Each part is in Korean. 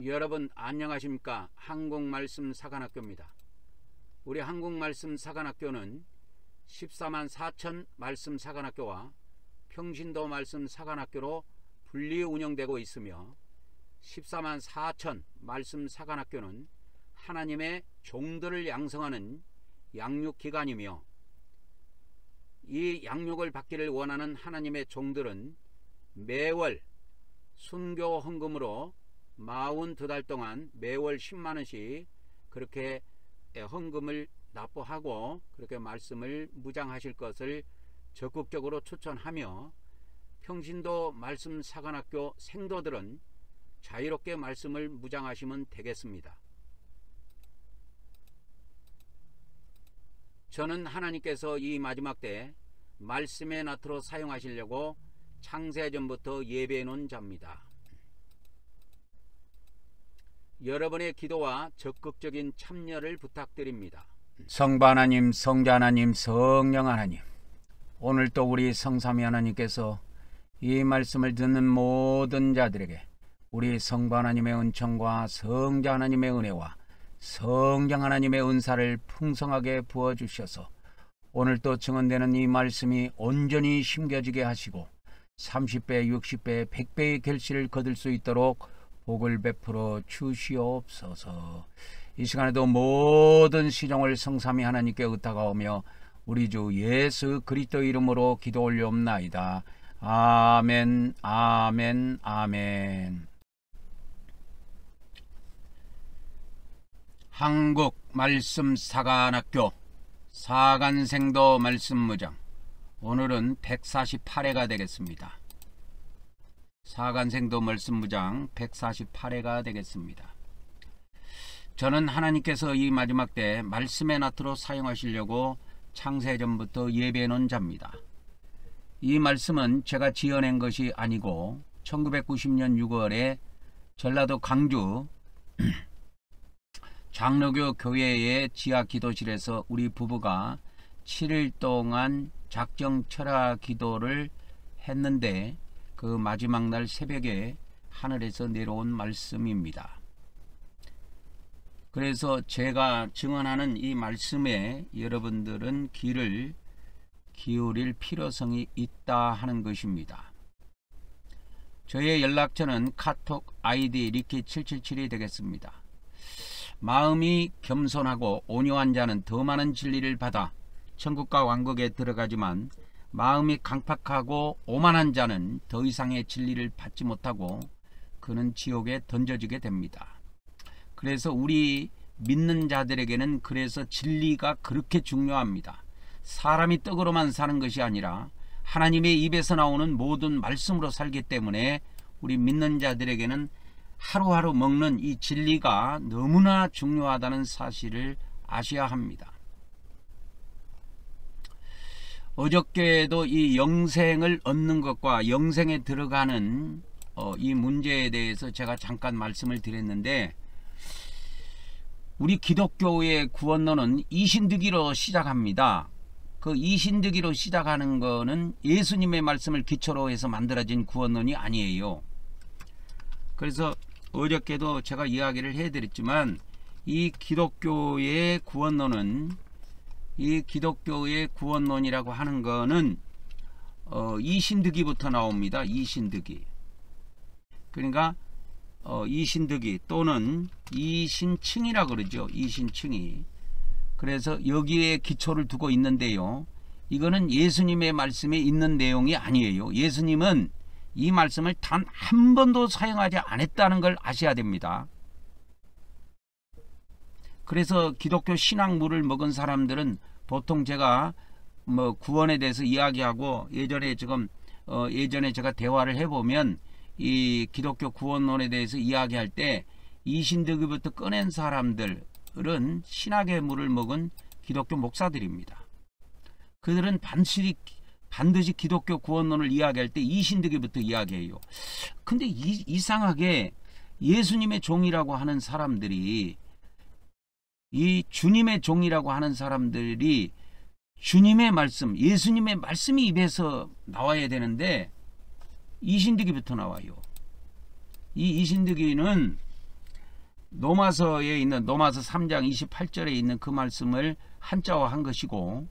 여러분 안녕하십니까? 한국말씀 사관학교입니다. 우리 한국말씀 사관학교는 14만 4천 말씀 사관학교와 평신도 말씀 사관학교로 분리 운영되고 있으며 14만 4천 말씀 사관학교는 하나님의 종들을 양성하는 양육기관이며 이 양육을 받기를 원하는 하나님의 종들은 매월 순교 헌금으로 42달 동안 매월 10만원씩 그렇게 헌금을 납부하고 그렇게 말씀을 무장하실 것을 적극적으로 추천하며 평신도 말씀 사관학교 생도들은 자유롭게 말씀을 무장하시면 되겠습니다. 저는 하나님께서 이 마지막 때 말씀의 나트로 사용하시려고 창세전부터 예배해 놓은 자입니다. 여러분의 기도와 적극적인 참여를 부탁드립니다. 성부 하나님, 성자 하나님, 성령 하나님, 오늘 또 우리 성삼위 하나님께서 이 말씀을 듣는 모든 자들에게 우리 성부 하나님의 은총과 성자 하나님의 은혜와 성령 하나님의 은사를 풍성하게 부어주셔서 오늘 또 증언되는 이 말씀이 온전히 심겨지게 하시고 30배, 60배, 100배의 결실을 거둘 수 있도록 복을 베풀어 주시옵소서. 이 시간에도 모든 시종을 성삼위 하나님께 의탁하오며 우리 주 예수 그리스도 이름으로 기도 올려옵나이다. 아멘, 아멘, 아멘. 한국 말씀 사관학교 사간생도 말씀무장, 오늘은 148회가 되겠습니다. 사간생도 말씀무장 148회가 되겠습니다. 저는 하나님께서 이 마지막 때 말씀의 나트로 사용하시려고 창세전부터 예배해 놓은 자입니다. 이 말씀은 제가 지어낸 것이 아니고 1990년 6월에 전라도 광주 장로교 교회의 지하 기도실에서 우리 부부가 7일 동안 작정 철야 기도를 했는데 그 마지막 날 새벽에 하늘에서 내려온 말씀입니다. 그래서 제가 증언하는 이 말씀에 여러분들은 귀를 기울일 필요성이 있다 하는 것입니다. 저의 연락처는 카톡 아이디 리키777이 되겠습니다. 마음이 겸손하고 온유한 자는 더 많은 진리를 받아 천국과 왕국에 들어가지만 마음이 강팍하고 오만한 자는 더 이상의 진리를 받지 못하고 그는 지옥에 던져지게 됩니다. 그래서 우리 믿는 자들에게는 그래서 진리가 그렇게 중요합니다. 사람이 떡으로만 사는 것이 아니라 하나님의 입에서 나오는 모든 말씀으로 살기 때문에 우리 믿는 자들에게는 하루하루 먹는 이 진리가 너무나 중요하다는 사실을 아셔야 합니다. 어저께도 이 영생을 얻는 것과 영생에 들어가는 이 문제에 대해서 제가 잠깐 말씀을 드렸는데, 우리 기독교의 구원론은 이신득이로 시작합니다. 그 이신득이로 시작하는 거는 예수님의 말씀을 기초로 해서 만들어진 구원론이 아니에요. 그래서 어저께도 제가 이야기를 해드렸지만 이 기독교의 구원론은, 이 기독교의 구원론이라고 하는 거는 이신득이부터 나옵니다. 이신득이. 그러니까 이신득이 또는 이신층이라 그러죠. 이신층이. 그래서 여기에 기초를 두고 있는데요, 이거는 예수님의 말씀에 있는 내용이 아니에요. 예수님은 이 말씀을 단 한 번도 사용하지 않았다는 걸 아셔야 됩니다. 그래서 기독교 신앙물을 먹은 사람들은 보통 제가 구원에 대해서 이야기하고 예전에 제가 대화를 해보면 이 기독교 구원론에 대해서 이야기할 때 이신득이부터 꺼낸 사람들은 신학의 물을 먹은 기독교 목사들입니다. 그들은 반드시 기독교 구원론을 이야기할 때 이신득이부터 이야기해요. 근데 이상하게 예수님의 종이라고 하는 사람들이, 이 주님의 종이라고 하는 사람들이 주님의 말씀, 예수님의 말씀이 입에서 나와야 되는데 이신득이부터 나와요. 이 이신득이는 로마서에 있는 로마서 3장 28절에 있는 그 말씀을 한자화한 것이고,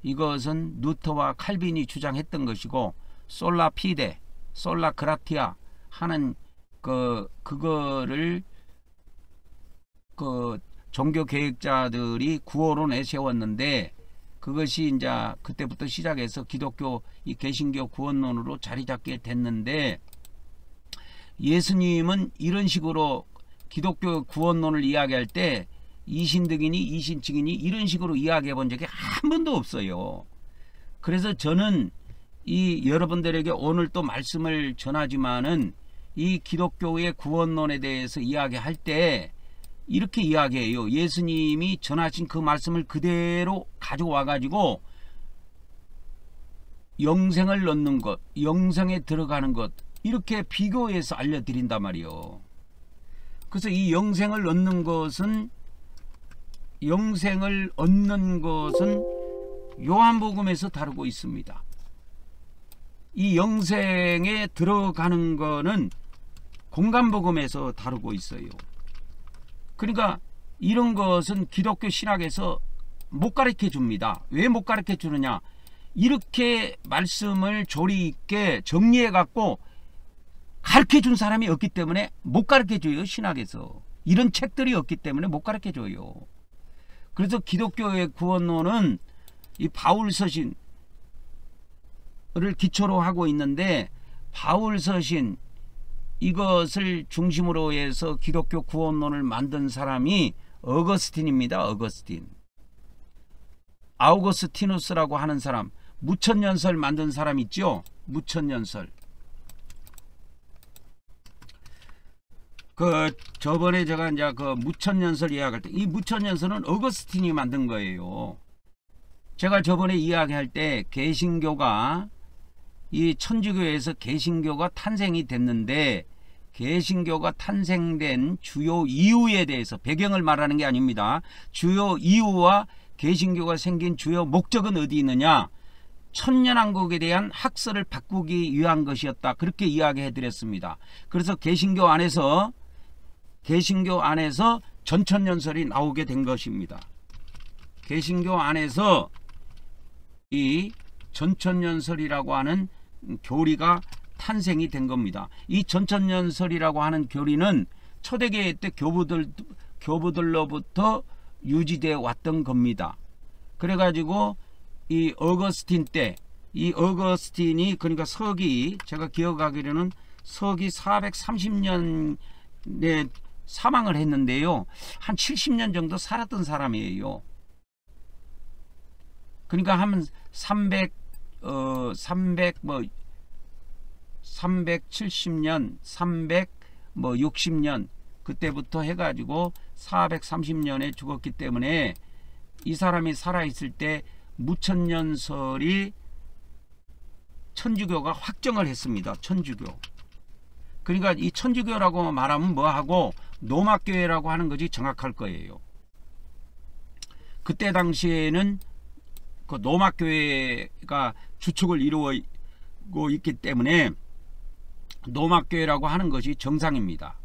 이것은 루터와 칼빈이 주장했던 것이고, 솔라 피데, 솔라 그라티아 하는 그거를 종교 개혁자들이 구호로 내세웠는데, 그것이 이제 그때부터 시작해서 기독교 이 개신교 구원론으로 자리 잡게 됐는데, 예수님은 이런 식으로 기독교 구원론을 이야기할 때 이신득이니 이신증이니 이런 식으로 이야기해 본 적이 한 번도 없어요. 그래서 저는 이 여러분들에게 오늘 또 말씀을 전하지만은 이 기독교의 구원론에 대해서 이야기할 때 이렇게 이야기해요. 예수님이 전하신 그 말씀을 그대로 가져와 가지고 영생을 얻는 것, 영생에 들어가는 것, 이렇게 비교해서 알려드린단 말이요. 그래서 이 영생을 얻는 것은 요한복음에서 다루고 있습니다. 이 영생에 들어가는 거는 공간복음에서 다루고 있어요. 그러니까 이런 것은 기독교 신학에서 못 가르쳐 줍니다. 왜 못 가르쳐 주느냐? 이렇게 말씀을 조리 있게 정리해 갖고 가르쳐 준 사람이 없기 때문에 못 가르쳐 줘요. 신학에서 이런 책들이 없기 때문에 못 가르쳐 줘요. 그래서 기독교의 구원론은 이 바울 서신을 기초로 하고 있는데, 바울 서신 이것을 중심으로 해서 기독교 구원론을 만든 사람이 어거스틴입니다. 어거스틴. 아우거스티누스라고 하는 사람, 무천년설 만든 사람 있죠. 무천년설. 저번에 제가 이제 무천년설 이야기할 때, 이 무천년설은 어거스틴이 만든 거예요. 제가 저번에 이야기할 때 개신교가 이 천주교에서 개신교가 탄생이 됐는데, 개신교가 탄생된 주요 이유에 대해서, 배경을 말하는 게 아닙니다. 주요 이유와 개신교가 생긴 주요 목적은 어디 있느냐? 천년왕국에 대한 학설을 바꾸기 위한 것이었다. 그렇게 이야기해 드렸습니다. 그래서 개신교 안에서 전천년설이 나오게 된 것입니다. 개신교 안에서 이 전천년설이라고 하는 교리가 탄생이 된 겁니다. 이 전천년설이라고 하는 교리는 초대교회 때 교부들로부터 유지되어 왔던 겁니다. 그래가지고 이 어거스틴 때, 이 어거스틴이 그러니까 서기, 제가 기억하기로는 서기 430년에 사망을 했는데요, 한 70년 정도 살았던 사람이에요. 그러니까 한 370년, 360년 그때부터 해가지고 430년에 죽었기 때문에 이 사람이 살아있을 때 무천년설이 천주교가 확정을 했습니다. 천주교. 그러니까 이 천주교라고 말하면 뭐하고 노마교회라고 하는 것이 정확할 거예요. 그때 당시에는 그 노마교회가 주축을 이루고 있기 때문에 노마교회라고 하는 것이 정상입니다.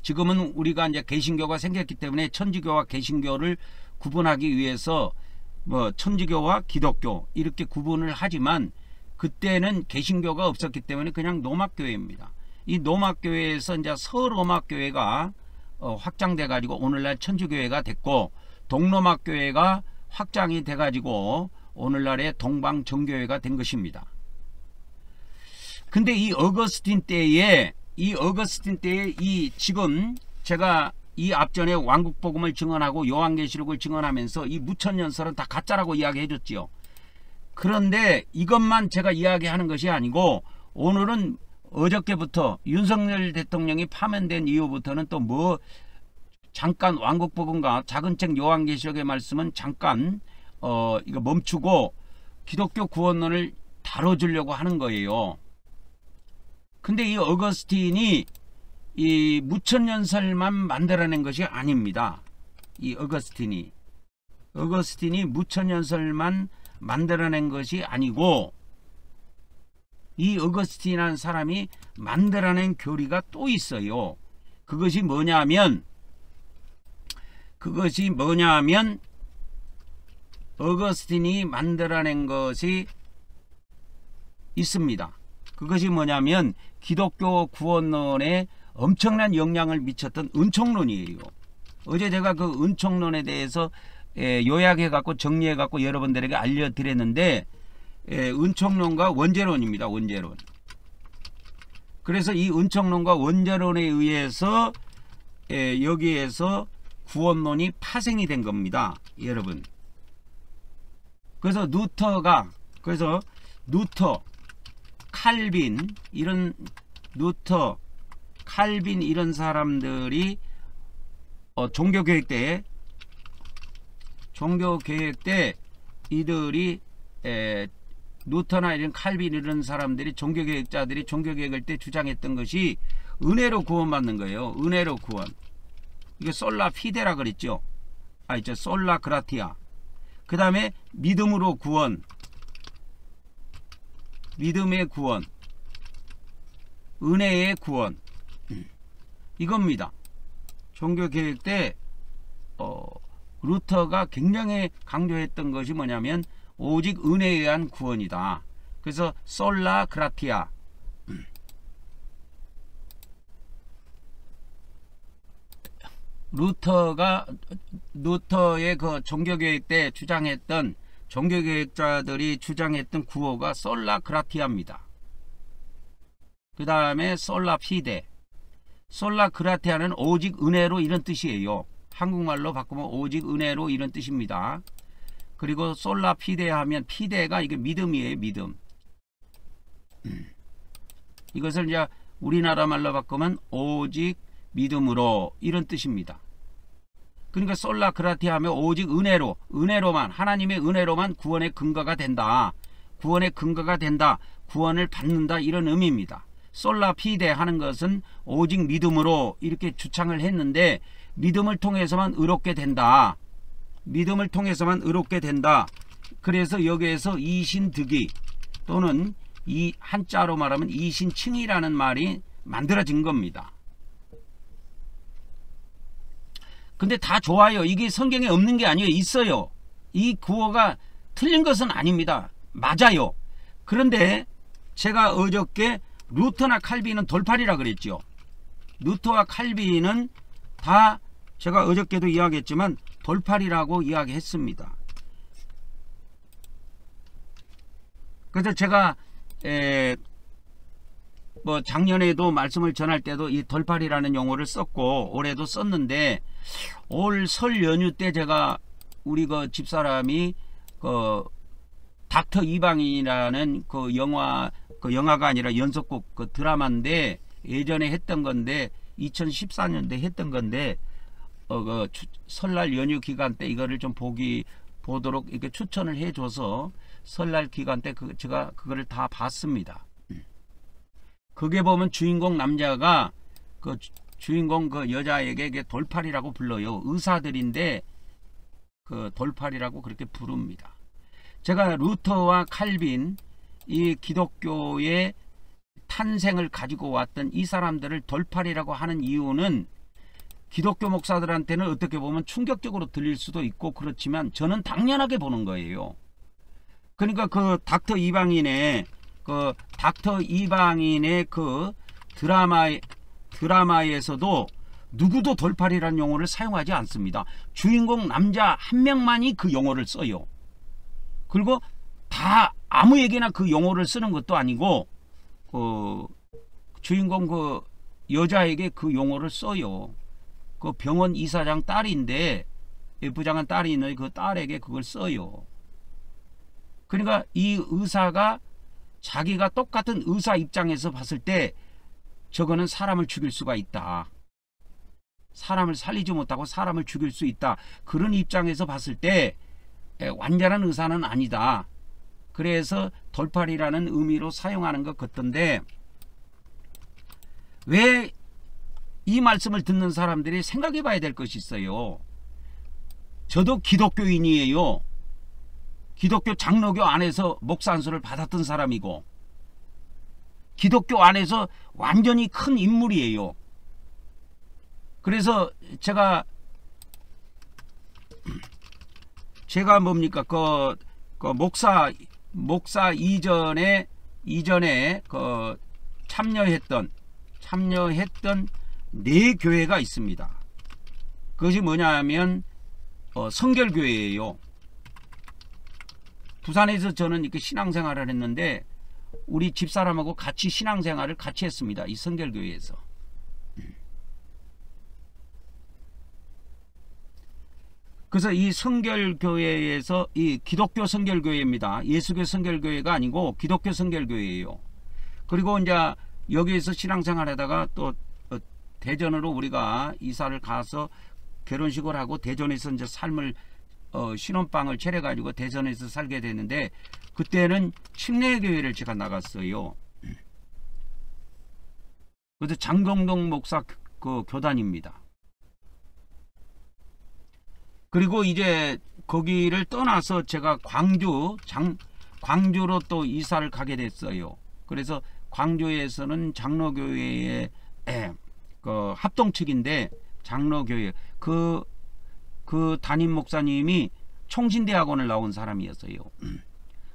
지금은 우리가 이제 개신교가 생겼기 때문에 천주교와 개신교를 구분하기 위해서 뭐 천주교와 기독교 이렇게 구분을 하지만, 그때는 개신교가 없었기 때문에 그냥 노마교회입니다. 이 노마교회에서 이제 서로마교회가 확장돼 가지고 오늘날 천주교회가 됐고, 동로마교회가 확장이 돼 가지고 오늘날의 동방정교회가 된 것입니다. 근데 이 어거스틴 때에 이 지금 제가 이 앞전에 왕국복음을 증언하고 요한계시록을 증언하면서 이 무천년설은 다 가짜라고 이야기해 줬지요. 그런데 이것만 제가 이야기하는 것이 아니고, 오늘은 어저께부터 윤석열 대통령이 파면된 이후부터는 또 뭐 잠깐 왕국복음과 작은 책 요한계시록의 말씀은 잠깐 이거 멈추고 기독교 구원론을 다뤄주려고 하는 거예요. 근데 이 어거스틴이 이 무천년설만 만들어낸 것이 아닙니다. 이 어거스틴이 무천년설만 만들어낸 것이 아니고, 이 어거스틴이라는 사람이 만들어낸 교리가 또 있어요. 그것이 뭐냐면 그것이 뭐냐면 어거스틴이 만들어낸 것이 있습니다. 그것이 뭐냐면 기독교 구원론에 엄청난 영향을 미쳤던 은총론이에요. 어제 제가 그 은총론에 대해서 요약해 갖고 정리해 갖고 여러분들에게 알려드렸는데 은총론과 원죄론입니다. 원죄론. 그래서 이 은총론과 원죄론에 의해서 여기에서 구원론이 파생이 된 겁니다. 여러분. 그래서 루터, 칼빈 이런 칼빈 이런 사람들이 종교개혁 때 이들이 루터나 이런 칼빈 이런 사람들이 종교개혁자들이 종교개혁을 때 주장했던 것이 은혜로 구원받는 거예요. 은혜로 구원. 이게 솔라 피데라 그랬죠. 있죠. 솔라 그라티아. 그 다음에 믿음으로 구원. 믿음의 구원. 은혜의 구원. 이겁니다. 종교개혁 때 루터가 굉장히 강조했던 것이 뭐냐면 오직 은혜에 의한 구원이다. 그래서 솔라 그라티아. 루터의 그 종교개혁 때 주장했던 종교개혁자들이 주장했던 구호가 솔라 그라티아입니다. 그 다음에 솔라 피데. 솔라 그라티아는 오직 은혜로 이런 뜻이에요. 한국말로 바꾸면 오직 은혜로 이런 뜻입니다. 그리고 솔라 피데 하면 피데가 이게 믿음이에요. 믿음. 이것을 이제 우리나라 말로 바꾸면 오직 믿음으로 이런 뜻입니다. 그러니까 솔라 그라티아 하면 오직 은혜로만 하나님의 은혜로만 구원의 근거가 된다. 구원의 근거가 된다. 구원을 받는다. 이런 의미입니다. 솔라 피데 하는 것은 오직 믿음으로 이렇게 주창을 했는데 믿음을 통해서만 의롭게 된다. 믿음을 통해서만 의롭게 된다. 그래서 여기에서 이신득이 또는 이 한자로 말하면 이신칭이라는 말이 만들어진 겁니다. 근데 다 좋아요. 이게 성경에 없는 게 아니에요. 있어요. 이 구호가 틀린 것은 아닙니다. 맞아요. 그런데 제가 어저께 루터나 칼빈은 돌팔이라 그랬죠. 루터와 칼빈은 다 제가 어저께도 이야기했지만 돌팔이라고 이야기했습니다. 그래서 제가 뭐 작년에도 말씀을 전할 때도 이 돌팔이라는 용어를 썼고 올해도 썼는데 올 설 연휴 때 제가 우리 그 집사람이 그 닥터 이방인이라는 그 영화가 아니라 연속곡 그 드라마인데 예전에 했던 건데 2014년도에 했던 건데 그 설날 연휴 기간 때 이거를 좀 보도록 이렇게 추천을 해줘서 설날 기간 때 제가 그거를 다 봤습니다. 그게 보면 주인공 남자가 그 주인공 그 여자에게 돌팔이라고 불러요. 의사들인데 그 돌팔이라고 그렇게 부릅니다. 제가 루터와 칼빈 이 기독교의 탄생을 가지고 왔던 이 사람들을 돌팔이라고 하는 이유는 기독교 목사들한테는 어떻게 보면 충격적으로 들릴 수도 있고 그렇지만 저는 당연하게 보는 거예요. 그러니까 그 닥터 이방인의 그 드라마에서도 누구도 돌팔이라는 용어를 사용하지 않습니다. 주인공 남자 한 명만이 그 용어를 써요. 그리고 다 아무에게나 그 용어를 쓰는 것도 아니고 주인공 그 여자에게 그 용어를 써요. 그 병원 이사장 딸인데 부장한 딸이 있는 그 딸에게 그걸 써요. 그러니까 이 의사가 자기가 똑같은 의사 입장에서 봤을 때 저거는 사람을 죽일 수가 있다. 사람을 살리지 못하고 사람을 죽일 수 있다. 그런 입장에서 봤을 때 완전한 의사는 아니다. 그래서 돌팔이라는 의미로 사용하는 것 같던데 왜 이 말씀을 듣는 사람들이 생각해 봐야 될 것이 있어요. 저도 기독교인이에요. 기독교 장로교 안에서 목사 안수를 받았던 사람이고 기독교 안에서 완전히 큰 인물이에요. 그래서 제가 제가 뭡니까 그 목사 이전에 그 참여했던 4교회가 있습니다. 그것이 뭐냐면 성결교회예요. 부산에서 저는 이렇게 신앙생활을 했는데 우리 집사람하고 같이 신앙생활을 같이 했습니다. 이 성결교회에서. 그래서 이 성결교회에서 이 기독교 성결교회입니다. 예수교 성결교회가 아니고 기독교 성결교회예요. 그리고 이제 여기에서 신앙생활 하다가 또 대전으로 우리가 이사를 가서 결혼식을 하고 대전에서 이제 삶을 신혼방을 차려가지고 대전에서 살게 됐는데 그때는 침례교회를 제가 나갔어요. 그래서 장동동 목사 그 교단입니다. 그리고 이제 거기를 떠나서 제가 광주로 또 이사를 가게 됐어요. 그래서 광주에서는 장로교회의 그 합동 측인데 장로교회 그 담임 목사님이 총신대학원을 나온 사람이었어요.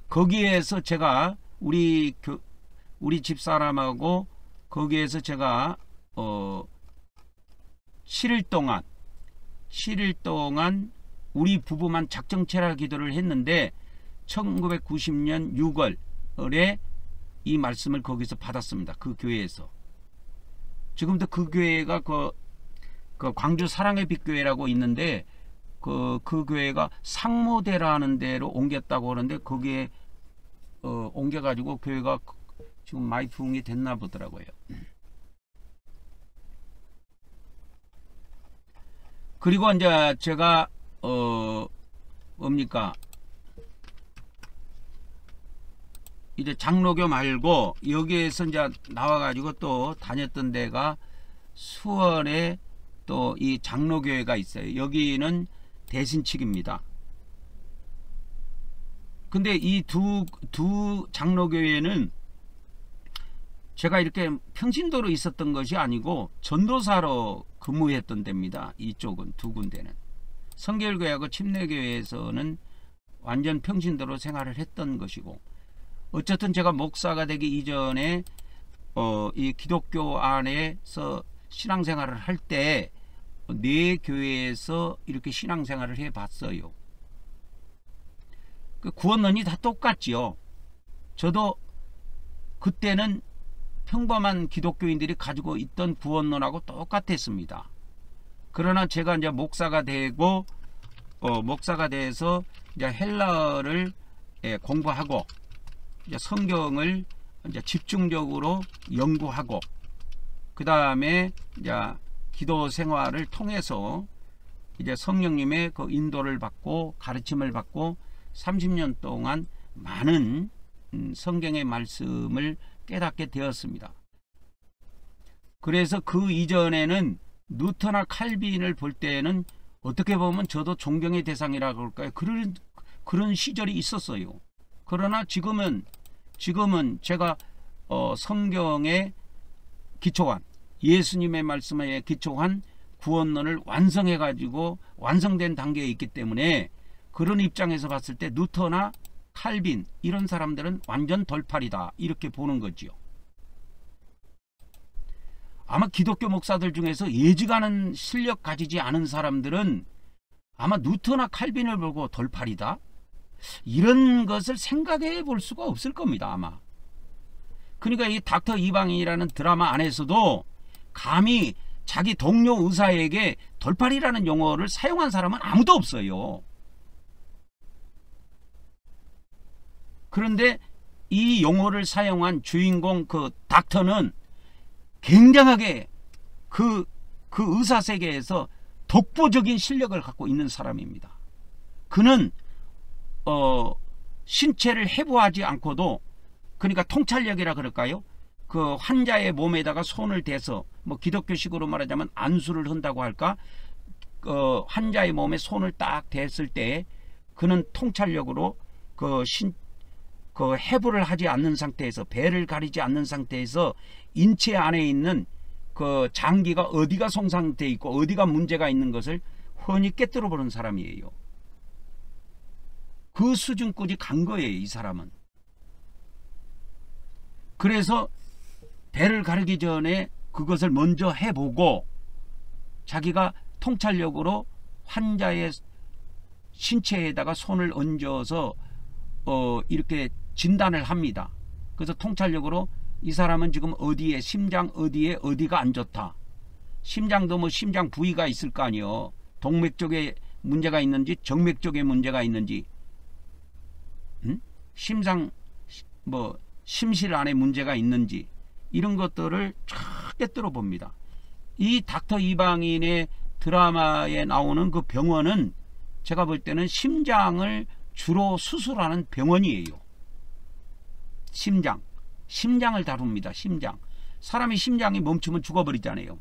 거기에서 제가 우리 집사람하고 거기에서 제가 7일 동안 우리 부부만 작정체라 기도를 했는데 1990년 6월에 이 말씀을 거기서 받았습니다. 그 교회에서. 지금도 그 교회가 그 광주 사랑의 빛교회라고 있는데 그 교회가 상모대라는 데로 옮겼다고 하는데 거기에 옮겨가지고 교회가 지금 많이 부흥이 됐나 보더라고요. 그리고 이제 제가 뭡니까 이제 장로교 말고 여기에서 이제 나와가지고 또 다녔던 데가 수원에 또 이 장로교회가 있어요. 여기는 대신측입니다. 근데 이 두 장로교회는 제가 이렇게 평신도로 있었던 것이 아니고 전도사로 근무했던 데입니다. 이쪽은 두 군데는. 성결교회하고 침례교회에서는 완전 평신도로 생활을 했던 것이고 어쨌든 제가 목사가 되기 이전에 이 기독교 안에서 신앙생활을 할 때 네 교회에서 이렇게 신앙생활을 해봤어요. 그 구원론이 다 똑같지요. 저도 그때는 평범한 기독교인들이 가지고 있던 구원론하고 똑같았습니다. 그러나 제가 이제 목사가 되고 목사가 돼서 이제 헬라어를 공부하고 이제 성경을 이제 집중적으로 연구하고 그 다음에 이제 기도 생활을 통해서 이제 성령님의 그 인도를 받고 가르침을 받고 30년 동안 많은 성경의 말씀을 깨닫게 되었습니다. 그래서 그 이전에는 루터나 칼빈을 볼 때는 어떻게 보면 저도 존경의 대상이라고 할까요? 그런 시절이 있었어요. 그러나 지금은 제가 성경에 기초한 예수님의 말씀에 기초한 구원론을 완성해 가지고 완성된 단계에 있기 때문에 그런 입장에서 봤을 때 루터나 칼빈 이런 사람들은 완전 돌팔이다 이렇게 보는 거지요. 아마 기독교 목사들 중에서 예지가는 실력 가지지 않은 사람들은 아마 루터나 칼빈을 보고 돌팔이다 이런 것을 생각해 볼 수가 없을 겁니다. 아마. 그러니까 이 닥터 이방인이라는 드라마 안에서도 감히 자기 동료 의사에게 돌팔이라는 용어를 사용한 사람은 아무도 없어요. 그런데 이 용어를 사용한 주인공 그 닥터는 굉장하게 그 의사 세계에서 독보적인 실력을 갖고 있는 사람입니다. 그는 신체를 해부하지 않고도 그러니까 통찰력이라 그럴까요? 그 환자의 몸에다가 손을 대서 뭐 기독교식으로 말하자면 안수를 한다고 할까? 환자의 몸에 손을 딱 댔을 때 그는 통찰력으로 그 해부를 하지 않는 상태에서 배를 가리지 않는 상태에서 인체 안에 있는 그 장기가 어디가 손상되어 있고 어디가 문제가 있는 것을 훤히 꿰뚫어 보는 사람이에요. 그 수준까지 간 거예요, 이 사람은. 그래서 배를 가르기 전에 그것을 먼저 해보고 자기가 통찰력으로 환자의 신체에다가 손을 얹어서 이렇게 진단을 합니다. 그래서 통찰력으로 이 사람은 지금 어디에, 심장 어디에 어디가 안 좋다. 심장도 뭐 심장 부위가 있을 거 아니에요. 동맥 쪽에 문제가 있는지 정맥 쪽에 문제가 있는지, 심장 뭐 심실 안에 문제가 있는지, 이런 것들을 쫙 꿰뚫어 봅니다. 이 닥터 이방인의 드라마에 나오는 그 병원은 제가 볼 때는 심장을 주로 수술하는 병원이에요. 심장을 다룹니다. 심장. 사람이 심장이 멈추면 죽어버리잖아요.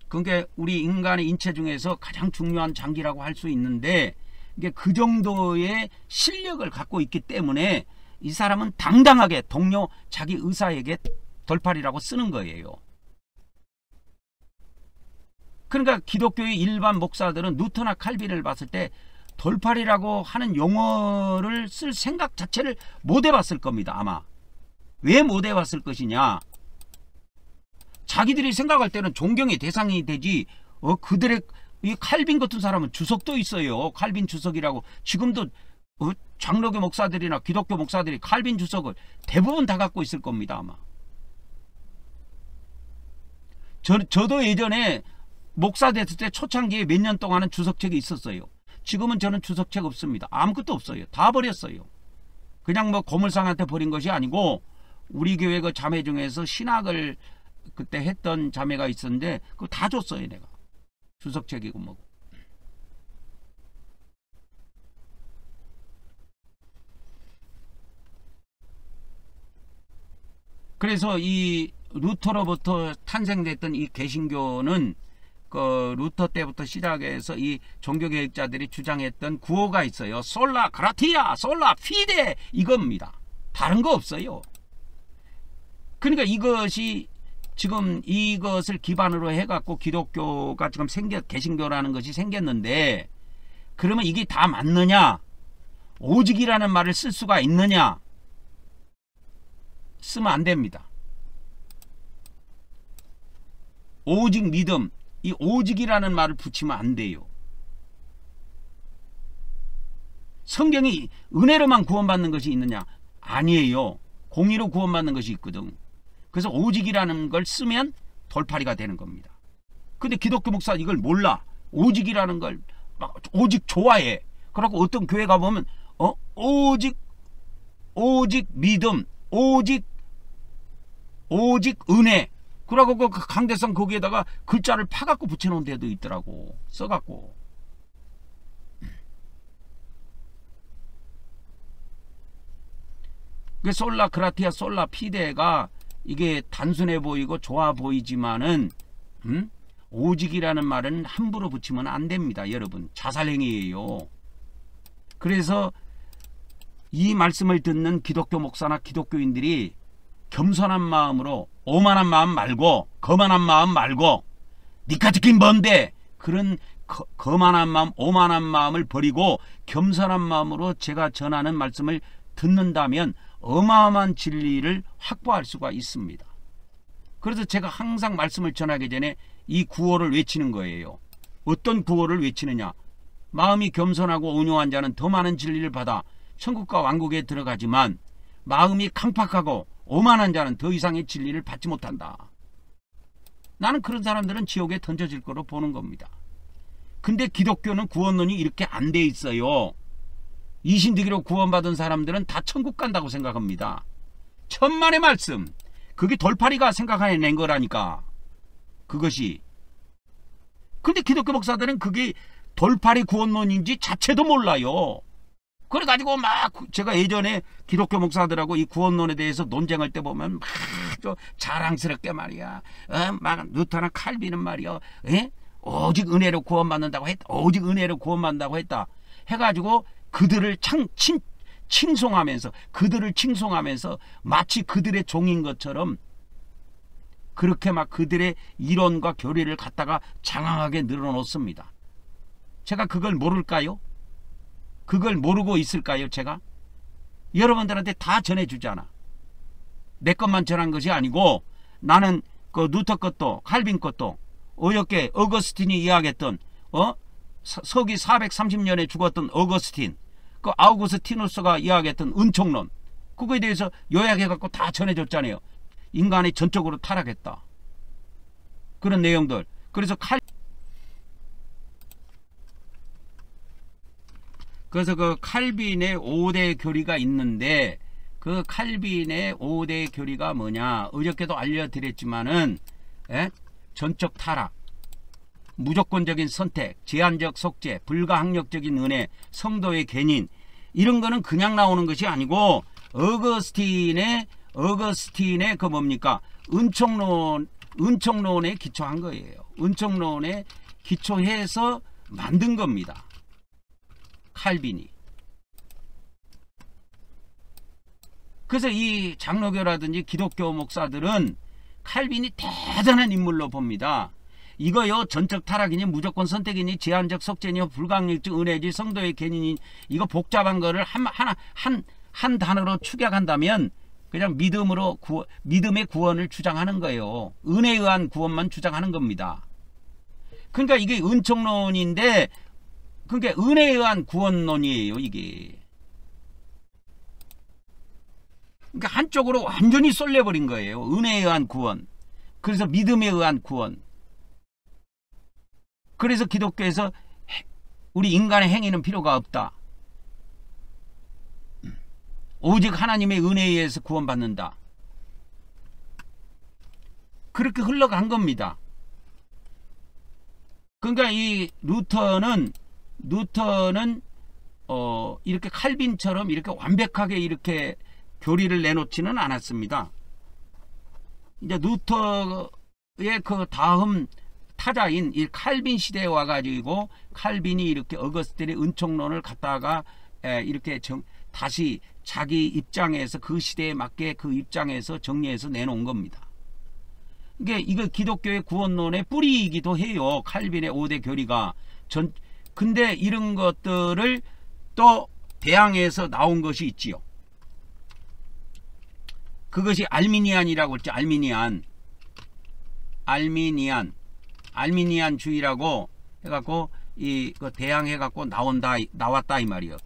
그러니까 우리 인간의 인체 중에서 가장 중요한 장기라고 할 수 있는데, 이게 그 정도의 실력을 갖고 있기 때문에 이 사람은 당당하게 동료 자기 의사에게 돌팔이라고 쓰는 거예요. 그러니까 기독교의 일반 목사들은 루터나 칼빈을 봤을 때 돌팔이라고 하는 용어를 쓸 생각 자체를 못 해봤을 겁니다. 아마. 왜 못 해봤을 것이냐, 자기들이 생각할 때는 존경의 대상이 되지, 그들의 이 칼빈 같은 사람은 주석도 있어요. 칼빈 주석이라고. 지금도 장로교 목사들이나 기독교 목사들이 칼빈 주석을 대부분 다 갖고 있을 겁니다. 아마. 저도 예전에 목사 됐을 때 초창기에 몇 년 동안은 주석책이 있었어요. 지금은 저는 주석책 없습니다. 아무것도 없어요. 다 버렸어요. 그냥 뭐 고물상한테 버린 것이 아니고, 우리 교회 그 자매 중에서 신학을 그때 했던 자매가 있었는데 그거 다 줬어요. 내가 주석책이고 뭐고. 그래서 이 루터로부터 탄생됐던 이 개신교는 그 루터 때부터 시작해서 이 종교개혁자들이 주장했던 구호가 있어요. 솔라 그라티아, 솔라 피데, 이겁니다. 다른 거 없어요. 그러니까 이것이 지금 이것을 기반으로 해갖고 기독교가 지금 개신교라는 것이 생겼는데, 그러면 이게 다 맞느냐? 오직이라는 말을 쓸 수가 있느냐? 쓰면 안 됩니다. 오직 믿음, 이 오직이라는 말을 붙이면 안 돼요. 성경이 은혜로만 구원받는 것이 있느냐? 아니에요. 공의로 구원받는 것이 있거든. 그래서 오직이라는 걸 쓰면 돌팔이가 되는 겁니다. 근데 기독교 목사는 이걸 몰라. 오직이라는 걸 막 오직 좋아해. 그러고 어떤 교회 가보면 오직 믿음, 오직 은혜, 그러고 그 강대상 거기에다가 글자를 파갖고 붙여놓은 데도 있더라고. 써갖고. 그 솔라 그라티아, 솔라 피데가 이게 단순해 보이고 좋아 보이지만은 오직이라는 말은 함부로 붙이면 안 됩니다. 여러분, 자살행위예요. 그래서 이 말씀을 듣는 기독교 목사나 기독교인들이 겸손한 마음으로, 오만한 마음 말고, 거만한 마음 말고, 니까 듣긴 뭔데, 그런 거만한 마음, 오만한 마음을 버리고 겸손한 마음으로 제가 전하는 말씀을 듣는다면 어마어마한 진리를 확보할 수가 있습니다. 그래서 제가 항상 말씀을 전하기 전에 이 구호를 외치는 거예요. 어떤 구호를 외치느냐? 마음이 겸손하고 온유한 자는 더 많은 진리를 받아 천국과 왕국에 들어가지만, 마음이 강팍하고 오만한 자는 더 이상의 진리를 받지 못한다. 나는 그런 사람들은 지옥에 던져질 거로 보는 겁니다. 근데 기독교는 구원론이 이렇게 안 돼 있어요. 이신득이로 구원받은 사람들은 다 천국 간다고 생각합니다. 천만의 말씀, 그게 돌팔이가 생각해낸 거라니까. 그것이. 근데 기독교 목사들은 그게 돌팔이 구원론인지 자체도 몰라요. 그래가지고 막 제가 예전에 기독교 목사들하고 이 구원론에 대해서 논쟁할 때 보면 막 자랑스럽게 말이야, 막 루터나 칼빈은 말이야, 오직 은혜로 구원받는다고 했다, 오직 은혜로 구원받는다고 했다 해가지고 그들을 칭송하면서, 그들을 칭송하면서 마치 그들의 종인 것처럼 그렇게 막 그들의 이론과 교리를 갖다가 장황하게 늘어놓습니다. 제가 그걸 모를까요? 그걸 모르고 있을까요, 제가? 여러분들한테 다 전해주잖아. 내 것만 전한 것이 아니고 나는 그 루터 것도 칼빈 것도 어저께 어거스틴이 이야기했던 서기 430년에 죽었던 어거스틴, 그 아우구스티누스가 이야기했던 은총론, 그거에 대해서 요약해갖고 다 전해줬잖아요. 인간이 전적으로 타락했다, 그런 내용들. 그래서 그 칼빈의 5대 교리가 있는데, 그 칼빈의 5대 교리가 뭐냐, 어저께도 알려드렸지만은 전적 타락, 무조건적인 선택, 제한적 속죄, 불가항력적인 은혜, 성도의 견인, 이런 거는 그냥 나오는 것이 아니고 어거스틴의 그 뭡니까, 은총론에 기초한 거예요. 은총론에 기초해서 만든 겁니다, 칼빈이. 그래서 이 장로교라든지 기독교 목사들은 칼빈이 대단한 인물로 봅니다. 이거요, 전적 타락이니 무조건 선택이니 제한적 속죄니 불가항력적 은혜지 성도의 견인이, 이거 복잡한 거를 한 단어로 축약한다면 그냥 믿음의 구원을 주장하는 거예요. 은혜에 의한 구원만 주장하는 겁니다. 그러니까 이게 은총론인데, 그러니까 은혜에 의한 구원론이에요, 이게. 그러니까 한쪽으로 완전히 쏠려버린 거예요. 은혜에 의한 구원. 그래서 믿음에 의한 구원. 그래서 기독교에서 우리 인간의 행위는 필요가 없다, 오직 하나님의 은혜에 의해서 구원받는다, 그렇게 흘러간 겁니다. 그러니까 이 루터는 이렇게 칼빈처럼 이렇게 완벽하게 이렇게 교리를 내놓지는 않았습니다. 이제 루터의 그 다음 타자인 이 칼빈 시대에 와가지고 칼빈이 이렇게 어거스틴의 은총론을 갖다가 이렇게 다시 자기 입장에서, 그 시대에 맞게 그 입장에서 정리해서 내놓은 겁니다. 이거 기독교의 구원론의 뿌리이기도 해요, 칼빈의 5대 교리가. 근데 이런 것들을 또 대항해서 나온 것이 있지요. 그것이 알미니안이라고 했죠. 알미니안주의라고 해갖고 대항해갖고 나왔다 이 말이요.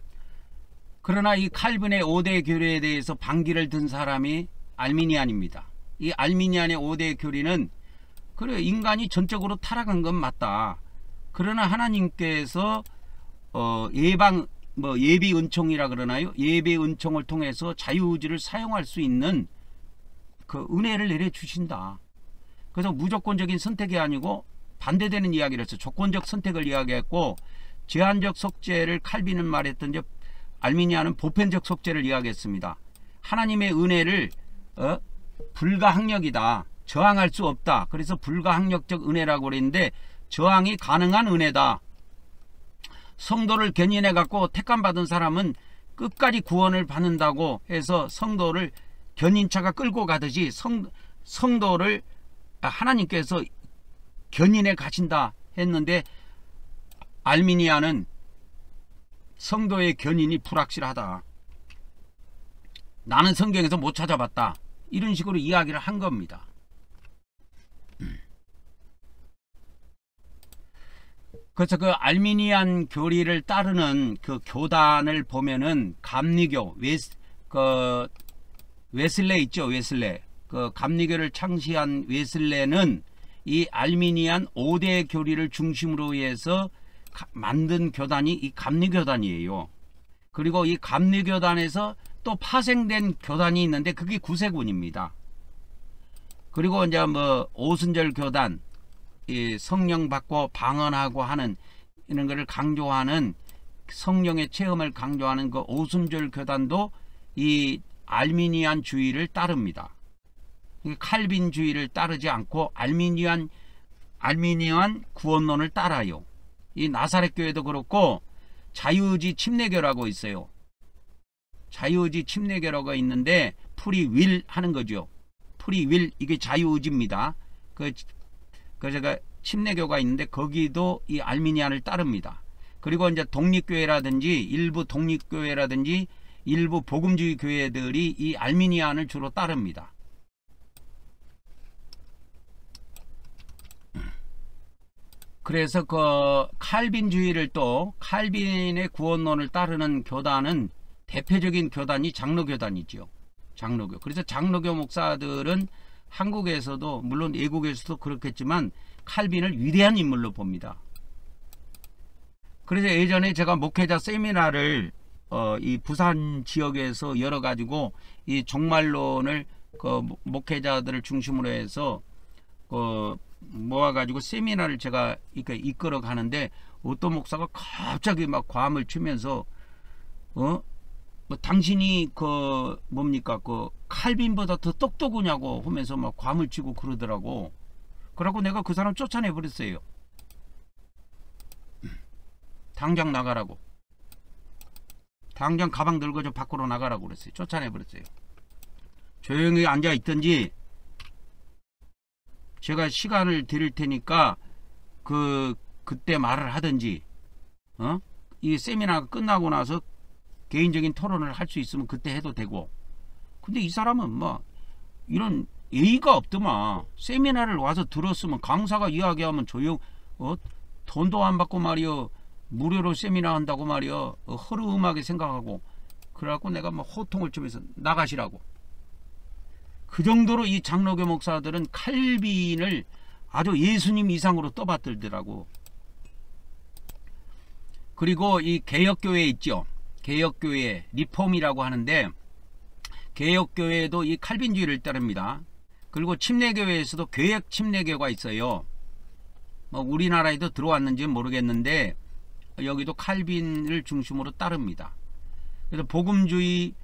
그러나 이 칼빈의 5대 교리에 대해서 반기를 든 사람이 알미니안입니다. 이 알미니안의 5대 교리는, 그래, 인간이 전적으로 타락한 건 맞다, 그러나 하나님께서 예비 은총이라 그러나요? 예비 은총을 통해서 자유의지를 사용할 수 있는 그 은혜를 내려주신다. 그래서 무조건적인 선택이 아니고 반대되는 이야기를 했어요. 조건적 선택을 이야기했고, 제한적 속죄를 칼빈은 말했던 알미니아는 보편적 속죄를 이야기했습니다. 하나님의 은혜를 불가항력이다, 저항할 수 없다, 그래서 불가항력적 은혜라고 그랬는데 저항이 가능한 은혜다. 성도를 견인해 갖고 택감받은 사람은 끝까지 구원을 받는다고 해서 성도를 견인차가 끌고 가듯이 성도를 하나님께서 견인해 가신다 했는데, 알미니아는 성도의 견인이 불확실하다, 나는 성경에서 못 찾아봤다, 이런 식으로 이야기를 한 겁니다. 그래서 그 알미니안 교리를 따르는 그 교단을 보면은 감리교, 웨슬레 있죠, 웨슬레. 그 감리교를 창시한 웨슬레는 이 알미니안 5대 교리를 중심으로 해서 만든 교단이 이 감리교단이에요. 그리고 이 감리교단에서 또 파생된 교단이 있는데 그게 구세군입니다. 그리고 이제 오순절 교단, 이 성령 받고 방언하고 하는 이런 거를 강조하는, 성령의 체험을 강조하는 그 오순절 교단도 이 알미니안 주의를 따릅니다. 칼빈 주의를 따르지 않고 알미니안 구원론을 따라요. 이 나사렛 교회도 그렇고 자유의지 침례교라고 있어요. 자유의지 침례교라고 있는데 프리윌 하는 거죠. 프리윌, 이게 자유의지입니다. 그래서 침례교가 있는데 거기도 이 알미니안을 따릅니다. 그리고 이제 독립교회라든지 일부 독립교회라든지 일부 복음주의 교회들이 이 알미니안을 주로 따릅니다. 그래서 그 칼빈주의를 또 칼빈의 구원론을 따르는 교단은 대표적인 교단이 장로교단이죠. 장로교. 그래서 장로교 목사들은 한국에서도 물론 외국에서도 그렇겠지만 칼빈을 위대한 인물로 봅니다. 그래서 예전에 제가 목회자 세미나를 이 부산 지역에서 열어 가지고 이 종말론을 그 목회자들을 중심으로 해서 모아 가지고 세미나를 제가 이끌어 가는데 어떤 목사가 갑자기 막 과음을 치면서 뭐 당신이 그 뭡니까 그 칼빈보다 더 똑똑하냐고 하면서 막 과음을 치고 그러더라고. 그러고 내가 그 사람 쫓아내 버렸어요. 당장 나가라고. 당장 가방 들고 저 밖으로 나가라고 그랬어요. 쫓아내 버렸어요. 조용히 앉아 있든지 제가 시간을 드릴 테니까 그때 말을 하든지 이 세미나가 끝나고 나서 개인적인 토론을 할 수 있으면 그때 해도 되고. 근데 이 사람은 뭐 이런 예의가 없더만. 세미나를 와서 들었으면 강사가 이야기하면 돈도 안 받고 말이여 무료로 세미나 한다고 말이여 허름하게 생각하고 그래갖고 내가 뭐 호통을 치면서 나가시라고. 그 정도로 이 장로교 목사들은 칼빈을 아주 예수님 이상으로 떠받들더라고. 그리고 이 개혁교회 있죠. 개혁교회 리폼이라고 하는데 개혁교회도 이 칼빈주의를 따릅니다. 그리고 침례교회에서도 교역 침례교가 있어요. 뭐 우리나라에도 들어왔는지는 모르겠는데 여기도 칼빈을 중심으로 따릅니다. 그래서 복음주의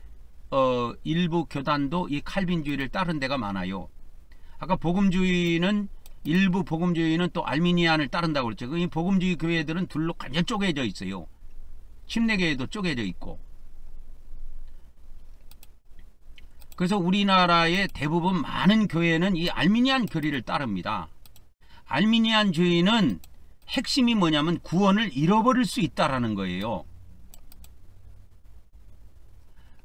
일부 교단도 이 칼빈주의를 따른 데가 많아요. 아까 복음주의는 일부 복음주의는 또 알미니안을 따른다고 그랬죠. 이 복음주의 교회들은 둘로 완전 쪼개져 있어요. 침례교회도 쪼개져 있고. 그래서 우리나라의 대부분 많은 교회는 이 알미니안 교리를 따릅니다. 알미니안주의는 핵심이 뭐냐면 구원을 잃어버릴 수 있다라는 거예요.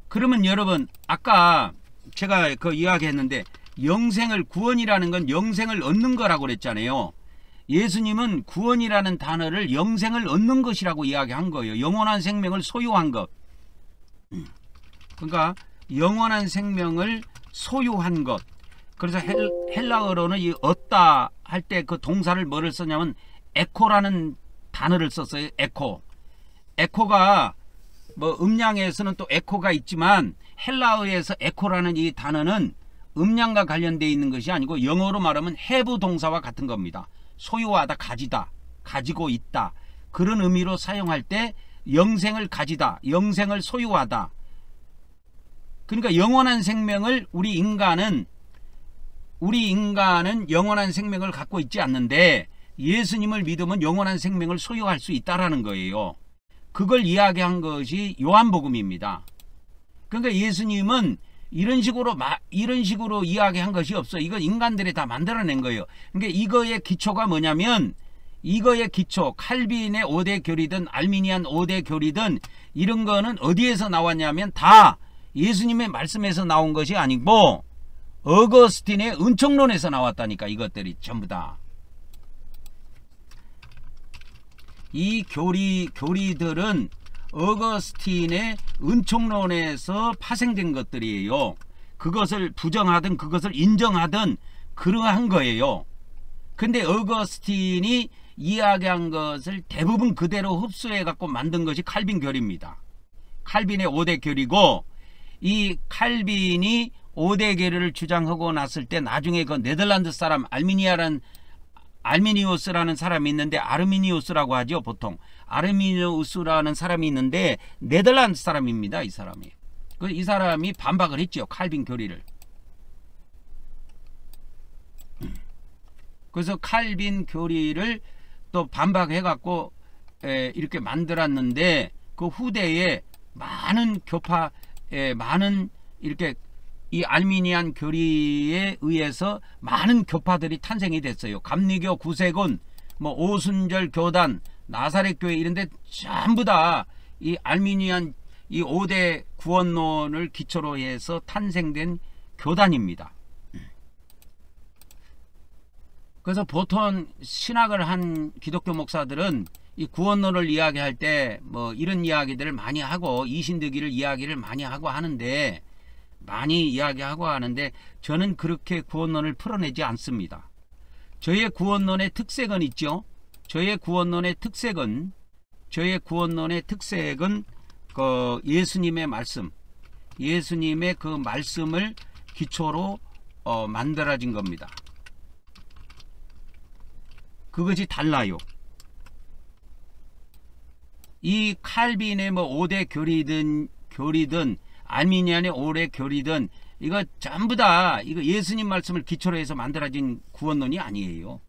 그러면 여러분 아까 제가 그 이야기했는데 영생을 구원이라는 건 영생을 얻는 거라고 그랬잖아요. 예수님은 구원이라는 단어를 영생을 얻는 것이라고 이야기한 거예요. 영원한 생명을 소유한 것. 그러니까 영원한 생명을 소유한 것. 그래서 헬라어로는 이 얻다 할 때 그 동사를 뭐를 썼냐면 에코라는 단어를 썼어요. 에코. 에코가 뭐 음량에서는 또 에코가 있지만 헬라어에서 에코라는 이 단어는 음량과 관련되어 있는 것이 아니고 영어로 말하면 have 동사와 같은 겁니다. 소유하다, 가지다, 가지고 있다. 그런 의미로 사용할 때 영생을 가지다, 영생을 소유하다. 그러니까 영원한 생명을 우리 인간은 영원한 생명을 갖고 있지 않는데 예수님을 믿으면 영원한 생명을 소유할 수 있다라는 거예요. 그걸 이야기한 것이 요한복음입니다. 그러니까 예수님은 이런 식으로 이야기한 것이 없어. 이건 인간들이 다 만들어낸 거예요. 그러니까 이거의 기초가 뭐냐면 이거의 기초 칼빈의 5대 교리든 알미니안 5대 교리든 이런 거는 어디에서 나왔냐면 다 예수님의 말씀에서 나온 것이 아니고 어거스틴의 은총론에서 나왔다니까. 이것들이 전부 다. 이 교리들은 어거스틴의 은총론에서 파생된 것들이에요. 그것을 부정하든 그것을 인정하든 그러한 거예요. 근데 어거스틴이 이야기한 것을 대부분 그대로 흡수해 갖고 만든 것이 칼빈 교리입니다. 칼빈의 5대 교리고, 이 칼빈이 5대 교리를 주장하고 났을 때 나중에 그 네덜란드 사람 아르미니우스라는 사람이 있는데, 아르미니우스라고 하죠. 보통 아르미니우스라는 사람이 있는데 네덜란드 사람입니다. 이 사람이. 이 사람이 반박을 했죠. 칼빈 교리를. 그래서 칼빈 교리를 또 반박해 갖고 이렇게 만들었는데, 그 후대에 많은 많은 이렇게 이 알미니안 교리에 의해서 많은 교파들이 탄생이 됐어요. 감리교, 구세군, 뭐 오순절 교단, 나사렛 교회 이런데 전부 다 이 알미니안 이 5대 구원론을 기초로 해서 탄생된 교단입니다. 그래서 보통 신학을 한 기독교 목사들은 이 구원론을 이야기할 때 뭐 이런 이야기들을 많이 하고 이신득이를 이야기를 많이 하고 하는데 저는 그렇게 구원론을 풀어내지 않습니다. 저의 구원론의 특색은 있죠. 저의 구원론의 특색은 그 예수님의 말씀, 예수님의 그 말씀을 기초로 만들어진 겁니다. 그것이 달라요. 이 칼빈의 뭐 5대 교리든 알미니안의 5대 교리든 이거 전부 다 이거 예수님 말씀을 기초로 해서 만들어진 구원론이 아니에요.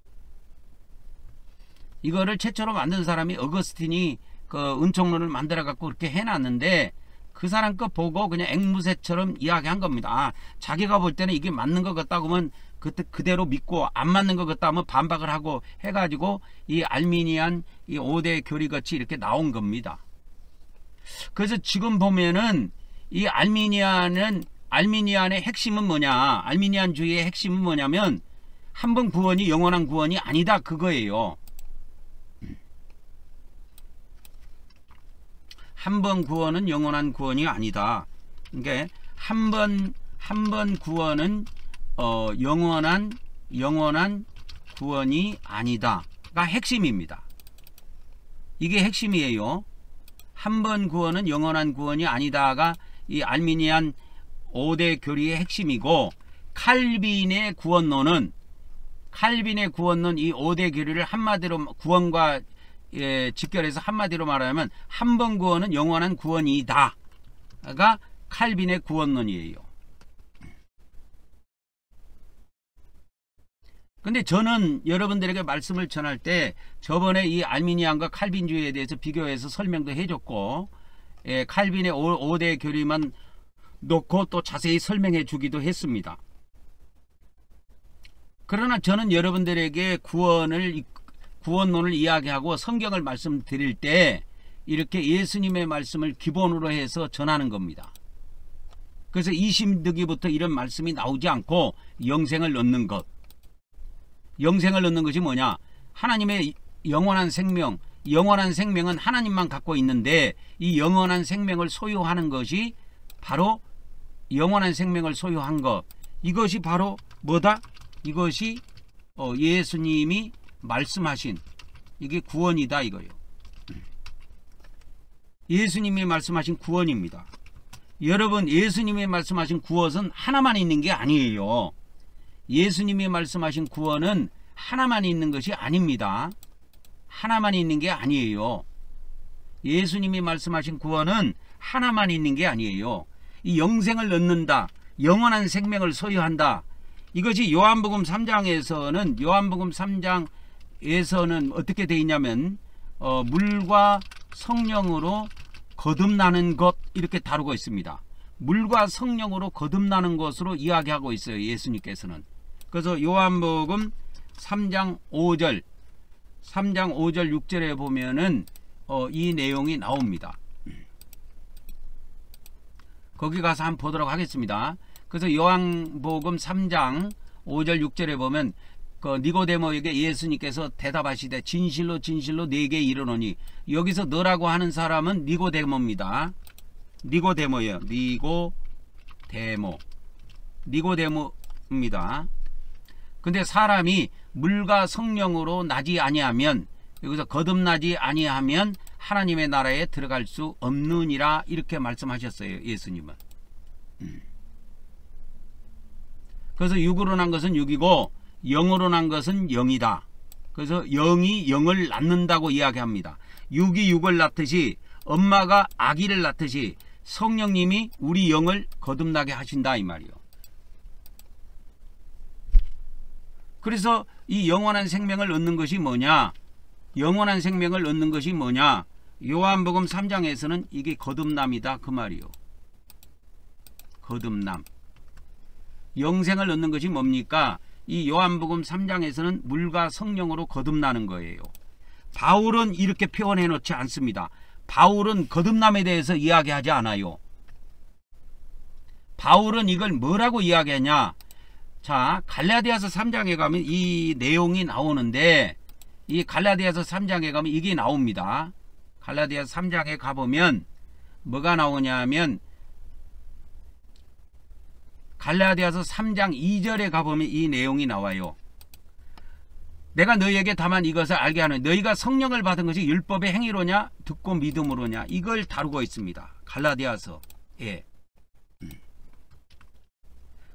이거를 최초로 만든 사람이 어거스틴이 그 은총론을 만들어 갖고 그렇게 해놨는데 그 사람 거 보고 그냥 앵무새처럼 이야기한 겁니다. 아, 자기가 볼 때는 이게 맞는 것 같다고 하면 그대로 믿고 안 맞는 것 같다 하면 반박을 하고 해가지고 이 알미니안 이 5대 교리같이 이렇게 나온 겁니다. 그래서 지금 보면은 이 알미니안의 핵심은 뭐냐, 알미니안주의의 핵심은 뭐냐면 한 번 구원이 영원한 구원이 아니다 그거예요. 한 번 구원은 영원한 구원이 아니다. 그러니까 한 번 구원은 영원한 구원이 아니다가 핵심입니다. 이게 핵심이에요. 한 번 구원은 영원한 구원이 아니다가 이 알미니안 5대 교리의 핵심이고, 칼빈의 구원론은 이 5대 교리를 한마디로 구원과 직결해서 한마디로 말하면 한 번 구원은 영원한 구원이다가 칼빈의 구원론이에요. 근데 저는 여러분들에게 말씀을 전할 때 저번에 이 알미니안과 칼빈주의에 대해서 비교해서 설명도 해줬고, 칼빈의 5대 교리만 놓고 또 자세히 설명해 주기도 했습니다. 그러나 저는 여러분들에게 구원론을 이야기하고 성경을 말씀드릴 때 이렇게 예수님의 말씀을 기본으로 해서 전하는 겁니다. 그래서 이신득이부터 이런 말씀이 나오지 않고 영생을 얻는 것. 영생을 얻는 것이 뭐냐? 하나님의 영원한 생명, 영원한 생명은 하나님만 갖고 있는데 이 영원한 생명을 소유하는 것이 바로 영원한 생명을 소유한 것. 이것이 바로 뭐다? 이것이 예수님이 말씀하신 이게 구원이다 이거예요. 예수님이 말씀하신 구원입니다. 여러분, 예수님이 말씀하신 구원은 하나만 있는 게 아니에요. 예수님이 말씀하신 구원은 하나만 있는 것이 아닙니다. 하나만 있는 게 아니에요. 예수님이 말씀하신 구원은 하나만 있는 게 아니에요. 이 영생을 얻는다, 영원한 생명을 소유한다. 이것이 요한복음 3장에서는 어떻게 되어 있냐면 물과 성령으로 거듭나는 것 이렇게 다루고 있습니다. 물과 성령으로 거듭나는 것으로 이야기하고 있어요, 예수님께서는. 그래서 요한복음 3장 5절 6절에 보면은 이 내용이 나옵니다. 거기 가서 한번 보도록 하겠습니다. 그래서 요한복음 3장 5절 6절에 보면 그 니고데모에게 예수님께서 대답하시되 진실로 진실로 내게 이르노니, 여기서 너라고 하는 사람은 니고데모입니다. 니고데모예요. 니고데모입니다. 근데 사람이 물과 성령으로 나지 아니하면, 여기서 거듭나지 아니하면 하나님의 나라에 들어갈 수 없느니라 이렇게 말씀하셨어요, 예수님은. 그래서 육으로 난 것은 육이고 영으로 난 것은 영이다. 그래서 영이 영을 낳는다고 이야기합니다. 육이 육을 낳듯이, 엄마가 아기를 낳듯이 성령님이 우리 영을 거듭나게 하신다 이 말이요. 그래서 이 영원한 생명을 얻는 것이 뭐냐? 영원한 생명을 얻는 것이 뭐냐? 요한복음 3장에서는 이게 거듭남이다 그 말이요. 거듭남. 영생을 얻는 것이 뭡니까? 이 요한복음 3장에서는 물과 성령으로 거듭나는 거예요. 바울은 이렇게 표현해 놓지 않습니다. 바울은 거듭남에 대해서 이야기하지 않아요. 바울은 이걸 뭐라고 이야기하냐. 자, 갈라디아서 3장에 가면 이 내용이 나오는데, 이 갈라디아서 3장에 가면 이게 나옵니다. 갈라디아서 3장에 가보면 뭐가 나오냐면, 갈라디아서 3장 2절에 가보면 이 내용이 나와요. 내가 너희에게 다만 이것을 알게 하는, 너희가 성령을 받은 것이 율법의 행위로냐 듣고 믿음으로냐, 이걸 다루고 있습니다. 갈라디아서. 예.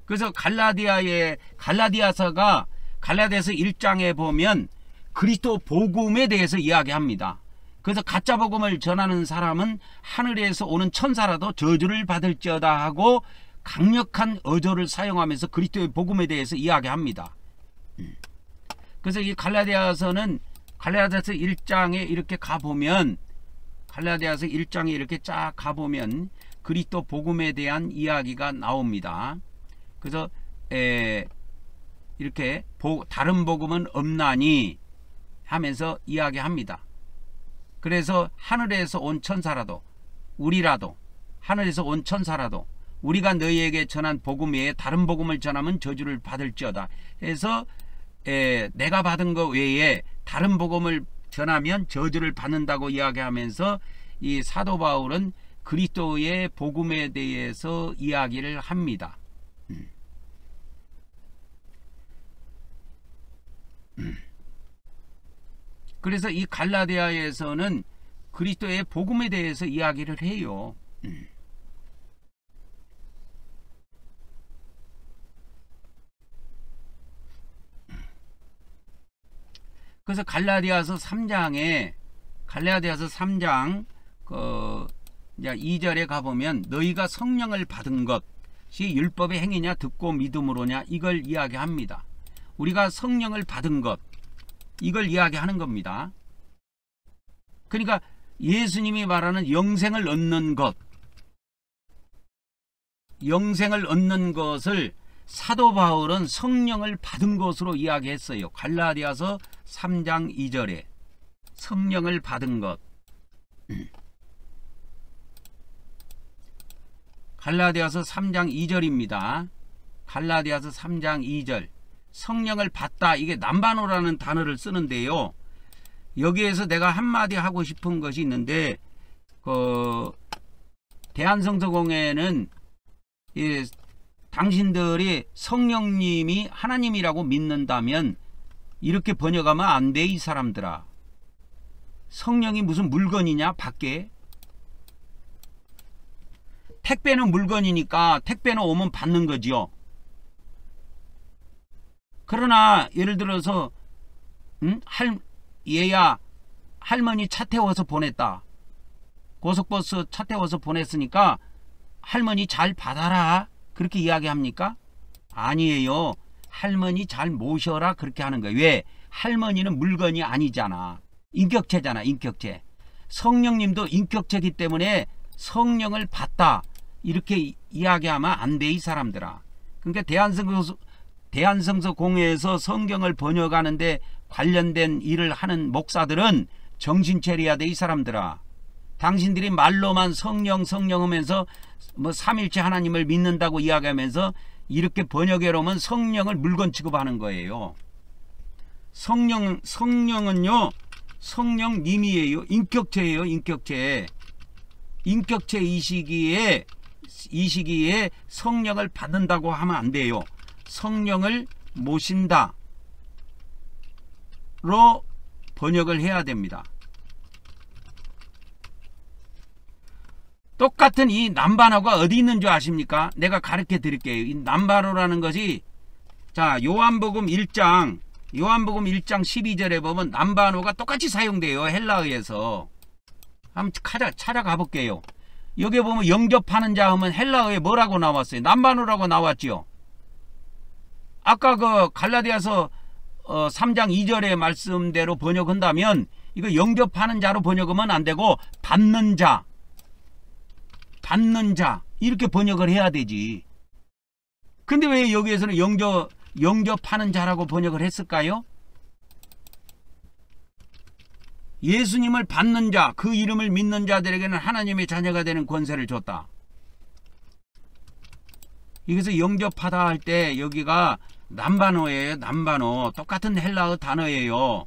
그래서 갈라디아서가 갈라디아서 1장에 보면 그리스도 복음에 대해서 이야기합니다. 그래서 가짜 복음을 전하는 사람은 하늘에서 오는 천사라도 저주를 받을지어다 하고 강력한 어조를 사용하면서 그리스도의 복음에 대해서 이야기합니다. 그래서 이 갈라디아서는 갈라디아서 1장에 이렇게 가보면, 갈라디아서 1장에 이렇게 쫙 가보면 그리스도 복음에 대한 이야기가 나옵니다. 그래서 이렇게 다른 복음은 없나니 하면서 이야기합니다. 그래서 하늘에서 온 천사라도, 우리라도, 하늘에서 온 천사라도 우리가 너희에게 전한 복음 외에 다른 복음을 전하면 저주를 받을지어다 해서 내가 받은 것 외에 다른 복음을 전하면 저주를 받는다고 이야기하면서 이 사도 바울은 그리스도의 복음에 대해서 이야기를 합니다. 그래서 이 갈라디아에서는 그리스도의 복음에 대해서 이야기를 해요. 그래서 갈라디아서 3장 2절에 가보면 너희가 성령을 받은 것이 율법의 행위냐 듣고 믿음으로냐, 이걸 이야기합니다. 우리가 성령을 받은 것, 이걸 이야기하는 겁니다. 그러니까 예수님이 말하는 영생을 얻는 것, 영생을 얻는 것을 사도 바울은 성령을 받은 것으로 이야기했어요. 갈라디아서 3장 2절에 성령을 받은 것. 갈라디아서 3장 2절입니다. 갈라디아서 3장 2절. 성령을 받다, 이게 남바노라는 단어를 쓰는데요. 여기에서 내가 한마디 하고 싶은 것이 있는데, 대한성서공회는 당신들이 성령님이 하나님이라고 믿는다면 이렇게 번역하면 안 돼, 이 사람들아. 성령이 무슨 물건이냐, 밖에. 택배는 물건이니까 택배는 오면 받는 거지요. 그러나 예를 들어서 얘야 할머니 차 태워서 보냈다. 고속버스 차 태워서 보냈으니까 할머니 잘 받아라, 그렇게 이야기합니까? 아니에요. 할머니 잘 모셔라, 그렇게 하는 거예요. 왜? 할머니는 물건이 아니잖아. 인격체잖아, 인격체. 성령님도 인격체이기 때문에 성령을 받다, 이렇게 이야기하면 안 돼, 이 사람들아. 그러니까 대한성서 공회에서 성경을 번역하는데 관련된 일을 하는 목사들은 정신 차려야 돼, 이 사람들아. 당신들이 말로만 성령 하면서 뭐 삼일체 하나님을 믿는다고 이야기하면서 이렇게 번역해 놓으면 성령을 물건 취급하는 거예요. 성령은요, 성령님이에요. 인격체예요, 인격체. 인격체 이 시기에 성령을 받는다고 하면 안 돼요. 성령을 모신다 로 번역을 해야 됩니다. 똑같은 이 남바노가 어디 있는 줄 아십니까? 내가 가르쳐 드릴게요. 이 남바노라는 것이, 자, 요한복음 1장 12절에 보면 남바노가 똑같이 사용돼요, 헬라어에서. 한번 찾아가 볼게요. 여기 보면 영접하는 자 하면 헬라어에 뭐라고 나왔어요? 남바노라고 나왔죠. 아까 그 갈라디아서 3장 2절의 말씀대로 번역한다면 이거 영접하는 자로 번역하면 안 되고 받는 자 이렇게 번역을 해야 되지. 근데 왜 여기에서는 영접하는 자라고 번역을 했을까요? 예수님을 받는 자, 그 이름을 믿는 자들에게는 하나님의 자녀가 되는 권세를 줬다. 여기서 영접하다 할 때 여기가 남바노예요. 남바노. 똑같은 헬라어 단어예요.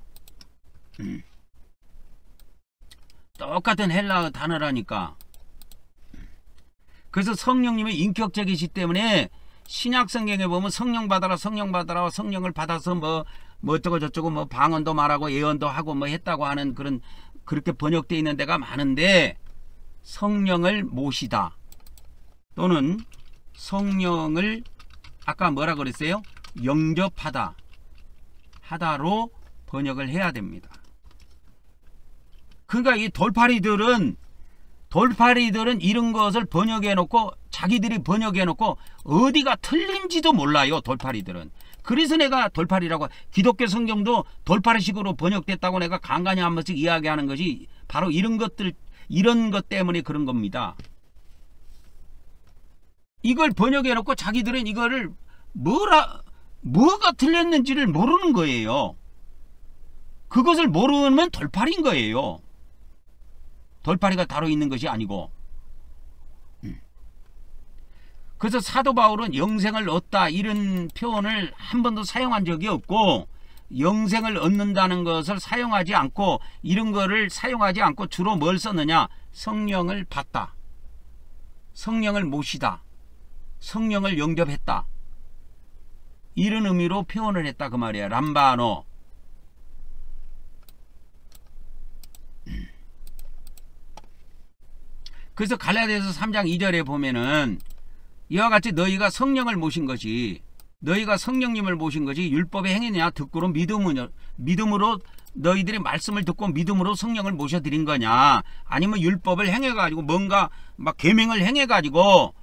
똑같은 헬라어 단어라니까. 그래서 성령님의 인격적이시 때문에 신약 성경에 보면 성령 받아라, 성령 받아라, 성령을 받아서 뭐 어쩌고 저쩌고 뭐 방언도 말하고 예언도 하고 뭐 했다고 하는 그렇게 번역되어 있는 데가 많은데, 성령을 모시다 또는 성령을 아까 뭐라 그랬어요? 영접하다 하다로 번역을 해야 됩니다. 그러니까 이 돌팔이들은 이런 것을 번역해 놓고 자기들이 번역해 놓고 어디가 틀린지도 몰라요. 돌팔이들은. 그래서 내가 돌팔이라고, 기독교 성경도 돌팔이식으로 번역됐다고 내가 간간히 한 번씩 이야기하는 것이 바로 이런 것 때문에 그런 겁니다. 이걸 번역해 놓고 자기들은 이거를 뭐가 틀렸는지를 모르는 거예요. 그것을 모르면 돌팔이인 거예요. 돌팔이가 따로 있는 것이 아니고. 그래서 사도 바울은 영생을 얻다 이런 표현을 한 번도 사용한 적이 없고, 영생을 얻는다는 것을 사용하지 않고, 이런 거를 사용하지 않고 주로 뭘 썼느냐? 성령을 받다, 성령을 모시다, 성령을 영접했다, 이런 의미로 표현을 했다 그 말이야. 람바노. 그래서 갈라디아서 3장 2절에 보면은 이와 같이 너희가 성령을 모신 것이, 너희가 성령님을 모신 것이 율법에 행했냐? 듣고로 믿음으로 너희들이 말씀을 듣고 믿음으로 성령을 모셔드린 거냐? 아니면 율법을 행해가지고 뭔가 막 계명을 행해가지고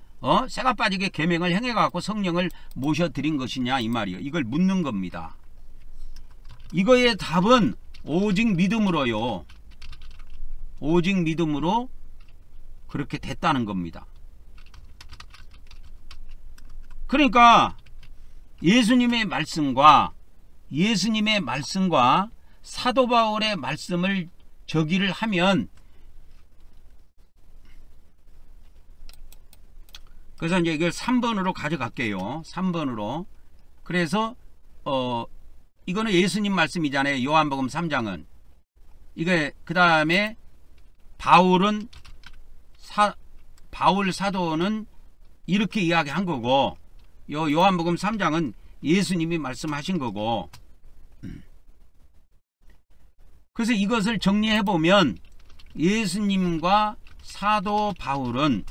새가 빠지게 계명을 행해갖고 성령을 모셔드린 것이냐 이 말이에요. 이걸 묻는 겁니다. 이거의 답은 오직 믿음으로요. 오직 믿음으로 그렇게 됐다는 겁니다. 그러니까 예수님의 말씀과 사도 바울의 말씀을 저기를 하면, 그래서 이제 이걸 3번으로 가져갈게요. 3번으로. 그래서 이거는 예수님 말씀이잖아요. 요한복음 3장은. 이게 그 다음에 바울 사도는 이렇게 이야기한 거고, 요한복음 3장은 예수님이 말씀하신 거고. 그래서 이것을 정리해 보면 예수님과 사도 바울은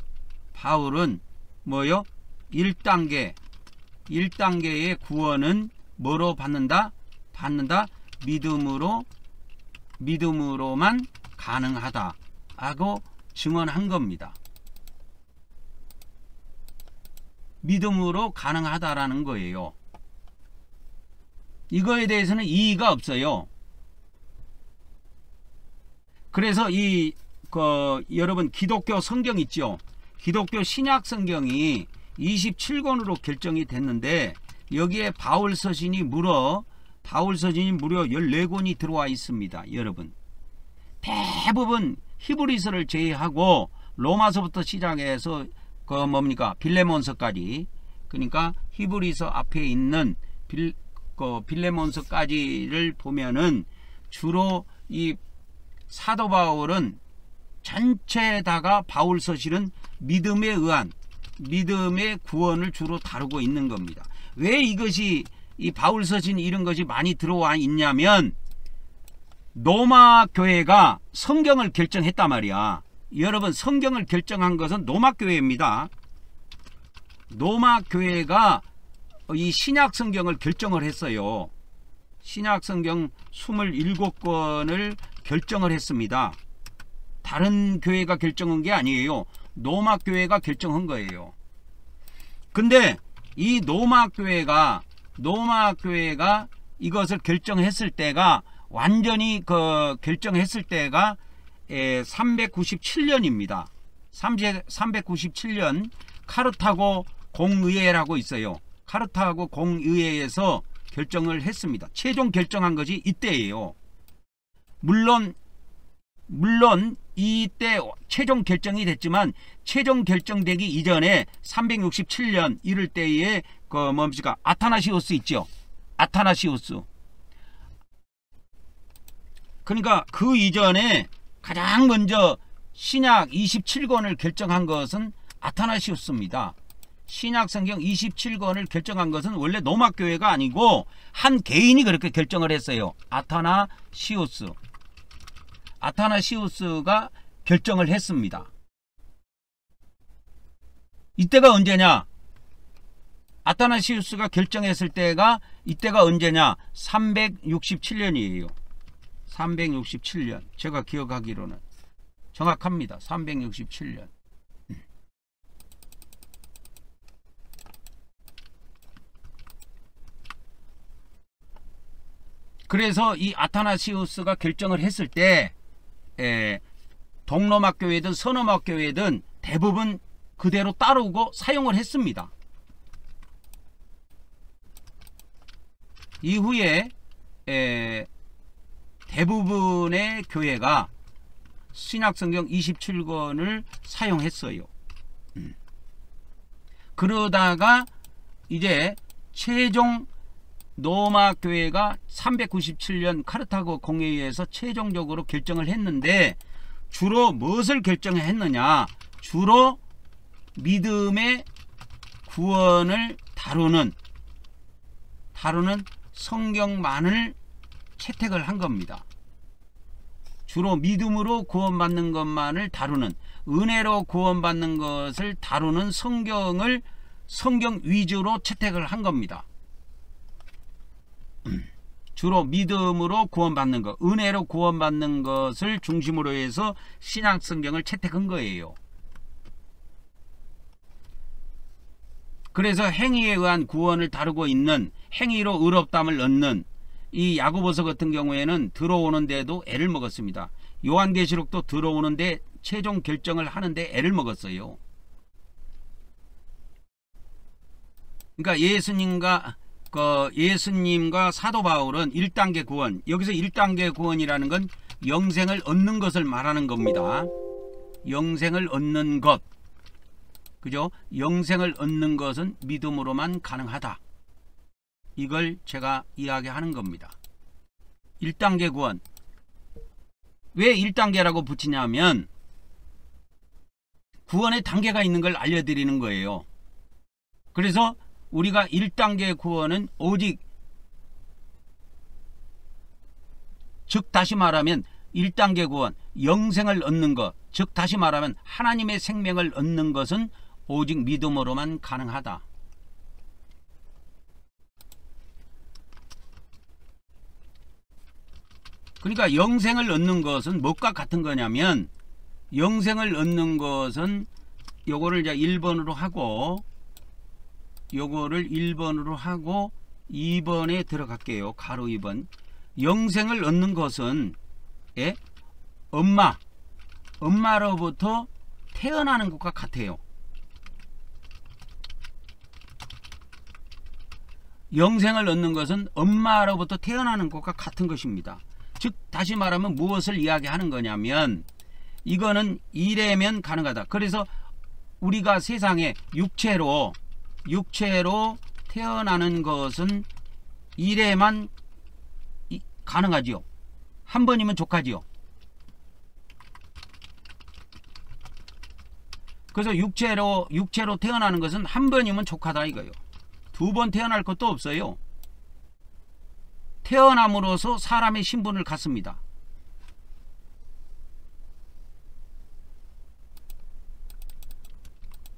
뭐요? 1단계의 구원은 뭐로 받는다? 믿음으로만 가능하다 하고 증언한 겁니다. 믿음으로 가능하다라는 거예요. 이거에 대해서는 이의가 없어요. 그래서 여러분 기독교 성경 있죠? 기독교 신약 성경이 27권으로 결정이 됐는데, 여기에 바울 서신이 무려 14권이 들어와 있습니다. 여러분, 대부분 히브리서를 제외하고 로마서부터 시작해서 빌레몬서까지, 그러니까 히브리서 앞에 있는 빌레몬서까지를 보면은 주로 이 사도 바울은 전체에다가 바울 서신은 믿음에 의한 믿음의 구원을 주로 다루고 있는 겁니다. 왜 이것이 이 바울 서신 이런 것이 많이 들어와 있냐면, 로마 교회가 성경을 결정했단 말이야. 여러분, 성경을 결정한 것은 로마 교회입니다. 로마 교회가 이 신약 성경을 결정을 했어요. 신약 성경 27권을 결정을 했습니다. 다른 교회가 결정한 게 아니에요. 로마 교회가 결정한 거예요. 근데 이 로마 교회가 이것을 결정했을 때가, 완전히 결정했을 때가 397년입니다. 397년 카르타고 공의회라고 있어요. 카르타고 공의회에서 결정을 했습니다. 최종 결정한 것이 이때예요. 물론 물론 이때 최종 결정이 됐지만 최종 결정되기 이전에 367년 이럴 때에 그 뭡니까 아타나시우스 있죠. 아타나시우스. 그러니까 그 이전에 가장 먼저 신약 27권을 결정한 것은 아타나시우스입니다. 신약 성경 27권을 결정한 것은 원래 로마 교회가 아니고 한 개인이 그렇게 결정을 했어요. 아타나시우스. 아타나시우스가 결정을 했습니다. 이때가 언제냐? 아타나시우스가 결정했을 때가 이때가 언제냐? 367년이에요. 367년. 제가 기억하기로는 정확합니다. 367년. 그래서 이 아타나시우스가 결정을 했을 때 동로마 교회든 서로마 교회든 대부분 그대로 따르고 사용을 했습니다. 이후에 대부분의 교회가 신약성경 27권을 사용했어요. 그러다가 이제 최종 로마 교회가 397년 카르타고 공회의에서 최종적으로 결정을 했는데 주로 무엇을 결정했느냐? 주로 믿음의 구원을 다루는 성경만을 채택을 한 겁니다. 주로 믿음으로 구원받는 것만을 다루는, 은혜로 구원받는 것을 다루는 성경 위주로 채택을 한 겁니다. 주로 믿음으로 구원받는 것, 은혜로 구원받는 것을 중심으로 해서 신약 성경을 채택한 거예요. 그래서 행위에 의한 구원을 다루고 있는, 행위로 의롭다함을 얻는 이 야고보서 같은 경우에는 들어오는데도 애를 먹었습니다. 요한계시록도 들어오는데 최종 결정을 하는데 애를 먹었어요. 그러니까 예수님과 사도 바울은 1단계 구원, 여기서 1단계 구원이라는 건 영생을 얻는 것을 말하는 겁니다. 영생을 얻는 것, 그죠? 영생을 얻는 것은 믿음으로만 가능하다. 이걸 제가 이야기하는 겁니다. 1단계 구원. 왜 1단계라고 붙이냐면 구원의 단계가 있는 걸 알려드리는 거예요. 그래서 우리가 1단계 구원은 오직, 즉 다시 말하면 1단계 구원, 영생을 얻는 것, 즉 다시 말하면 하나님의 생명을 얻는 것은 오직 믿음으로만 가능하다. 그러니까 영생을 얻는 것은 무엇과 같은 거냐면, 영생을 얻는 것은 요거를 이제 1번으로 하고, 요거를 1번으로 하고 2번에 들어갈게요. 가로 2번. 영생을 얻는 것은 엄마로부터 태어나는 것과 같아요. 영생을 얻는 것은 엄마로부터 태어나는 것과 같은 것입니다. 즉 다시 말하면 무엇을 이야기하는 거냐면, 이거는 이래면 가능하다. 그래서 우리가 세상에 육체로 태어나는 것은 이래만 가능하지요. 한 번이면 족하지요. 그래서 육체로 태어나는 것은 한 번이면 족하다 이거예요. 두 번 태어날 것도 없어요. 태어남으로써 사람의 신분을 갖습니다.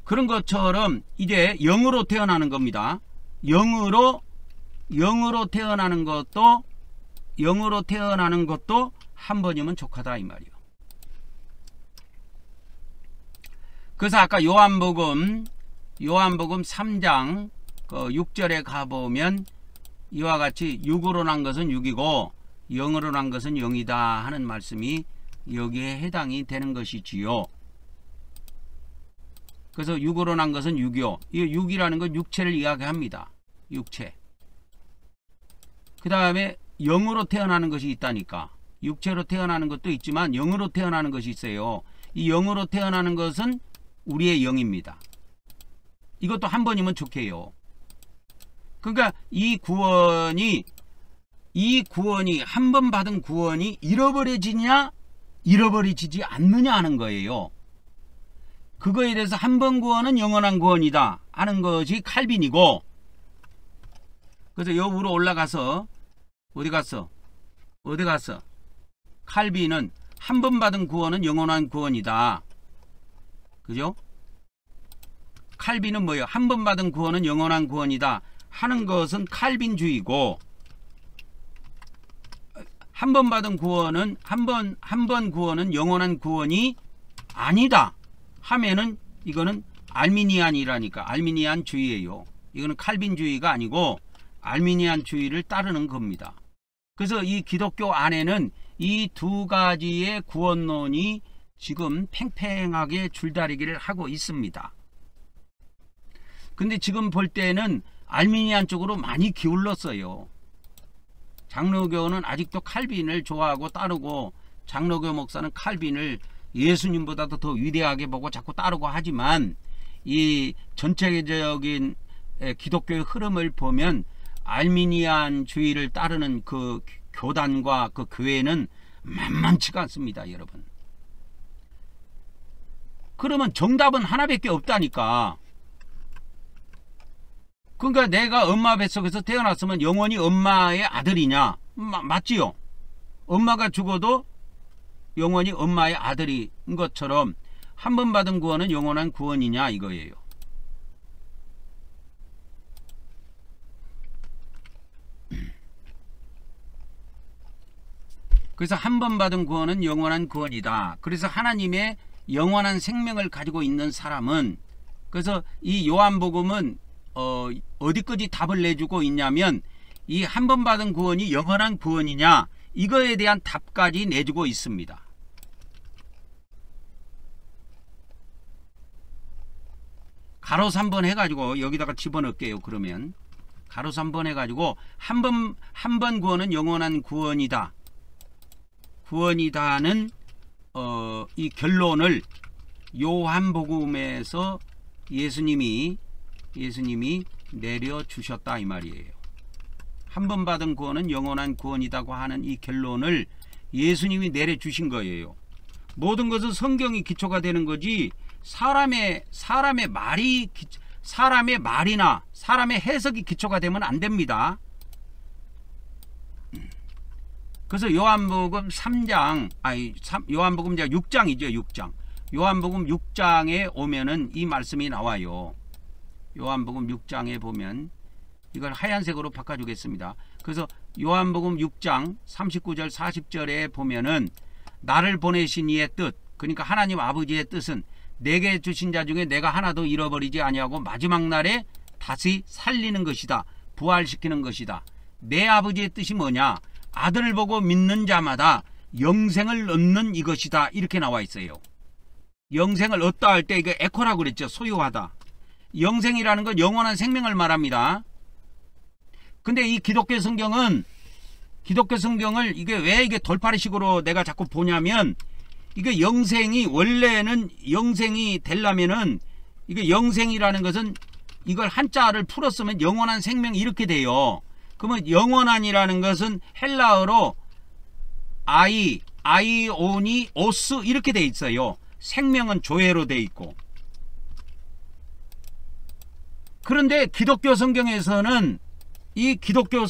그런 것처럼 이제 영으로 태어나는 겁니다. 영으로 태어나는 것도 한 번이면 족하다 이 말이요. 그래서 아까 요한복음 3장 6절에 가보면 이와 같이 육으로 난 것은 육이고 영으로 난 것은 영이다 하는 말씀이 여기에 해당이 되는 것이지요. 그래서 육으로 난 것은 육이요. 이 육이라는 건 육체를 이야기합니다. 육체. 그 다음에 영으로 태어나는 것이 있다니까. 육체로 태어나는 것도 있지만 영으로 태어나는 것이 있어요. 이 영으로 태어나는 것은 우리의 영입니다. 이것도 한 번이면 좋게요. 그러니까 이 구원이 한 번 받은 구원이 잃어버려지냐 잃어버리지 않느냐 하는 거예요. 그거에 대해서 한 번 구원은 영원한 구원이다 하는 것이 칼빈이고, 그래서 여 위로 올라가서 어디 갔어? 칼빈은 한 번 받은 구원은 영원한 구원이다. 그죠? 칼빈은 뭐예요? 한 번 받은 구원은 영원한 구원이다 하는 것은 칼빈주의고, 한 번 받은 구원은 한 번 구원은 영원한 구원이 아니다 하면은 이거는 알미니안이라니까. 알미니안주의예요. 이거는 칼빈주의가 아니고 알미니안주의를 따르는 겁니다. 그래서 이 기독교 안에는 이 두 가지의 구원론이 지금 팽팽하게 줄다리기를 하고 있습니다. 근데 지금 볼 때는 알미니안 쪽으로 많이 기울었어요. 장로교는 아직도 칼빈을 좋아하고 따르고, 장로교 목사는 칼빈을 예수님보다도 더 위대하게 보고 자꾸 따르고 하지만, 이 전체적인 기독교의 흐름을 보면 알미니안주의를 따르는 그 교단과 그 교회는 만만치가 않습니다, 여러분. 그러면 정답은 하나밖에 없다니까. 그러니까 내가 엄마 뱃속에서 태어났으면 영원히 엄마의 아들이냐? 맞지요? 엄마가 죽어도 영원히 엄마의 아들인 것처럼 한 번 받은 구원은 영원한 구원이냐 이거예요. 그래서 한 번 받은 구원은 영원한 구원이다. 그래서 하나님의 영원한 생명을 가지고 있는 사람은, 그래서 이 요한복음은 어디까지 답을 내주고 있냐면, 이 한 번 받은 구원이 영원한 구원이냐 이거에 대한 답까지 내주고 있습니다. 가로수 한번 해가지고 여기다가 집어넣을게요. 그러면 가로수 한번 해가지고 한 번 구원은 영원한 구원이다. 구원이다는 이 결론을 요한복음에서 예수님이 내려주셨다 이 말이에요. 한 번 받은 구원은 영원한 구원이라고 하는 이 결론을 예수님이 내려주신 거예요. 모든 것은 성경이 기초가 되는 거지 사람의 말이나 사람의 해석이 기초가 되면 안 됩니다. 그래서 요한복음 6장이죠. 6장. 요한복음 6장에 오면은 이 말씀이 나와요. 요한복음 6장에 보면 이걸 하얀색으로 바꿔주겠습니다. 그래서 요한복음 6장 39절 40절에 보면은 나를 보내신 이의 뜻, 그러니까 하나님 아버지의 뜻은 내게 주신 자 중에 내가 하나도 잃어버리지 아니하고 마지막 날에 다시 살리는 것이다. 부활시키는 것이다. 내 아버지의 뜻이 뭐냐? 아들을 보고 믿는 자마다 영생을 얻는 이것이다. 이렇게 나와 있어요. 영생을 얻다 할 때 이거 에코라고 그랬죠. 소유하다. 영생이라는 건 영원한 생명을 말합니다. 근데 이 기독교 성경을 이게 왜 이게 돌팔이식으로 내가 자꾸 보냐면, 이게 영생이 원래는 영생이 되려면은 이게 영생이라는 것은 이걸 한자를 풀었으면 영원한 생명 이렇게 돼요. 그러면 영원한이라는 것은 헬라어로 아이오니 오스 이렇게 돼 있어요. 생명은 조회로 돼 있고. 그런데 기독교 성경에서는 이 기독교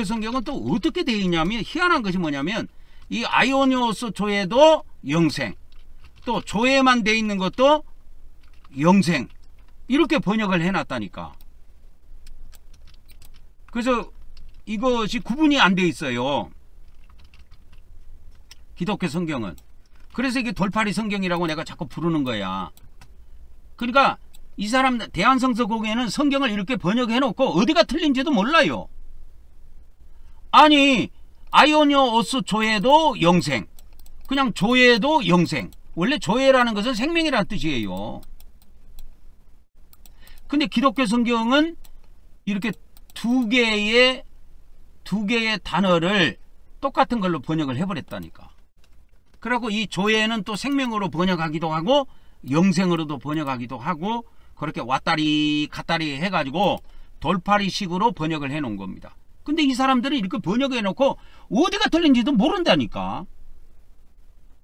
성경은 또 어떻게 되어 있냐면, 희한한 것이 뭐냐면 이 아이오니오스 조회도 영생, 또 조회만 되어 있는 것도 영생, 이렇게 번역을 해놨다니까. 그래서 이것이 구분이 안 돼 있어요, 기독교 성경은. 그래서 이게 돌팔이 성경이라고 내가 자꾸 부르는 거야. 그러니까 이 사람 대한성서공회는 성경을 이렇게 번역해 놓고 어디가 틀린지도 몰라요. 아니 아이오니오스 조회도 영생, 그냥 조회도 영생. 원래 조회라는 것은 생명이라는 뜻이에요. 근데 기독교 성경은 이렇게 두 개의 단어를 똑같은 걸로 번역을 해버렸다니까. 그리고 이 조예는 또 생명으로 번역하기도 하고 영생으로도 번역하기도 하고 그렇게 왔다리 갔다리 해가지고 돌파리식으로 번역을 해놓은 겁니다. 근데 이 사람들은 이렇게 번역해놓고 어디가 틀린지도 모른다니까.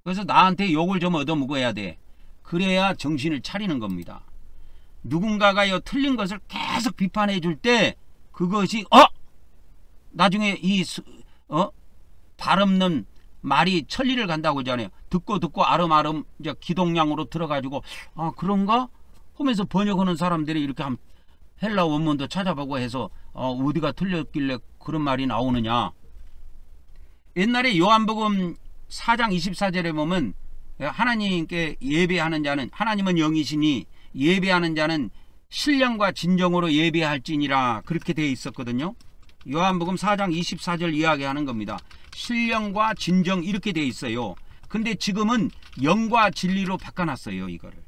그래서 나한테 욕을 좀 얻어먹어야 돼. 그래야 정신을 차리는 겁니다. 누군가가 틀린 것을 계속 비판해 줄 때 그것이 나중에 이 발 없는 말이 천리를 간다고 하잖아요. 듣고 아름아름 이제 기동량으로 들어가지고 그런가 하면서 번역하는 사람들이 이렇게 한 헬라 원문도 찾아보고 해서 어디가 틀렸길래 그런 말이 나오느냐. 옛날에 요한복음 4장 24절에 보면 하나님께 예배하는 자는 하나님은 영이시니 예배하는 자는 신령과 진정으로 예배할지니라 그렇게 되어 있었거든요. 요한복음 4장 24절 이야기하는 겁니다. 신령과 진정 이렇게 되어 있어요. 근데 지금은 영과 진리로 바꿔놨어요. 이거를.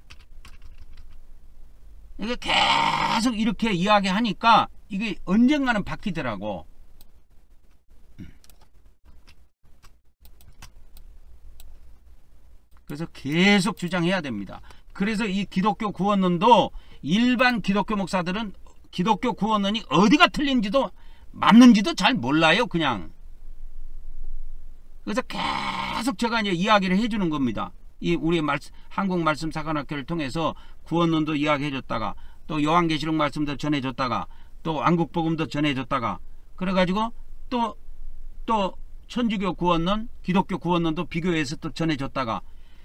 이게 계속 이렇게 이야기하니까 이게 언젠가는 바뀌더라고. 그래서 계속 주장해야 됩니다. 그래서 이 기독교 구원론도 일반 기독교 목사들은 기독교 구원론이 어디가 틀린지도 맞는지도 잘 몰라요. 그냥. 그래서 계속 제가 이제 이야기를 해주는 겁니다. 이 우리 한국말씀사관학교를 통해서 구원론도 이야기해줬다가 또 요한계시록 말씀도 전해줬다가 또 왕국복음도 전해줬다가 그래가지고 또 천주교 구원론, 기독교 구원론도 비교해서 또 전해줬다가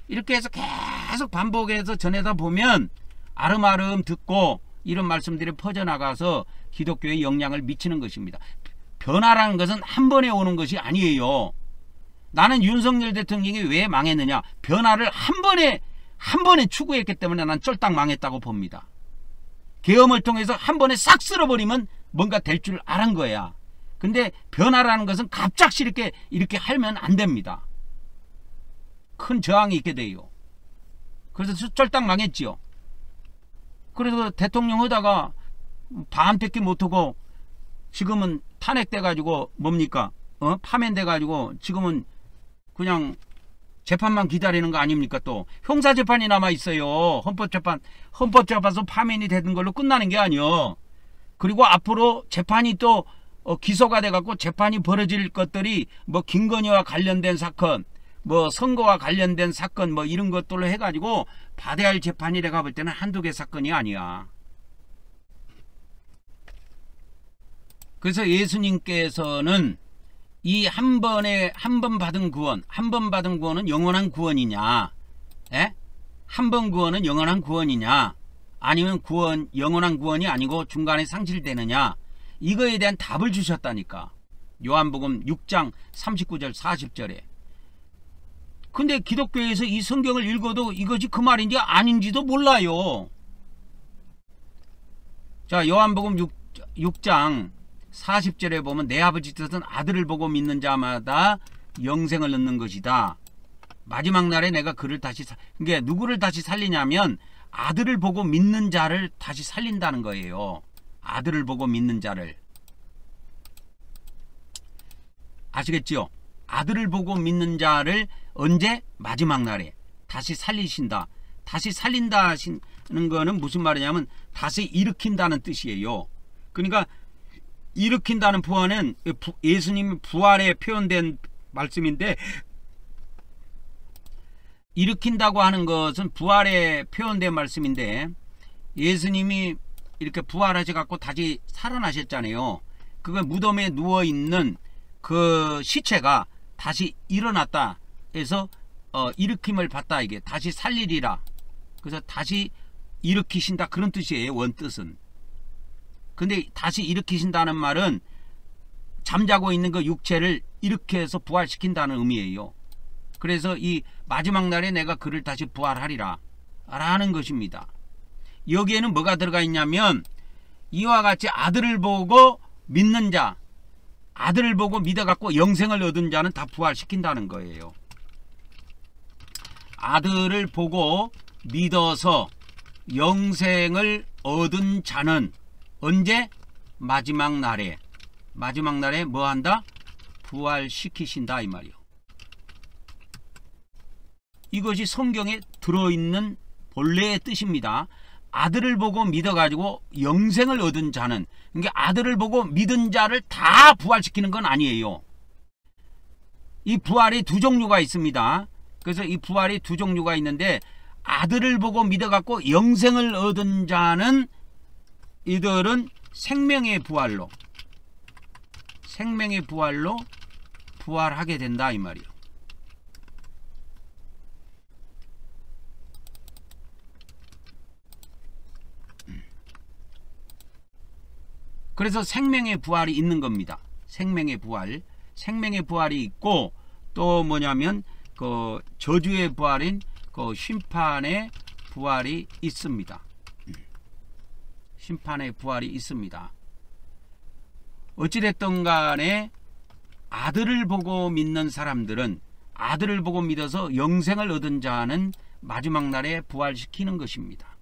이렇게 해서 계속 반복해서 전해다 보면 아름아름 듣고 이런 말씀들이 퍼져나가서 기독교에 영향을 미치는 것입니다. 변화라는 것은 한 번에 오는 것이 아니에요. 나는 윤석열 대통령이 왜 망했느냐? 변화를 한 번에 추구했기 때문에 난 쫄딱 망했다고 봅니다. 계엄을 통해서 한 번에 싹 쓸어버리면 뭔가 될 줄 알은 거야. 근데 변화라는 것은 갑작스 이렇게 하면 안 됩니다. 큰 저항이 있게 돼요. 그래서 쫄딱 망했지요. 그래서 대통령 하다가 반밖에 못하고 지금은 탄핵돼가지고 뭡니까? 파면돼가지고 지금은 그냥 재판만 기다리는 거 아닙니까? 또 형사재판이 남아있어요. 헌법재판소 파면이 되는 걸로 끝나는 게 아니요. 그리고 앞으로 재판이 또 기소가 돼갖고 재판이 벌어질 것들이 뭐 김건희와 관련된 사건, 뭐 선거와 관련된 사건 뭐 이런 것들로 해가지고 받아야 할 재판이 내가 볼 때는 한두 개 사건이 아니야. 그래서 예수님께서는 이 한 번 받은 구원은 영원한 구원이냐? 에? 한 번 구원은 영원한 구원이냐? 아니면 영원한 구원이 아니고 중간에 상실되느냐? 이거에 대한 답을 주셨다니까. 요한복음 6장 39절 40절에. 근데 기독교에서 이 성경을 읽어도 이것이 그 말인지 아닌지도 몰라요. 자, 요한복음 6장 40절에 보면 내 아버지 뜻은 아들을 보고 믿는 자마다 영생을 얻는 것이다. 마지막 날에 내가 그를 다시 그러니까 누구를 다시 살리냐면 아들을 보고 믿는 자를 다시 살린다는 거예요. 아들을 보고 믿는 자를. 아시겠죠? 아들을 보고 믿는 자를 언제? 마지막 날에 다시 살리신다. 다시 살린다 하시는 거는 무슨 말이냐면 다시 일으킨다는 뜻이에요. 그러니까 일으킨다는 부활은 예수님 부활에 표현된 말씀인데, 일으킨다고 하는 것은 부활에 표현된 말씀인데, 예수님이 이렇게 부활하셔 갖고 다시 살아나셨잖아요. 그거 무덤에 누워있는 그 시체가 다시 일어났다 해서 일으킴을 받다, 이게 다시 살리리라. 그래서 다시 일으키신다, 그런 뜻이에요. 원뜻은. 근데 다시 일으키신다는 말은 잠자고 있는 그 육체를 일으켜서 부활시킨다는 의미예요. 그래서 이 마지막 날에 내가 그를 다시 부활하리라 라는 것입니다. 여기에는 뭐가 들어가 있냐면 이와 같이 아들을 보고 믿는 자, 아들을 보고 믿어갖고 영생을 얻은 자는 다 부활시킨다는 거예요. 아들을 보고 믿어서 영생을 얻은 자는 언제? 마지막 날에. 마지막 날에 뭐 한다? 부활시키신다 이 말이요. 이것이 성경에 들어있는 본래의 뜻입니다. 아들을 보고 믿어가지고 영생을 얻은 자는, 그러니까 아들을 보고 믿은 자를 다 부활시키는 건 아니에요. 이 부활이 두 종류가 있습니다. 그래서 이 부활이 두 종류가 있는데, 아들을 보고 믿어갖고 영생을 얻은 자는 이들은 생명의 부활로 부활하게 된다 이 말이요. 그래서 생명의 부활이 있는 겁니다. 생명의 부활이 있고, 또 뭐냐면 그 저주의 부활인 그 심판의 부활이 있습니다. 심판의 부활이 있습니다. 어찌됐든 간에 아들을 보고 믿는 사람들은, 아들을 보고 믿어서 영생을 얻은 자는 마지막 날에 부활시키는 것입니다.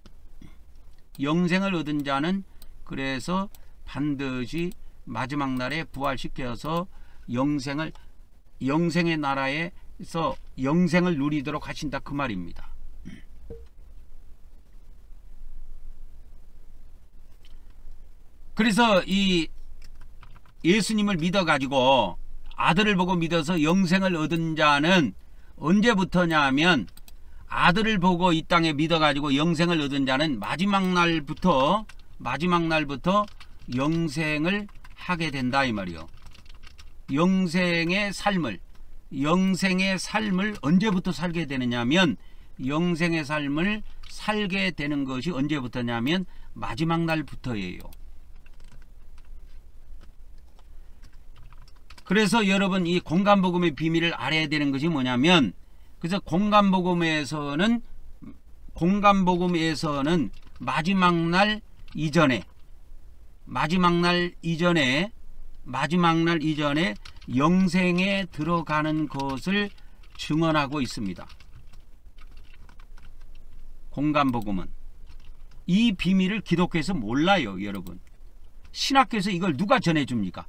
영생을 얻은 자는 그래서 반드시 마지막 날에 부활시켜서 영생의 나라에서 영생을 누리도록 하신다 그 말입니다. 그래서 이 예수님을 믿어가지고 아들을 보고 믿어서 영생을 얻은 자는 언제부터냐 하면, 아들을 보고 이 땅에 믿어가지고 영생을 얻은 자는 마지막 날부터 영생을 하게 된다 이 말이요. 영생의 삶을 언제부터 살게 되느냐면, 영생의 삶을 살게 되는 것이 언제부터냐면 마지막 날부터예요. 그래서 여러분, 이 공간복음의 비밀을 알아야 되는 것이 뭐냐면, 그래서 공간복음에서는 마지막 날 이전에 영생에 들어가는 것을 증언하고 있습니다. 공간복음은 이 비밀을 기독교에서 몰라요. 여러분, 신학교에서 이걸 누가 전해줍니까?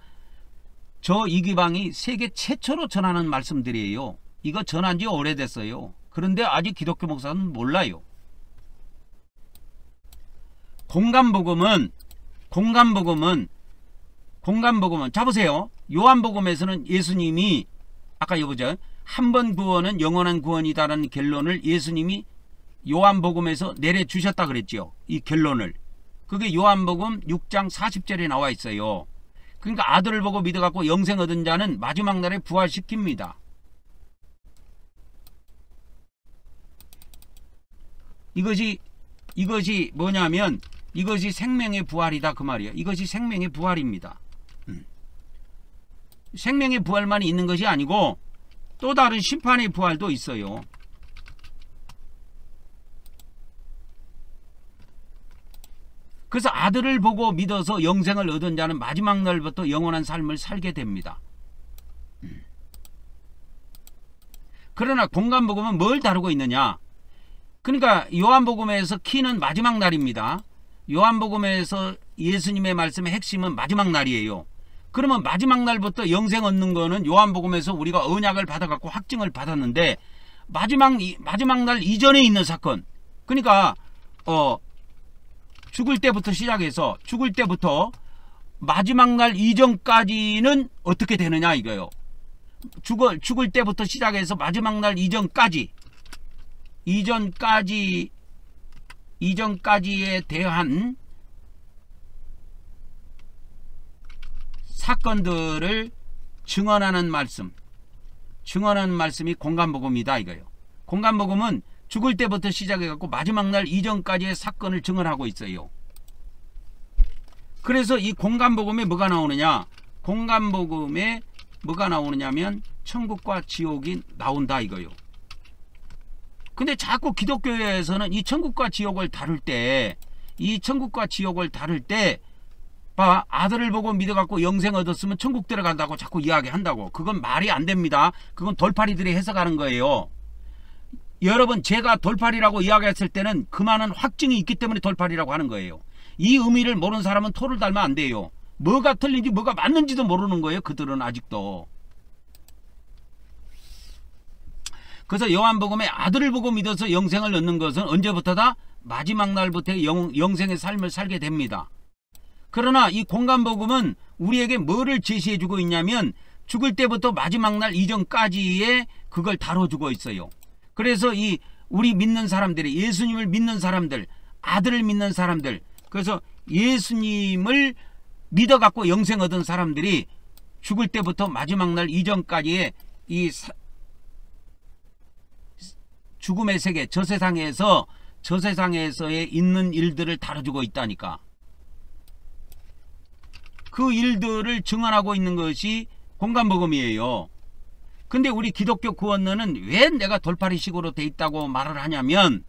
저 이기방이 세계 최초로 전하는 말씀들이에요. 이거 전한 지 오래됐어요. 그런데 아직 기독교 목사는 몰라요. 공간복음은 자 보세요. 요한복음에서는 예수님이 아까 여보죠, 한 번 구원은 영원한 구원이다라는 결론을 예수님이 요한복음에서 내려주셨다 그랬죠. 이 결론을. 그게 요한복음 6장 40절에 나와 있어요. 그러니까 아들을 보고 믿어갖고 영생 얻은 자는 마지막 날에 부활시킵니다. 이것이 뭐냐면, 이것이 생명의 부활이다 그 말이에요. 이것이 생명의 부활입니다. 생명의 부활만 있는 것이 아니고 또 다른 심판의 부활도 있어요. 그래서 아들을 보고 믿어서 영생을 얻은 자는 마지막 날부터 영원한 삶을 살게 됩니다. 그러나 공간복음은 뭘 다루고 있느냐? 그러니까 요한복음에서 키는 마지막 날입니다. 요한복음에서 예수님의 말씀의 핵심은 마지막 날이에요. 그러면 마지막 날부터 영생 얻는 거는 요한복음에서 우리가 언약을 받아갖고 확증을 받았는데, 마지막 날 이전에 있는 사건, 그러니까 죽을 때부터 시작해서 죽을 때부터 마지막 날 이전까지는 어떻게 되느냐 이거요. 죽을 때부터 시작해서 마지막 날 이전까지에 대한 사건들을 증언하는 말씀이 공간복음이다 이거예요. 공간복음은 죽을 때부터 시작해갖고 마지막 날 이전까지의 사건을 증언하고 있어요. 그래서 이 공간복음에 뭐가 나오느냐? 공간복음에 뭐가 나오느냐면 천국과 지옥이 나온다 이거요. 근데 자꾸 기독교에서는 이 천국과 지옥을 다룰 때 아들을 보고 믿어갖고 영생 얻었으면 천국 들어간다고 자꾸 이야기한다고. 그건 말이 안 됩니다. 그건 돌팔이들이 해석하는 거예요. 여러분, 제가 돌팔이라고 이야기했을 때는 그 많은 확증이 있기 때문에 돌팔이라고 하는 거예요. 이 의미를 모르는 사람은 토를 달면 안 돼요. 뭐가 틀린지 뭐가 맞는지도 모르는 거예요. 그들은 아직도. 그래서 요한복음에 아들을 보고 믿어서 영생을 얻는 것은 언제부터다? 마지막 날부터 영생의 삶을 살게 됩니다. 그러나 이 공간복음은 우리에게 뭐를 제시해주고 있냐면 죽을 때부터 마지막 날 이전까지의 그걸 다뤄주고 있어요. 그래서 이 우리 믿는 사람들이, 예수님을 믿는 사람들, 아들을 믿는 사람들, 그래서 예수님을 믿어갖고 영생 얻은 사람들이 죽을 때부터 마지막 날 이전까지의 이 죽음의 세계, 저 세상에서의 있는 일들을 다뤄주고 있다니까. 그 일들을 증언하고 있는 것이 공간복음이에요. 근데 우리 기독교 구원론은 왜 내가 돌팔이식으로 돼 있다고 말을 하냐면,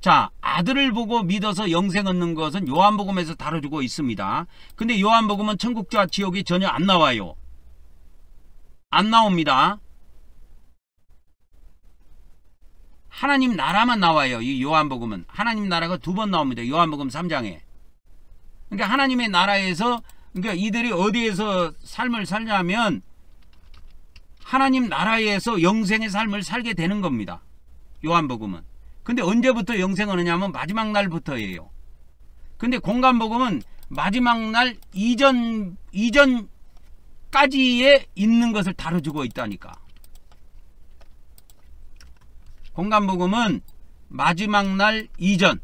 자, 아들을 보고 믿어서 영생 얻는 것은 요한복음에서 다뤄주고 있습니다. 근데 요한복음은 천국과 지옥이 전혀 안 나와요. 안 나옵니다. 하나님 나라만 나와요. 이 요한복음은 하나님 나라가 2번 나옵니다. 요한복음 3장에. 그러니까 하나님의 나라에서, 그러니까 이들이 어디에서 삶을 살냐면 하나님 나라에서 영생의 삶을 살게 되는 겁니다. 요한복음은. 근데 언제부터 영생을 하냐면 마지막 날부터예요. 근데 공간복음은 마지막 날 이전까지에 있는 것을 다뤄주고 있다니까. 공간복음은 마지막 날 이전에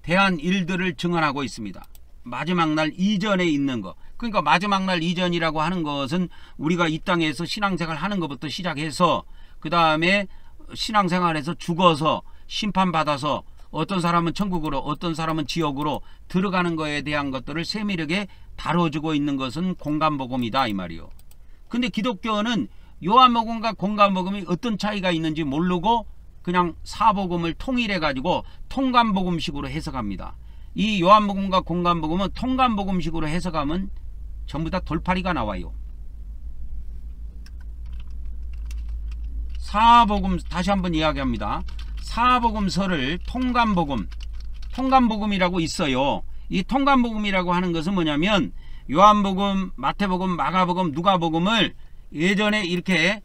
대한 일들을 증언하고 있습니다. 마지막 날 이전에 있는 거. 그러니까 마지막 날 이전이라고 하는 것은 우리가 이 땅에서 신앙생활 하는 것부터 시작해서 그 다음에 신앙생활에서 죽어서 심판받아서 어떤 사람은 천국으로 어떤 사람은 지옥으로 들어가는 거에 대한 것들을 세밀하게 다뤄주고 있는 것은 공간복음이다 이 말이요. 근데 기독교는 요한복음과 공간복음이 어떤 차이가 있는지 모르고 그냥 사복음을 통일해 가지고 통간복음식으로 해석합니다. 이 요한복음과 공간복음은 통간복음식으로 해석하면 전부 다 돌팔이가 나와요. 사복음, 다시 한번 이야기합니다. 사복음서를 통간복음이라고 있어요. 이 통간복음이라고 하는 것은 뭐냐면 요한복음, 마태복음, 마가복음, 누가복음을 예전에 이렇게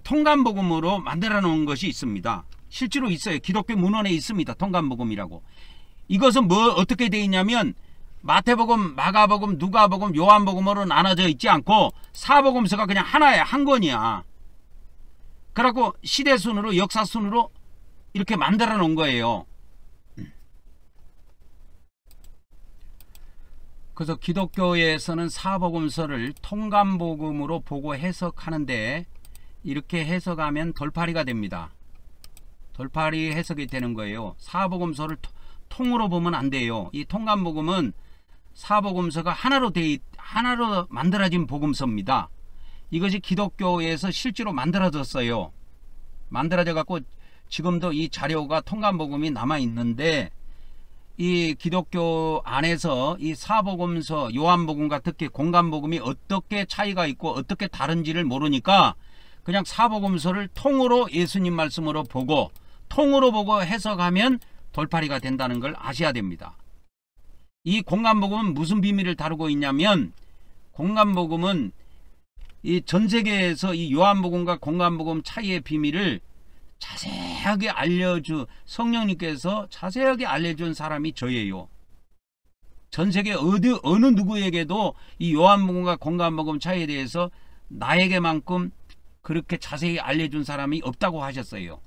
통간복음으로 만들어 놓은 것이 있습니다. 실제로 있어요. 기독교 문헌에 있습니다. 통간복음이라고. 이것은 뭐 어떻게 되어 있냐면 마태복음, 마가복음, 누가복음, 요한복음으로 나눠져 있지 않고 사복음서가 그냥 하나야, 한 권이야. 그래갖고 시대순으로, 역사순으로 이렇게 만들어 놓은 거예요. 그래서 기독교에서는 사복음서를 통간복음으로 보고 해석하는데 이렇게 해석하면 돌팔이가 됩니다. 돌팔이 해석이 되는 거예요. 사복음서를 통으로 보면 안 돼요. 이 통간복음은 사복음서가 하나로 만들어진 복음서입니다. 이것이 기독교에서 실제로 만들어졌어요. 만들어져 갖고 지금도 이 자료가 통간복음이 남아 있는데, 이 기독교 안에서 이 사복음서, 요한복음과 특히 공간복음이 어떻게 차이가 있고 어떻게 다른지를 모르니까 그냥 사복음서를 통으로 예수님 말씀으로 보고 통으로 보고 해석하면 돌팔이가 된다는 걸 아셔야 됩니다. 이 공간복음은 무슨 비밀을 다루고 있냐면, 공간복음은 이 전 세계에서 이 요한복음과 공간복음 차이의 비밀을 자세하게 성령님께서 자세하게 알려준 사람이 저예요. 전 세계 어느 누구에게도 이 요한복음과 공간복음 차이에 대해서 나에게만큼 그렇게 자세히 알려준 사람이 없다고 하셨어요.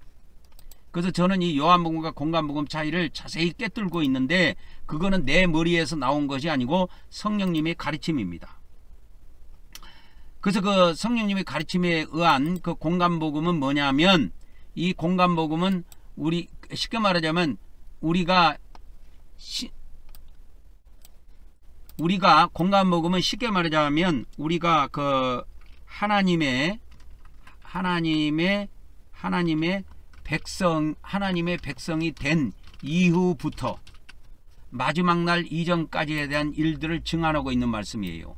그래서 저는 이 요한복음과 공간복음 차이를 자세히 꿰뚫고 있는데, 그거는 내 머리에서 나온 것이 아니고 성령님의 가르침입니다. 그래서 그 성령님의 가르침에 의한 그 공간복음은 뭐냐면, 이 공간복음은 쉽게 말하자면 우리가 공간복음은 쉽게 말하자면 우리가 그 하나님의 백성이 된 이후부터 마지막 날 이전까지에 대한 일들을 증언하고 있는 말씀이에요.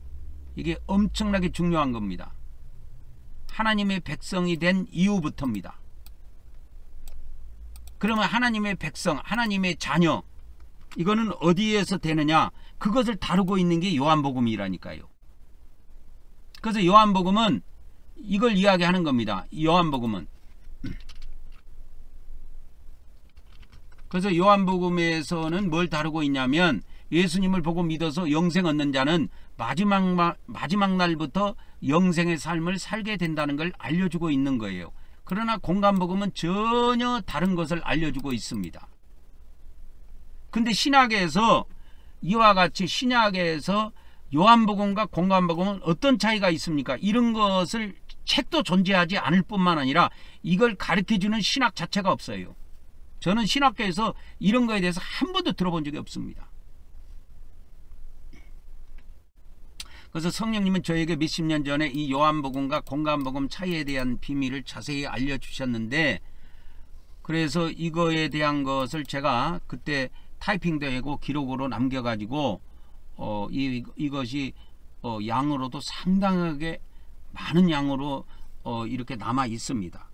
이게 엄청나게 중요한 겁니다. 하나님의 백성이 된 이후부터입니다. 그러면 하나님의 백성, 하나님의 자녀, 이거는 어디에서 되느냐? 그것을 다루고 있는 게 요한복음이라니까요. 그래서 요한복음은 이걸 이야기하는 겁니다. 요한복음은. 그래서 요한복음에서는 뭘 다루고 있냐면 예수님을 보고 믿어서 영생 얻는 자는 마지막 날부터 영생의 삶을 살게 된다는 걸 알려주고 있는 거예요. 그러나 공관복음은 전혀 다른 것을 알려주고 있습니다. 근데 신약에서 이와 같이 신약에서 요한복음과 공관복음은 어떤 차이가 있습니까? 이런 것을 책도 존재하지 않을 뿐만 아니라 이걸 가르쳐주는 신학 자체가 없어요. 저는 신학계에서 이런 거에 대해서 한 번도 들어본 적이 없습니다. 그래서 성령님은 저에게 몇십 년 전에 이 요한복음과 공관복음 차이에 대한 비밀을 자세히 알려주셨는데, 그래서 이거에 대한 것을 제가 그때 타이핑되고 기록으로 남겨가지고 이것이 양으로도 상당하게 많은 양으로 이렇게 남아 있습니다.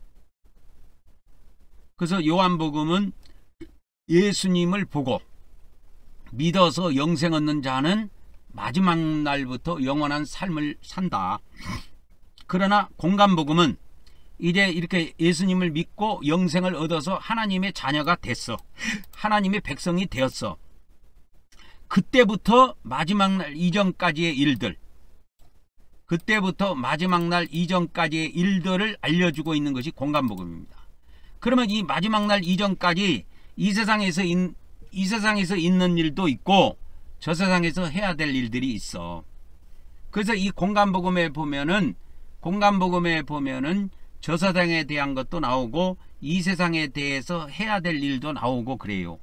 그래서 요한복음은 예수님을 보고 믿어서 영생 얻는 자는 마지막 날부터 영원한 삶을 산다. 그러나 공관복음은 이제 이렇게 예수님을 믿고 영생을 얻어서 하나님의 자녀가 됐어. 하나님의 백성이 되었어. 그때부터 마지막 날 이전까지의 일들, 그때부터 마지막 날 이전까지의 일들을 알려주고 있는 것이 공관복음입니다. 그러면 이 마지막 날 이전까지 이 세상에서 있는 일도 있고 저 세상에서 해야 될 일들이 있어. 그래서 이 공관복음에 보면은 저 세상에 대한 것도 나오고 이 세상에 대해서 해야 될 일도 나오고 그래요.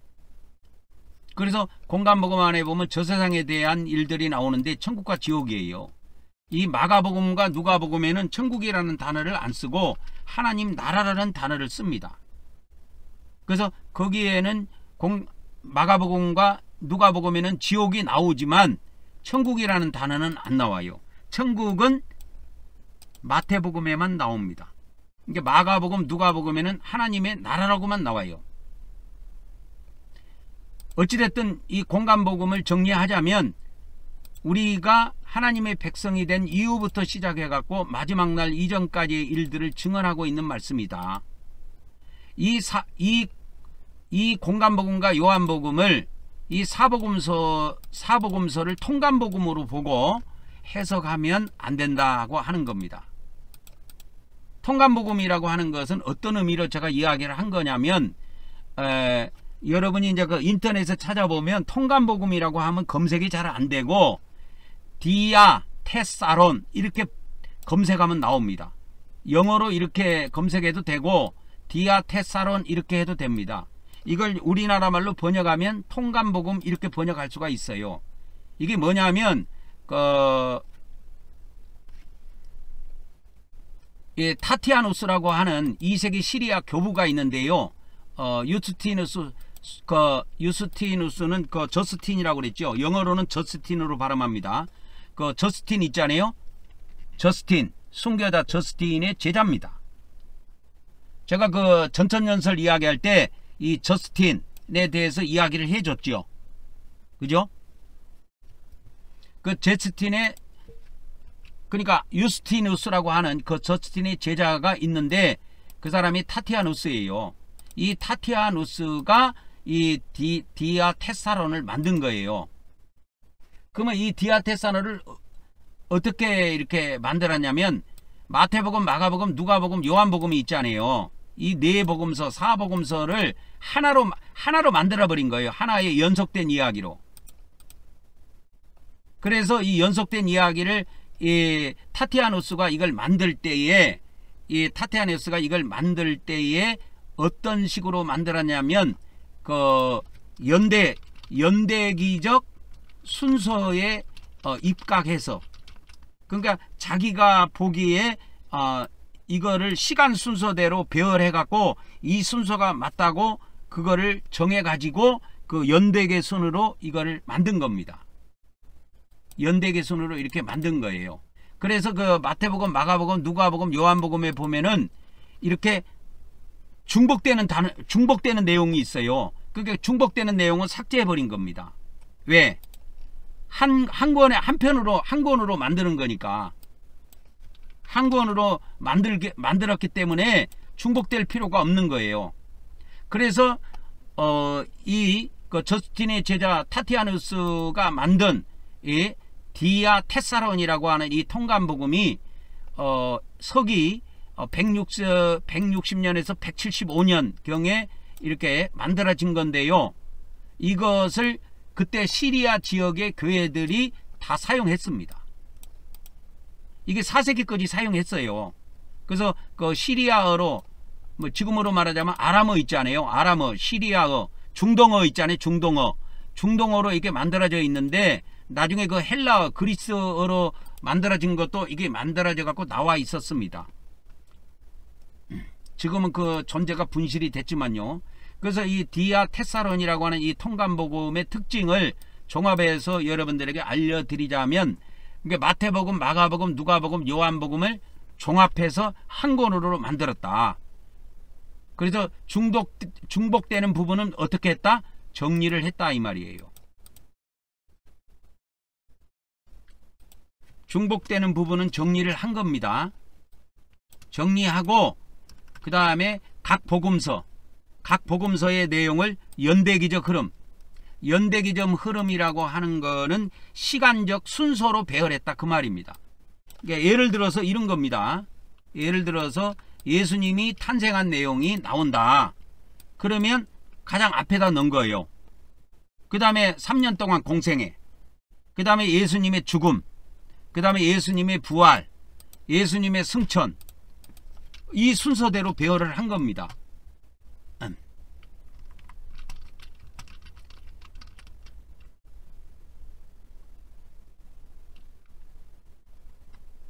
그래서 공관복음 안에 보면 저 세상에 대한 일들이 나오는데 천국과 지옥이에요. 이 마가복음과 누가복음에는 천국이라는 단어를 안 쓰고 하나님 나라라는 단어를 씁니다. 그래서 거기에는 마가복음과 누가복음에는 지옥이 나오지만 천국이라는 단어는 안 나와요. 천국은 마태복음에만 나옵니다. 그러니까 마가복음, 누가복음에는 하나님의 나라라고만 나와요. 어찌됐든 이 공관복음을 정리하자면 우리가 하나님의 백성이 된 이후부터 시작해갖고 마지막 날 이전까지의 일들을 증언하고 있는 말씀이다. 이 공관복음과 요한복음을 이 사복음서를 통관복음으로 보고 해석하면 안 된다고 하는 겁니다. 통관복음이라고 하는 것은 어떤 의미로 제가 이야기를 한 거냐면 여러분이 이제 그 인터넷에 찾아보면 통관복음이라고 하면 검색이 잘 안 되고 디아 테사론 이렇게 검색하면 나옵니다. 영어로 이렇게 검색해도 되고 디아 테사론 이렇게 해도 됩니다. 이걸 우리나라 말로 번역하면 통관복음 이렇게 번역할 수가 있어요. 이게 뭐냐면 타티아누스라고 하는 2세기 시리아 교부가 있는데요. 유스티누스는 저스틴이라고 그랬죠. 영어로는 저스틴으로 발음합니다. 저스틴 있잖아요. 저스틴, 순교자 저스틴의 제자입니다. 제가 전천연설 이야기할 때 이 저스틴에 대해서 이야기를 해줬죠. 그죠? 저스틴의, 그러니까 유스티누스라고 하는 저스틴의 제자가 있는데 그 사람이 타티아누스예요. 이 타티아누스가 이 디아테사론을 만든 거예요. 그러면 이 디아테사론을 어떻게 이렇게 만들었냐면 마태복음, 마가복음, 누가복음, 요한복음이 있잖아요. 이 네 복음서, 사복음서를 하나로 만들어버린 거예요. 하나의 연속된 이야기로. 그래서 이 연속된 이야기를 타티아누스가 이걸 만들 때에 어떤 식으로 만들었냐면 연대기적 순서에 입각해서, 그러니까 자기가 보기에 이거를 시간 순서대로 배열해 갖고 이 순서가 맞다고 그거를 정해 가지고 연대계 순으로 이거를 만든 겁니다. 연대계 순으로 이렇게 만든 거예요. 그래서 마태복음, 마가복음, 누가복음, 요한복음에 보면은 이렇게 중복되는 내용이 있어요. 그러니까 중복되는 내용은 삭제해 버린 겁니다. 왜? 한 권으로 만드는 거니까. 한 권으로 만들었기 때문에 중복될 필요가 없는 거예요. 그래서 그 저스틴의 제자 타티아누스가 만든 이 디아 테사론이라고 하는 이 통감복음이 서기 160년에서 175년 경에 이렇게 만들어진 건데요. 이것을 그때 시리아 지역의 교회들이 다 사용했습니다. 이게 4세기까지 사용했어요. 그래서 그 시리아어로 뭐 지금으로 말하자면 아람어 있잖아요. 아람어, 시리아어, 중동어 있잖아요. 중동어로 이게 만들어져 있는데 나중에 그 헬라어, 그리스어로 만들어진 것도 이게 만들어져 갖고 나와 있었습니다. 지금은 그 존재가 분실이 됐지만요. 그래서 이 디아 테사론이라고 하는 이 통감복음의 특징을 종합해서 여러분들에게 알려드리자면, 이게 마태복음, 마가복음, 누가복음, 요한복음을 종합해서 한 권으로 만들었다. 그래서 중복되는 부분은 어떻게 했다? 정리를 했다 이 말이에요. 중복되는 부분은 정리를 한 겁니다. 정리하고 그 다음에 각 복음서의 내용을 연대기적 흐름이라고 하는 거는 시간적 순서로 배열했다 그 말입니다. 그러니까 예를 들어서 이런 겁니다. 예를 들어서 예수님이 탄생한 내용이 나온다. 그러면 가장 앞에다 넣은 거예요. 그 다음에 3년 동안 공생애, 그 다음에 예수님의 죽음, 그 다음에 예수님의 부활, 예수님의 승천, 이 순서대로 배열을 한 겁니다.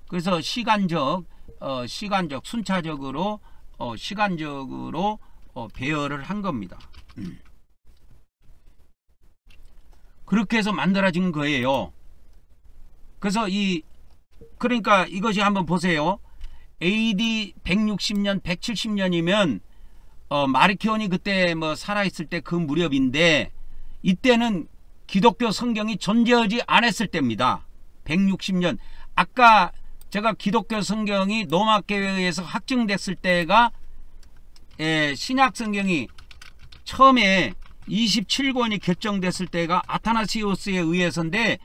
그래서 시간적 순차적으로 배열을 한 겁니다. 그렇게 해서 만들어진 거예요. 그래서 그러니까 이것이 한번 보세요. AD 160년, 170년이면 마르키온이 그때 뭐 살아있을 때 그 무렵인데, 이때는 기독교 성경이 존재하지 않았을 때입니다. 160년. 아까 제가 기독교 성경이 로마교회에서 확정됐을 때가 신약 성경이 처음에 27권이 결정됐을 때가 아타나시오스에 의해서인데,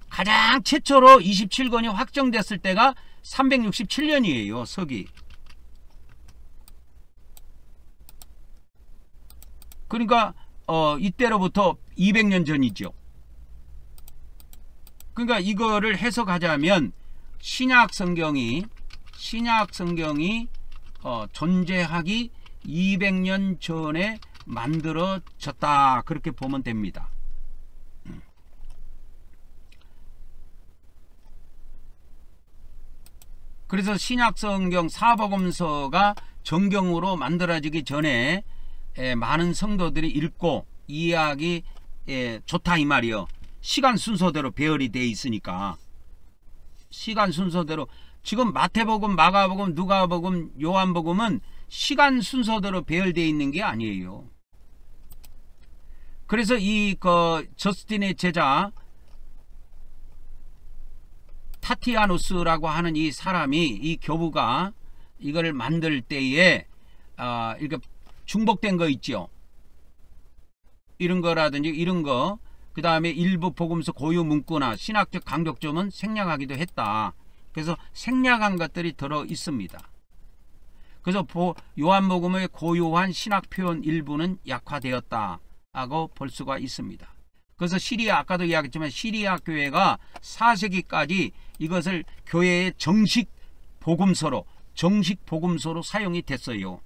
가장 최초로 27권이 확정됐을 때가 367년이에요. 서기. 그러니까 이때로부터 200년 전이죠. 그러니까 이거를 해석하자면 신약 성경이 존재하기 200년 전에 만들어졌다, 그렇게 보면 됩니다. 그래서 신약 성경 사복음서가 정경으로 만들어지기 전에 많은 성도들이 읽고 이해하기 좋다 이 말이요. 시간 순서대로 배열이 되어 있으니까. 시간 순서대로. 지금 마태복음, 마가복음, 누가복음, 요한복음은 시간 순서대로 배열되어 있는 게 아니에요. 그래서 저스틴의 제자 타티아누스라고 하는 이 사람이, 이 교부가 이거를 만들 때에 이렇게 중복된 거 있죠. 이런 거라든지 이런 거, 그 다음에 일부 복음서 고유 문구나 신학적 강조점은 생략하기도 했다. 그래서 생략한 것들이 들어 있습니다. 그래서 요한복음의 고유한 신학 표현 일부는 약화되었다 하고 볼 수가 있습니다. 그래서 아까도 이야기했지만 시리아 교회가 4세기까지 이것을 교회의 정식 복음서로 사용이 됐어요.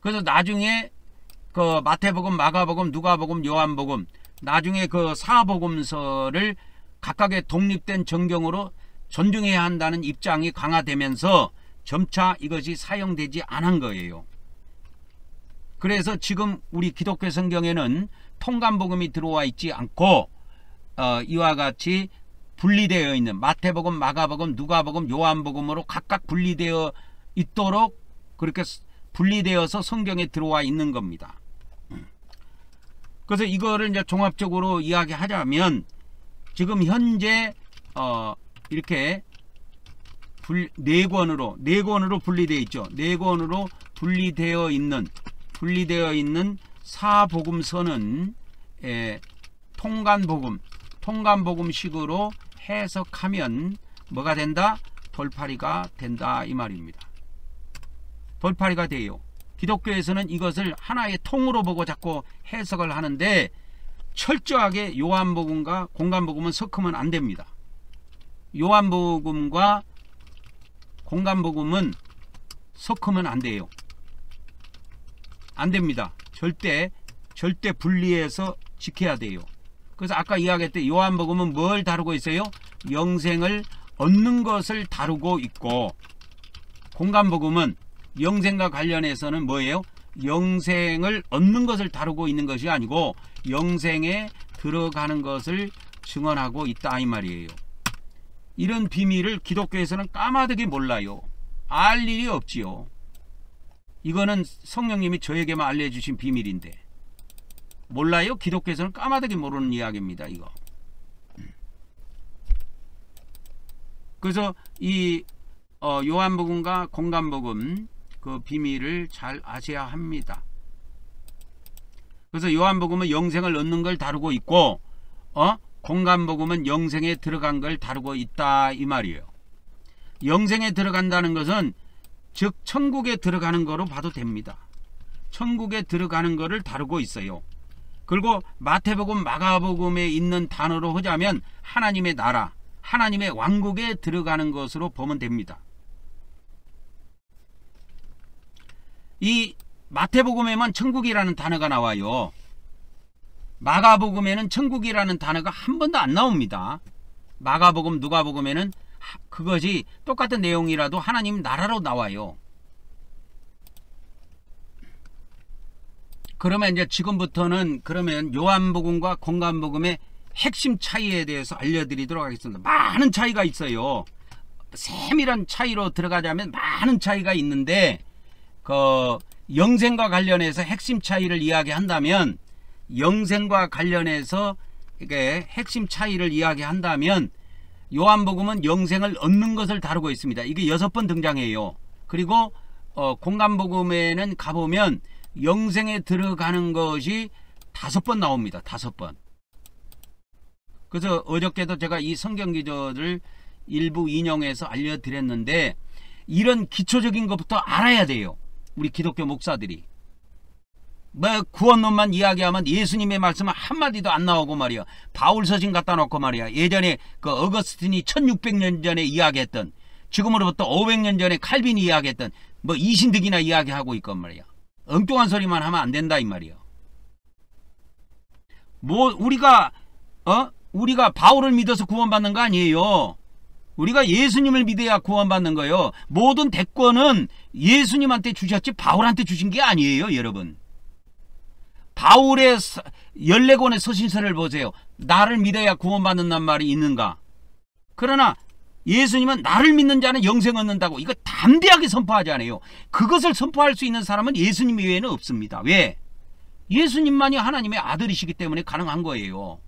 그래서 나중에 그 마태복음, 마가복음, 누가복음, 요한복음, 나중에 그 사복음서를 각각의 독립된 정경으로 존중해야 한다는 입장이 강화되면서 점차 이것이 사용되지 않은 거예요. 그래서 지금 우리 기독교 성경에는 통감복음이 들어와 있지 않고 이와 같이 분리되어 있는 마태복음, 마가복음, 누가복음, 요한복음으로 각각 분리되어 있도록 그렇게 분리되어서 성경에 들어와 있는 겁니다. 그래서 이거를 이제 종합적으로 이야기하자면 지금 현재 이렇게 네 권으로 분리되어 있죠. 네 권으로 분리되어 있는 사복음서는 통간복음식으로 해석하면 뭐가 된다? 돌팔이가 된다 이 말입니다. 돌팔이가 돼요. 기독교에서는 이것을 하나의 통으로 보고 자꾸 해석을 하는데 철저하게 요한복음과 공간복음은 섞으면 안 됩니다. 요한복음과 공간복음은 섞으면 안 돼요. 안 됩니다. 절대 분리해서 지켜야 돼요. 그래서 아까 이야기했던 요한복음은 뭘 다루고 있어요? 영생을 얻는 것을 다루고 있고, 공간복음은 영생과 관련해서는 뭐예요? 영생을 얻는 것을 다루고 있는 것이 아니고 영생에 들어가는 것을 증언하고 있다 이 말이에요. 이런 비밀을 기독교에서는 까마득히 몰라요. 알 일이 없지요. 이거는 성령님이 저에게만 알려주신 비밀인데 몰라요? 기독교에서는 까마득히 모르는 이야기입니다. 이거. 그래서 이 요한복음과 공간복음 그 비밀을 잘 아셔야 합니다. 그래서 요한복음은 영생을 얻는 걸 다루고 있고 공간복음은 영생에 들어간 걸 다루고 있다 이 말이에요. 영생에 들어간다는 것은 즉 천국에 들어가는 거로 봐도 됩니다. 천국에 들어가는 거를 다루고 있어요. 그리고 마태복음, 마가복음에 있는 단어로 하자면 하나님의 나라, 하나님의 왕국에 들어가는 것으로 보면 됩니다. 이 마태복음에만 천국이라는 단어가 나와요. 마가복음에는 천국이라는 단어가 한 번도 안 나옵니다. 마가복음, 누가복음에는 그것이 똑같은 내용이라도 하나님 나라로 나와요. 그러면 이제 지금부터는 그러면 요한복음과 공간복음의 핵심 차이에 대해서 알려드리도록 하겠습니다. 많은 차이가 있어요. 세밀한 차이로 들어가자면 많은 차이가 있는데 그 영생과 관련해서 핵심 차이를 이야기한다면 영생과 관련해서 이게 핵심 차이를 이야기한다면 요한복음은 영생을 얻는 것을 다루고 있습니다. 이게 6번 등장해요. 그리고 공간복음에는 가보면 영생에 들어가는 것이 5번 나옵니다. 5번. 그래서 어저께도 제가 이 성경 기저를 일부 인용해서 알려드렸는데 이런 기초적인 것부터 알아야 돼요. 우리 기독교 목사들이. 뭐 구원론만 이야기하면 예수님의 말씀은 한마디도 안 나오고 말이야. 바울 서신 갖다 놓고 말이야. 예전에 그 어거스틴이 1600년 전에 이야기했던, 지금으로부터 500년 전에 칼빈이 이야기했던 뭐 이신득이나 이야기하고 있건 말이야. 엉뚱한 소리만 하면 안 된다 이 말이야. 뭐 우리가 바울을 믿어서 구원받는 거 아니에요. 우리가 예수님을 믿어야 구원받는 거예요. 모든 대권은 예수님한테 주셨지 바울한테 주신 게 아니에요, 여러분. 바울의 14권의 서신서를 보세요. 나를 믿어야 구원받는단 말이 있는가? 그러나 예수님은 나를 믿는 자는 영생 얻는다고 이거 담대하게 선포하잖아요. 그것을 선포할 수 있는 사람은 예수님 외에는 없습니다. 왜? 예수님만이 하나님의 아들이시기 때문에 가능한 거예요.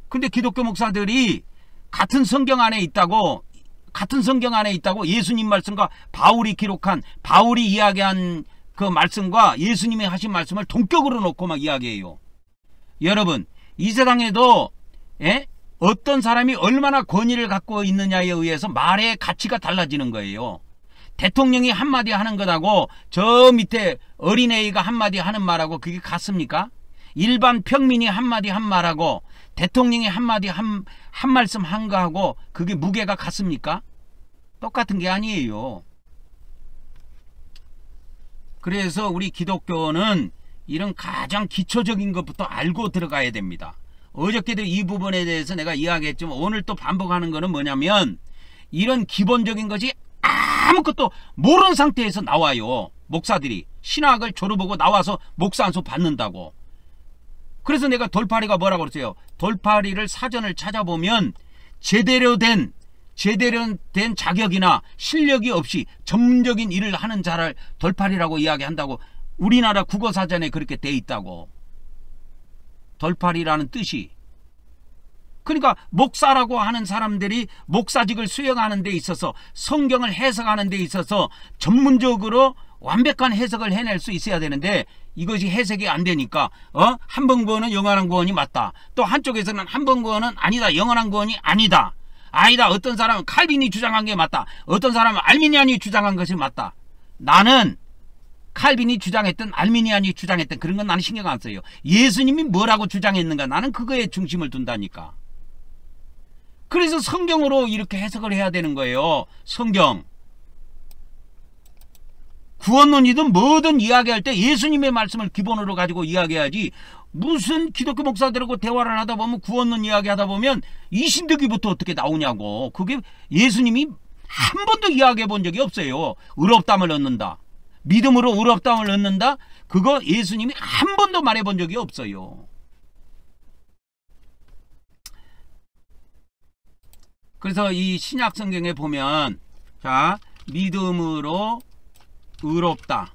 근데 기독교 목사들이 같은 성경 안에 있다고 예수님 말씀과 바울이 이야기한 그 말씀과 예수님이 하신 말씀을 동격으로 놓고 막 이야기해요. 여러분, 이 세상에도 어떤 사람이 얼마나 권위를 갖고 있느냐에 의해서 말의 가치가 달라지는 거예요. 대통령이 한마디 하는 것하고 저 밑에 어린애가 한마디 하는 말하고 그게 같습니까? 일반 평민이 한마디 한 말하고 대통령이 한마디 한 말씀 한 거하고 그게 무게가 같습니까? 똑같은 게 아니에요. 그래서 우리 기독교는 이런 가장 기초적인 것부터 알고 들어가야 됩니다. 어저께도 이 부분에 대해서 내가 이야기했지만 오늘 또 반복하는 거는 뭐냐면 이런 기본적인 것이 아무것도 모르는 상태에서 나와요. 목사들이 신학을 졸업하고 나와서 목사 안수 받는다고. 그래서 내가 돌팔이가 뭐라고 그랬어요? 돌팔이를 사전을 찾아보면 제대로 된 자격이나 실력이 없이 전문적인 일을 하는 자를 돌팔이라고 이야기한다고 우리나라 국어사전에 그렇게 돼 있다고. 돌팔이라는 뜻이. 그러니까 목사라고 하는 사람들이 목사직을 수행하는 데 있어서 성경을 해석하는 데 있어서 전문적으로 완벽한 해석을 해낼 수 있어야 되는데 이것이 해석이 안 되니까 한 번 구원은 영원한 구원이 맞다. 또 한쪽에서는 한 번 구원은 아니다. 영원한 구원이 아니다. 어떤 사람은 칼빈이 주장한 게 맞다. 어떤 사람은 알미니안이 주장한 것이 맞다. 나는 칼빈이 주장했든 알미니안이 주장했든 그런 건 나는 신경 안 써요. 예수님이 뭐라고 주장했는가 나는 그거에 중심을 둔다니까. 그래서 성경으로 이렇게 해석을 해야 되는 거예요. 성경. 구원론이든 뭐든 이야기할 때 예수님의 말씀을 기본으로 가지고 이야기해야지, 무슨 기독교 목사들하고 대화를 하다 보면 구원론 이야기하다 보면 이신득이부터 어떻게 나오냐고. 그게 예수님이 한 번도 이야기해 본 적이 없어요. 의롭다함을 얻는다. 믿음으로 의롭다함을 얻는다. 그거 예수님이 한 번도 말해 본 적이 없어요. 그래서 이 신약 성경에 보면 자, 믿음으로 의롭다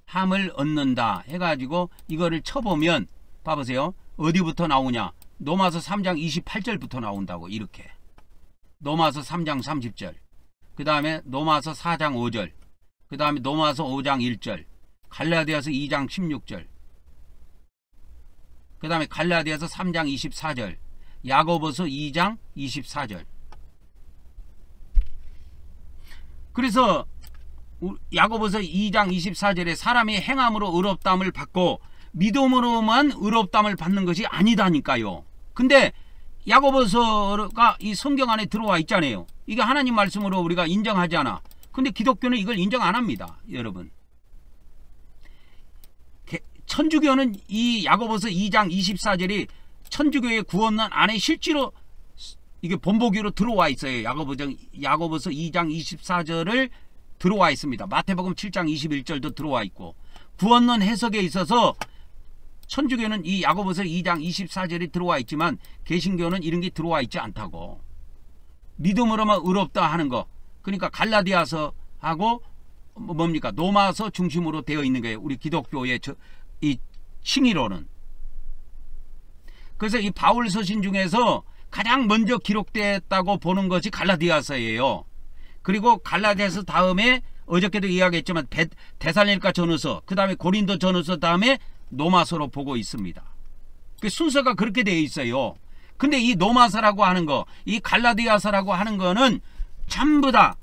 함을 얻는다 해가지고 이거를 쳐보면 봐보세요. 어디부터 나오냐. 로마서 3장 28절부터 나온다고. 이렇게 로마서 3장 30절, 그 다음에 로마서 4장 5절, 그 다음에 로마서 5장 1절, 갈라디아서 2장 16절, 그 다음에 갈라디아서 3장 24절, 야고보서 2장 24절. 그래서 야고보서 2장 24절에 사람이 행함으로 의롭다함을 받고 믿음으로만 의롭다함을 받는 것이 아니다니까요. 근데 야고보서가 이 성경 안에 들어와 있잖아요. 이게 하나님 말씀으로 우리가 인정하잖아. 근데 기독교는 이걸 인정 안 합니다. 여러분, 천주교는 이 야고보서 2장 24절이 천주교의 구원론 안에 실제로 이게 본보기로 들어와 있어요. 야고보서 2장 24절을 들어와 있습니다. 마태복음 7장 21절도 들어와 있고, 구원론 해석에 있어서 천주교는 이 야고보서 2장 24절이 들어와 있지만 개신교는 이런 게 들어와 있지 않다고. 믿음으로만 의롭다 하는 거, 그러니까 갈라디아서하고 뭡니까? 로마서 중심으로 되어 있는 거예요. 우리 기독교의 이 칭의로는. 그래서 이 바울 서신 중에서 가장 먼저 기록됐다고 보는 것이 갈라디아서예요. 그리고 갈라디아서 다음에 어저께도 이야기했지만 데살로니가 전후서, 그 다음에 고린도 전후서, 다음에 로마서로 보고 있습니다. 그 순서가 그렇게 되어 있어요. 근데 이 로마서라고 하는 거, 이 갈라디아서라고 하는 거는 전부 다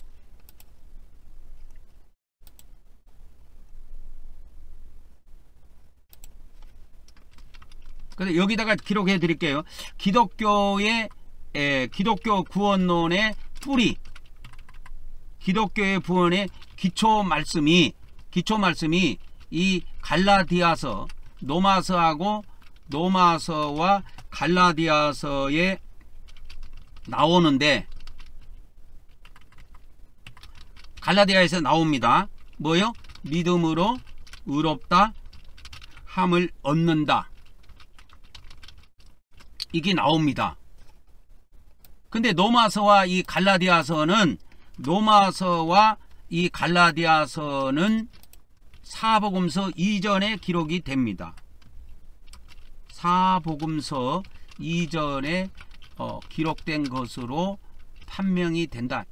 근데 여기다가 기록해 드릴게요. 기독교 구원론의 뿌리, 기독교의 구원의 기초 말씀이 이 갈라디아서, 로마서와 갈라디아서에 나오는데, 갈라디아에서 나옵니다. 뭐요? 믿음으로 의롭다 함을 얻는다. 이게 나옵니다. 근데 로마서와 이 갈라디아서는 사복음서 이전에 기록이 됩니다. 사복음서 이전에 기록된 것으로 판명이 된다.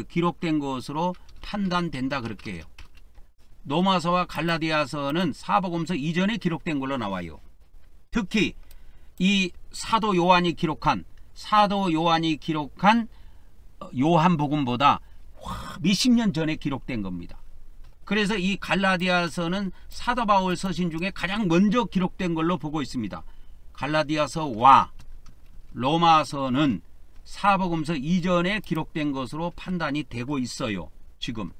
기록된 것으로 판단된다, 그렇게 해요. 로마서와 갈라디아서는 사복음서 이전에 기록된 걸로 나와요. 특히 이 사도 요한이 기록한 요한복음보다 몇십 년 전에 기록된 겁니다. 그래서 이 갈라디아서는 사도 바울 서신 중에 가장 먼저 기록된 걸로 보고 있습니다. 갈라디아서와 로마서는 사복음서 이전에 기록된 것으로 판단이 되고 있어요. 지금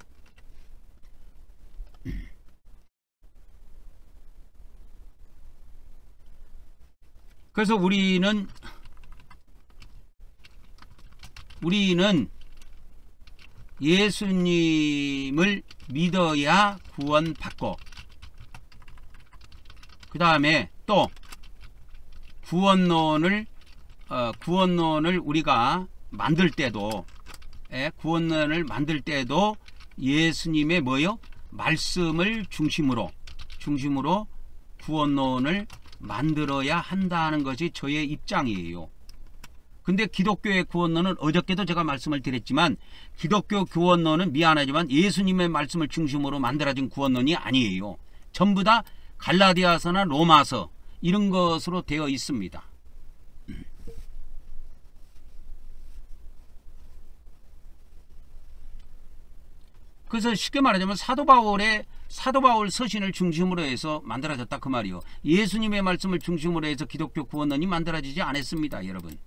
그래서 우리는 예수님을 믿어야 구원받고, 그 다음에 또 구원론을 우리가 만들 때도, 예수님의 말씀을 중심으로 구원론을 만들어야 한다는 것이 저의 입장이에요. 근데 기독교의 구원론은 어저께도 제가 말씀을 드렸지만 기독교 구원론은 미안하지만 예수님의 말씀을 중심으로 만들어진 구원론이 아니에요. 전부 다 갈라디아서나 로마서 이런 것으로 되어 있습니다. 그래서 쉽게 말하자면 사도 바울 서신을 중심으로 해서 만들어졌다 그 말이요. 예수님의 말씀을 중심으로 해서 기독교 구원론이 만들어지지 않았습니다, 여러분.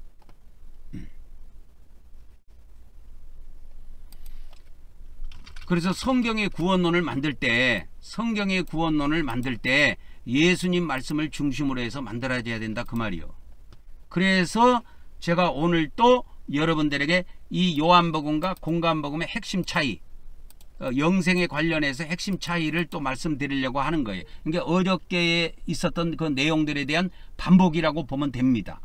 그래서 성경의 구원론을 만들 때 예수님 말씀을 중심으로 해서 만들어져야 된다 그 말이요. 그래서 제가 오늘 또 여러분들에게 이 요한복음과 공관복음의 핵심 차이, 영생에 관련해서 핵심 차이를 또 말씀드리려고 하는 거예요. 그러니까 어저께 있었던 그 내용들에 대한 반복이라고 보면 됩니다.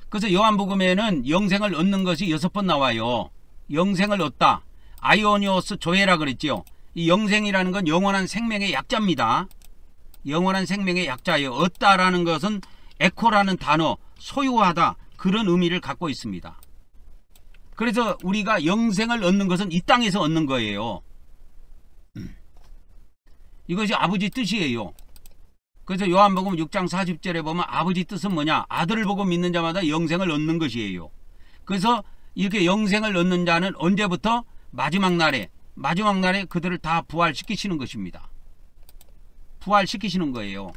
그래서 요한복음에는 영생을 얻는 것이 6번 나와요. 영생을 얻다. 아이오니오스 조에라 그랬지요. 이 영생이라는 건 영원한 생명의 약자입니다. 영원한 생명의 약자예요. 얻다라는 것은 에코라는 단어, 소유하다, 그런 의미를 갖고 있습니다. 그래서 우리가 영생을 얻는 것은 이 땅에서 얻는 거예요. 이것이 아버지 뜻이에요. 그래서 요한복음 6장 40절에 보면 아버지 뜻은 뭐냐? 아들을 보고 믿는 자마다 영생을 얻는 것이에요. 그래서 이렇게 영생을 얻는 자는 언제부터? 마지막 날에 그들을 다 부활시키시는 것입니다. 부활시키시는 거예요.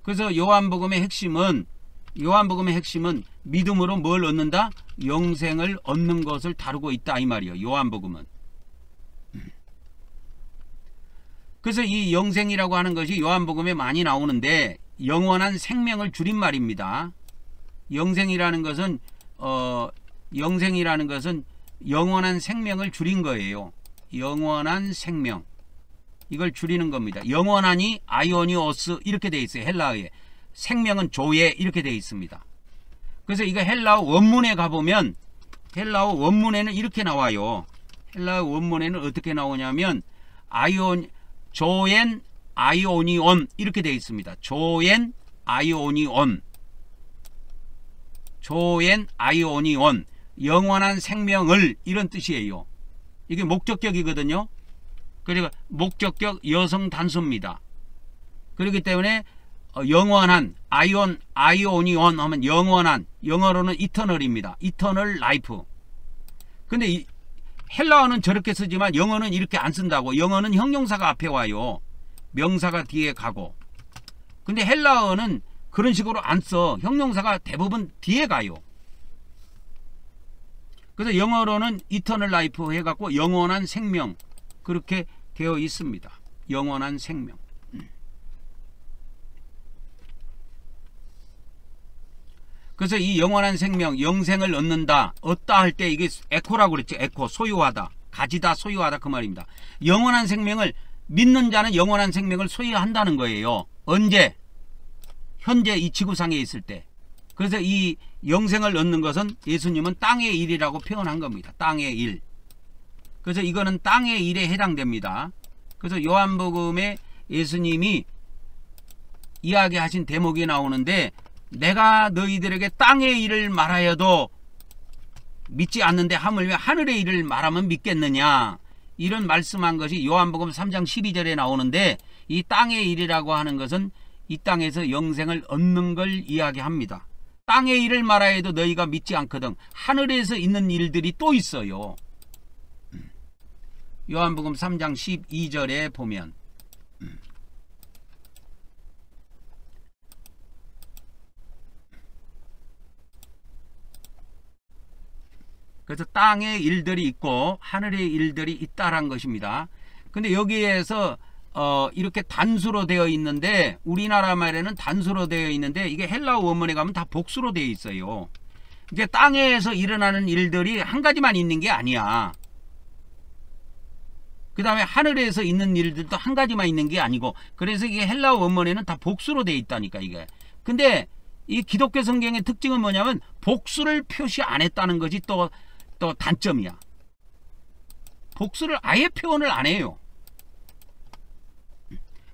그래서 요한복음의 핵심은 믿음으로 뭘 얻는다? 영생을 얻는 것을 다루고 있다 이 말이에요. 요한복음은. 그래서 이 영생이라고 하는 것이 요한복음에 많이 나오는데 영원한 생명을 줄임말입니다. 영생이라는 것은 영원한 생명을 줄인 거예요. 영원한 생명. 이걸 줄이는 겁니다. 영원하니 아이오니오스 이렇게 되어 있어요. 헬라어에. 생명은 조에 이렇게 되어 있습니다. 그래서 이거 헬라어 원문에 가보면 헬라어 원문에는 이렇게 나와요. 헬라어 원문에는 어떻게 나오냐면 조엔 아이오니온 이렇게 되어 있습니다. 조엔 아이오니온. 조엔 아이오니온. 영원한 생명을 이런 뜻이에요. 이게 목적격이거든요. 그리고 목적격 여성 단수입니다. 그렇기 때문에 영원한 아이오니온 하면 영원한, 영어로는 이터널입니다. 이터널 라이프. 근데 이 헬라어는 저렇게 쓰지만 영어는 이렇게 안 쓴다고. 영어는 형용사가 앞에 와요. 명사가 뒤에 가고. 근데 헬라어는 그런 식으로 안 써. 형용사가 대부분 뒤에 가요. 그래서 영어로는 이터널 라이프 해갖고 영원한 생명 그렇게 되어 있습니다. 영원한 생명. 그래서 이 영원한 생명, 영생을 얻는다, 얻다 할 때 이게 에코라고 그랬죠. 에코, 소유하다, 가지다, 소유하다 그 말입니다. 영원한 생명을 믿는 자는 영원한 생명을 소유한다는 거예요. 언제? 현재 이 지구상에 있을 때. 그래서 이 영생을 얻는 것은 예수님은 땅의 일이라고 표현한 겁니다. 땅의 일. 그래서 이거는 땅의 일에 해당됩니다. 그래서 요한복음에 예수님이 이야기하신 대목이 나오는데 내가 너희들에게 땅의 일을 말하여도 믿지 않는데 하물며 하늘의 일을 말하면 믿겠느냐, 이런 말씀한 것이 요한복음 3장 12절에 나오는데 이 땅의 일이라고 하는 것은 이 땅에서 영생을 얻는 걸 이야기합니다. 땅의 일을 말하여도 너희가 믿지 않거든 하늘에서 있는 일들이 또 있어요. 요한복음 3장 12절에 보면 그래서 땅의 일들이 있고 하늘의 일들이 있다란 것입니다. 근데 여기에서 이렇게 단수로 되어 있는데 우리나라 말에는 단수로 되어 있는데 이게 헬라어 원문에 가면 다 복수로 되어 있어요. 이제 땅에서 일어나는 일들이 한 가지만 있는 게 아니야. 그 다음에 하늘에서 있는 일들도 한 가지만 있는 게 아니고, 그래서 이게 헬라어 원문에는 다 복수로 되어 있다니까 이게. 근데 이 기독교 성경의 특징은 뭐냐면 복수를 표시 안 했다는 것이 또 단점이야. 복수를 아예 표현을 안 해요.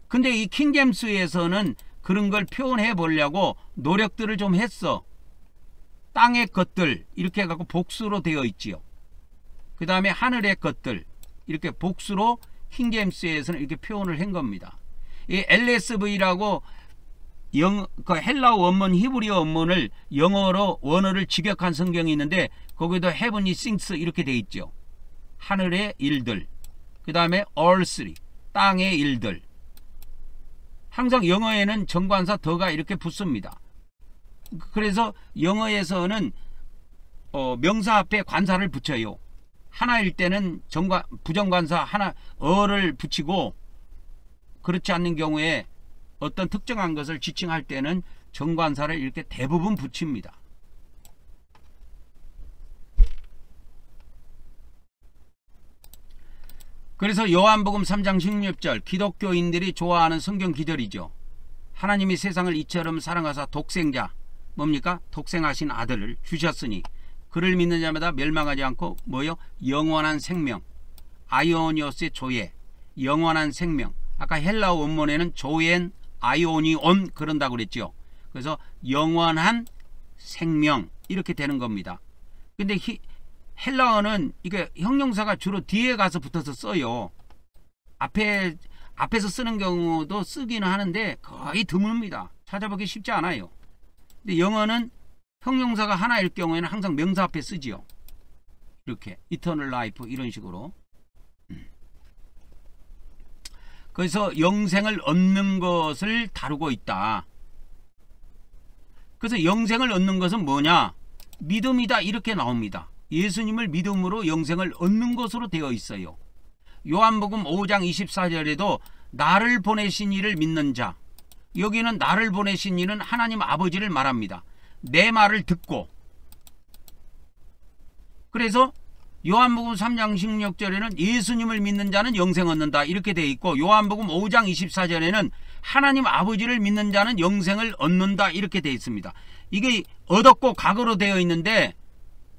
근데 이 킹제임스에서는 그런 걸 표현해 보려고 노력들을 좀 했어. 땅의 것들 이렇게 해갖고 복수로 되어 있지요. 그 다음에 하늘의 것들 이렇게 복수로 킹제임스에서는 이렇게 표현을 한 겁니다. 이 LSV라고 그 헬라어 원문 히브리어 원문을 영어로 원어를 직역한 성경이 있는데 거기도 heavenly things 이렇게 돼 있죠. 하늘의 일들, 그 다음에 earthly 땅의 일들. 항상 영어에는 정관사 더가 이렇게 붙습니다. 그래서 영어에서는 명사 앞에 관사를 붙여요. 하나일 때는 부정관사 하나 어를 붙이고, 그렇지 않는 경우에 어떤 특정한 것을 지칭할 때는 정관사를 이렇게 대부분 붙입니다. 그래서 요한복음 3장 16절 기독교인들이 좋아하는 성경 기절이죠. 하나님이 세상을 이처럼 사랑하사 독생자, 뭡니까? 독생하신 아들을 주셨으니 그를 믿는 자마다 멸망하지 않고 뭐요? 영원한 생명. 아이오니오스의 조예, 영원한 생명. 아까 헬라어 원문에는 조엔 아이오니온 그런다고 그랬죠. 그래서 영원한 생명 이렇게 되는 겁니다. 근데 헬라어는 이게 형용사가 주로 뒤에 가서 붙어서 써요. 앞에서 쓰는 경우도 쓰기는 하는데 거의 드뭅니다. 찾아보기 쉽지 않아요. 근데 영어는 형용사가 하나일 경우에는 항상 명사 앞에 쓰지요. 이렇게 eternal life 이런 식으로. 그래서 영생을 얻는 것을 다루고 있다. 그래서 영생을 얻는 것은 뭐냐? 믿음이다 이렇게 나옵니다. 예수님을 믿음으로 영생을 얻는 것으로 되어 있어요. 요한복음 5장 24절에도 나를 보내신 이를 믿는 자, 여기는 나를 보내신 이는 하나님 아버지를 말합니다. 내 말을 듣고. 그래서 요한복음 3장 16절에는 예수님을 믿는 자는 영생 얻는다 이렇게 되어 있고, 요한복음 5장 24절에는 하나님 아버지를 믿는 자는 영생을 얻는다 이렇게 되어 있습니다. 이게 얻었고 과거로 되어 있는데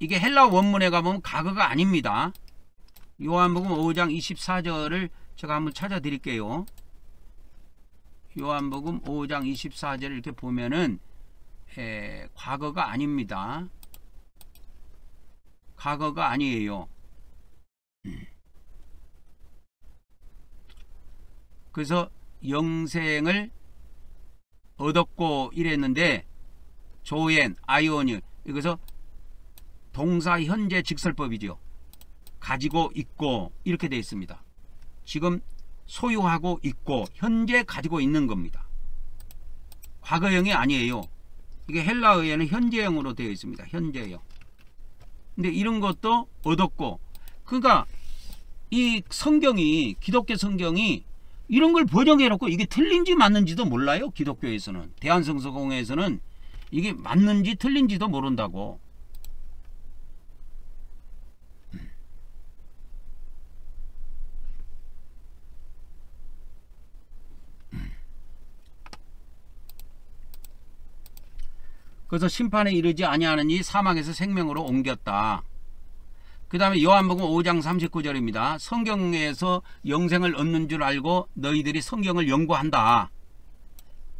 이게 헬라어 원문에 가보면 과거가 아닙니다. 요한복음 5장 24절을 제가 한번 찾아 드릴게요. 요한복음 5장 24절을 이렇게 보면은 과거가 아닙니다. 과거가 아니에요. 그래서 영생을 얻었고 이랬는데 조엔, 아이오니, 여기서 동사 현재 직설법이죠. 가지고 있고 이렇게 되어 있습니다. 지금 소유하고 있고 현재 가지고 있는 겁니다. 과거형이 아니에요. 이게 헬라어에는 현재형으로 되어 있습니다. 현재형. 근데 이런 것도 얻었고, 그러니까 이 성경이, 기독교 성경이 이런 걸 번역해 놓고 이게 틀린지 맞는지도 몰라요. 기독교에서는, 대한성서공회에서는 이게 맞는지 틀린지도 모른다고. 그래서 심판에 이르지 아니하느니 사망에서 생명으로 옮겼다. 그 다음에 요한복음 5장 39절입니다. 성경에서 영생을 얻는 줄 알고 너희들이 성경을 연구한다.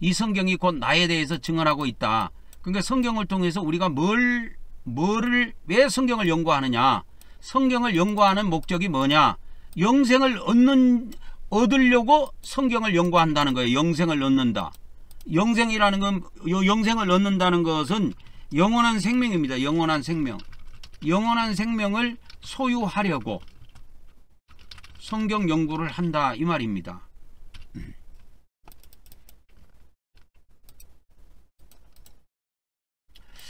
이 성경이 곧 나에 대해서 증언하고 있다. 그러니까 성경을 통해서 우리가 왜 성경을 연구하느냐? 성경을 연구하는 목적이 뭐냐? 영생을 얻으려고 성경을 연구한다는 거예요. 영생을 얻는다. 영생이라는 건, 영생을 얻는다는 것은 영원한 생명입니다. 영원한 생명. 영원한 생명을 소유하려고 성경 연구를 한다 이 말입니다.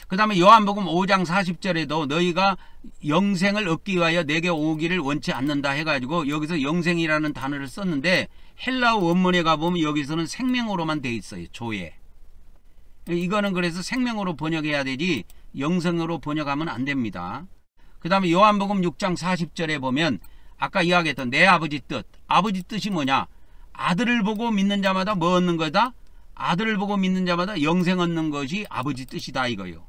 그 다음에 요한복음 5장 40절에도 너희가 영생을 얻기 위하여 내게 오기를 원치 않는다 해가지고 여기서 영생이라는 단어를 썼는데 헬라어 원문에 가보면 여기서는 생명으로만 돼 있어요. 조예. 이거는 그래서 생명으로 번역해야 되지 영생으로 번역하면 안 됩니다. 그 다음에 요한복음 6장 40절에 보면 아까 이야기했던 내 아버지 뜻. 아버지 뜻이 뭐냐? 아들을 보고 믿는 자마다 뭐 얻는 거다? 아들을 보고 믿는 자마다 영생 얻는 것이 아버지 뜻이다 이거요.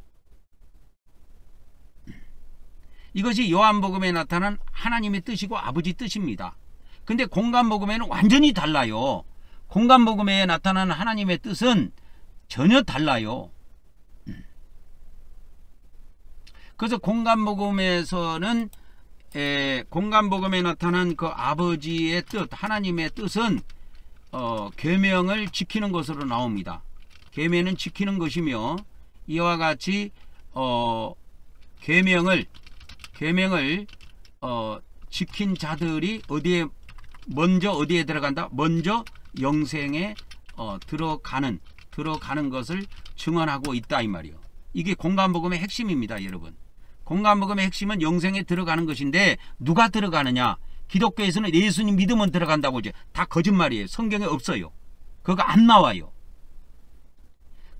이것이 요한복음에 나타난 하나님의 뜻이고 아버지 뜻입니다. 근데 공관복음에는 완전히 달라요. 공관복음에 나타난 하나님의 뜻은 전혀 달라요. 그래서 공관복음에서는 공관복음에 나타난 그 아버지의 뜻, 하나님의 뜻은 계명을 지키는 것으로 나옵니다. 계명은 지키는 것이며 이와 같이 계명을 지킨 자들이 먼저 어디에 들어간다? 먼저 영생에 들어가는 것을 증언하고 있다 이 말이요. 이게 공관복음의 핵심입니다, 여러분. 공관복음의 핵심은 영생에 들어가는 것인데 누가 들어가느냐? 기독교에서는 예수님 믿으면 들어간다고 이제 다 거짓말이에요. 성경에 없어요. 그거 안 나와요.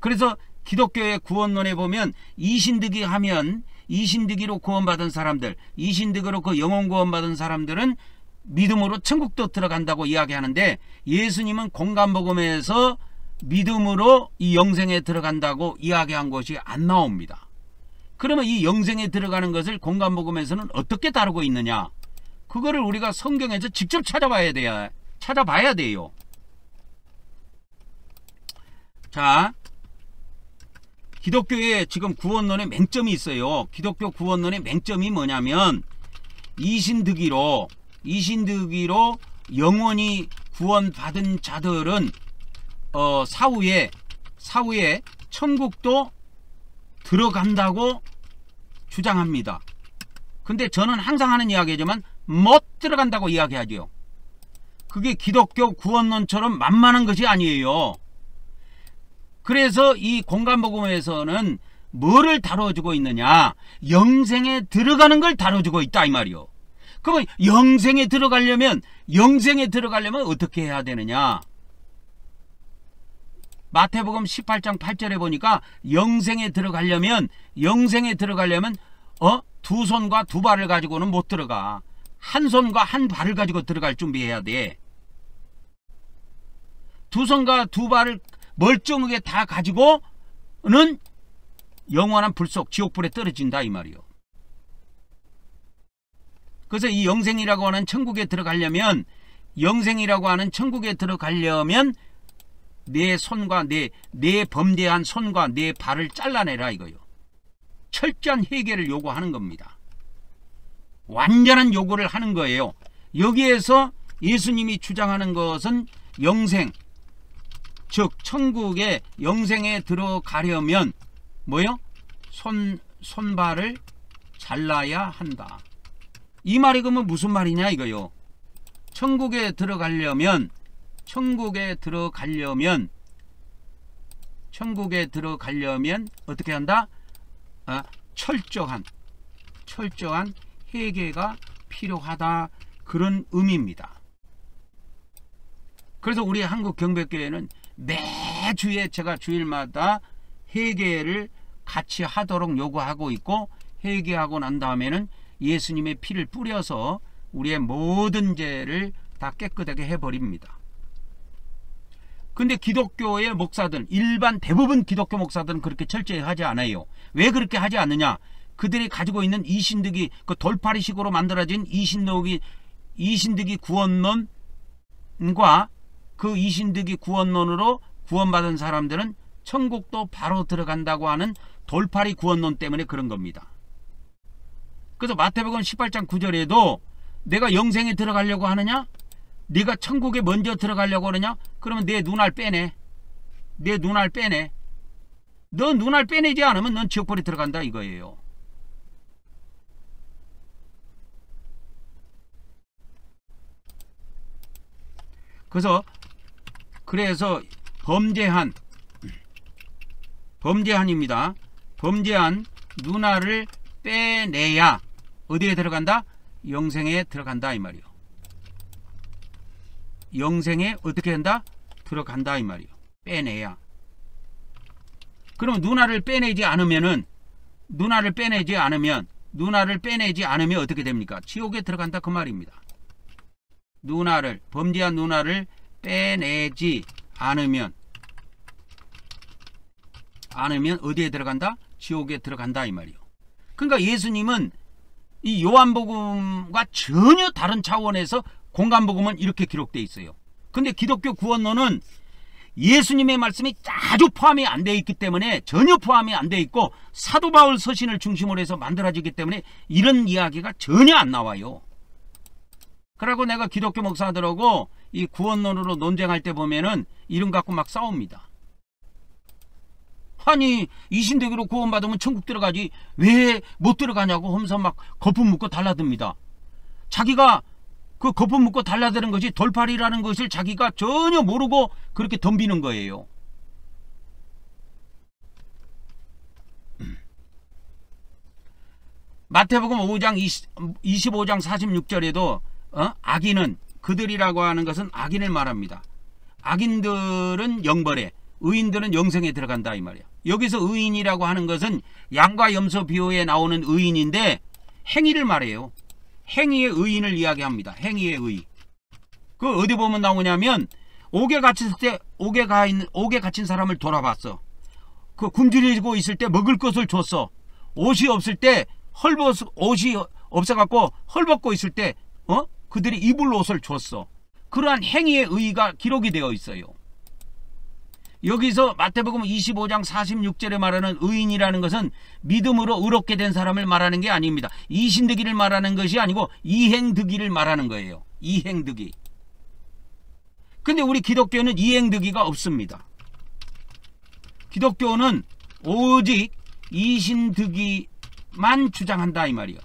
그래서 기독교의 구원론에 보면 이신득이 하면 이신득이로 구원받은 사람들, 이신득으로 그 영혼 구원받은 사람들은 믿음으로 천국도 들어간다고 이야기하는데 예수님은 공관복음에서 믿음으로 이 영생에 들어간다고 이야기한 것이 안 나옵니다. 그러면 이 영생에 들어가는 것을 공관복음에서는 어떻게 다루고 있느냐? 그거를 우리가 성경에서 직접 찾아봐야 돼요. 자, 기독교의 지금 구원론의 맹점이 있어요. 기독교 구원론의 맹점이 뭐냐면 이신득이로 영원히 구원받은 자들은 사후에 천국도 들어간다고 주장합니다. 근데 저는 항상 하는 이야기지만 못 들어간다고 이야기하죠. 그게 기독교 구원론처럼 만만한 것이 아니에요. 그래서 이 공관복음에서는 뭐를 다뤄주고 있느냐? 영생에 들어가는 걸 다뤄주고 있다 이 말이요. 그러면 영생에 들어가려면 어떻게 해야 되느냐? 마태복음 18장 8절에 보니까 영생에 들어가려면 두 손과 두 발을 가지고는 못 들어가. 한 손과 한 발을 가지고 들어갈 준비해야 돼. 두 손과 두 발을 멀쩡하게 다 가지고는 영원한 불속 지옥불에 떨어진다 이 말이요. 그래서 이 영생이라고 하는 천국에 들어가려면 내 손과 내 범죄한 손과 내 발을 잘라내라 이거요. 철저한 회개를 요구하는 겁니다. 완전한 요구를 하는 거예요. 여기에서 예수님이 주장하는 것은 영생, 즉 천국의 영생에 들어가려면 뭐요? 손발을 잘라야 한다. 이 말이 그러면 무슨 말이냐 이거요. 천국에 들어가려면 어떻게 한다? 철저한 회개가 필요하다, 그런 의미입니다. 그래서 우리 한국 경배교회는 매주에 제가 주일마다 회개를 같이 하도록 요구하고 있고, 회개하고 난 다음에는 예수님의 피를 뿌려서 우리의 모든 죄를 다 깨끗하게 해버립니다. 근데 기독교의 목사들, 대부분 기독교 목사들은 그렇게 철저히 하지 않아요. 왜 그렇게 하지 않느냐? 그들이 가지고 있는 이신득이, 그 돌파리식으로 만들어진 이신득이 구원론과 그 이신득이 구원론으로 구원받은 사람들은 천국도 바로 들어간다고 하는 돌파리 구원론 때문에 그런 겁니다. 그래서 마태복음 18장 9절에도 내가 영생에 들어가려고 하느냐? 네가 천국에 먼저 들어가려고 하느냐? 그러면 내 눈알 빼내. 너 눈알 빼내지 않으면 넌 지옥불에 들어간다 이거예요. 그래서 범죄한입니다. 범죄한 눈알을 빼내야 어디에 들어간다? 영생에 들어간다 이 말이요. 영생에 어떻게 한다? 들어간다 이 말이요. 빼내야. 그럼 눈알을 빼내지 않으면 어떻게 됩니까? 지옥에 들어간다 그 말입니다. 범죄한 눈알을 빼내지 않으면 어디에 들어간다? 지옥에 들어간다 이 말이요. 그러니까 예수님은 이 요한복음과 전혀 다른 차원에서 공간복음은 이렇게 기록되어 있어요. 근데 기독교 구원론은 예수님의 말씀이 아주 포함이 안 되어 있기 때문에, 전혀 포함이 안 되어 있고 사도 바울 서신을 중심으로 해서 만들어지기 때문에 이런 이야기가 전혀 안 나와요. 그리고 내가 기독교 목사들하고 이 구원론으로 논쟁할 때 보면은 이름 갖고 막 싸웁니다. 아니, 이신대기로 구원받으면 천국 들어가지 왜 못 들어가냐고 하면서 막 거품 묻고 달라듭니다. 자기가 그 거품 묻고 달라드는 것이 돌팔이라는 것을 자기가 전혀 모르고 그렇게 덤비는 거예요. 마태복음 5장 25장 46절에도 악인은, 그들이라고 하는 것은 악인을 말합니다. 악인들은 영벌에, 의인들은 영생에 들어간다 이 말이야. 여기서 의인이라고 하는 것은 양과 염소 비유에 나오는 의인인데 행위를 말해요. 행위의 의인을 이야기합니다. 행위의 의. 그 어디 보면 나오냐면, 옥에 갇혔을 때 옥에 갇힌 사람을 돌아봤어. 그 굶주리고 있을 때 먹을 것을 줬어. 옷이 없을 때 옷이 없어갖고 헐벗고 있을 때 그들이 입을 옷을 줬어. 그러한 행위의 의의가 기록이 되어 있어요. 여기서 마태복음 25장 46절에 말하는 의인이라는 것은 믿음으로 의롭게 된 사람을 말하는 게 아닙니다. 이신득이를 말하는 것이 아니고 이행득이를 말하는 거예요. 이행득이. 근데 우리 기독교는 이행득이가 없습니다. 기독교는 오직 이신득이만 주장한다 이 말이요.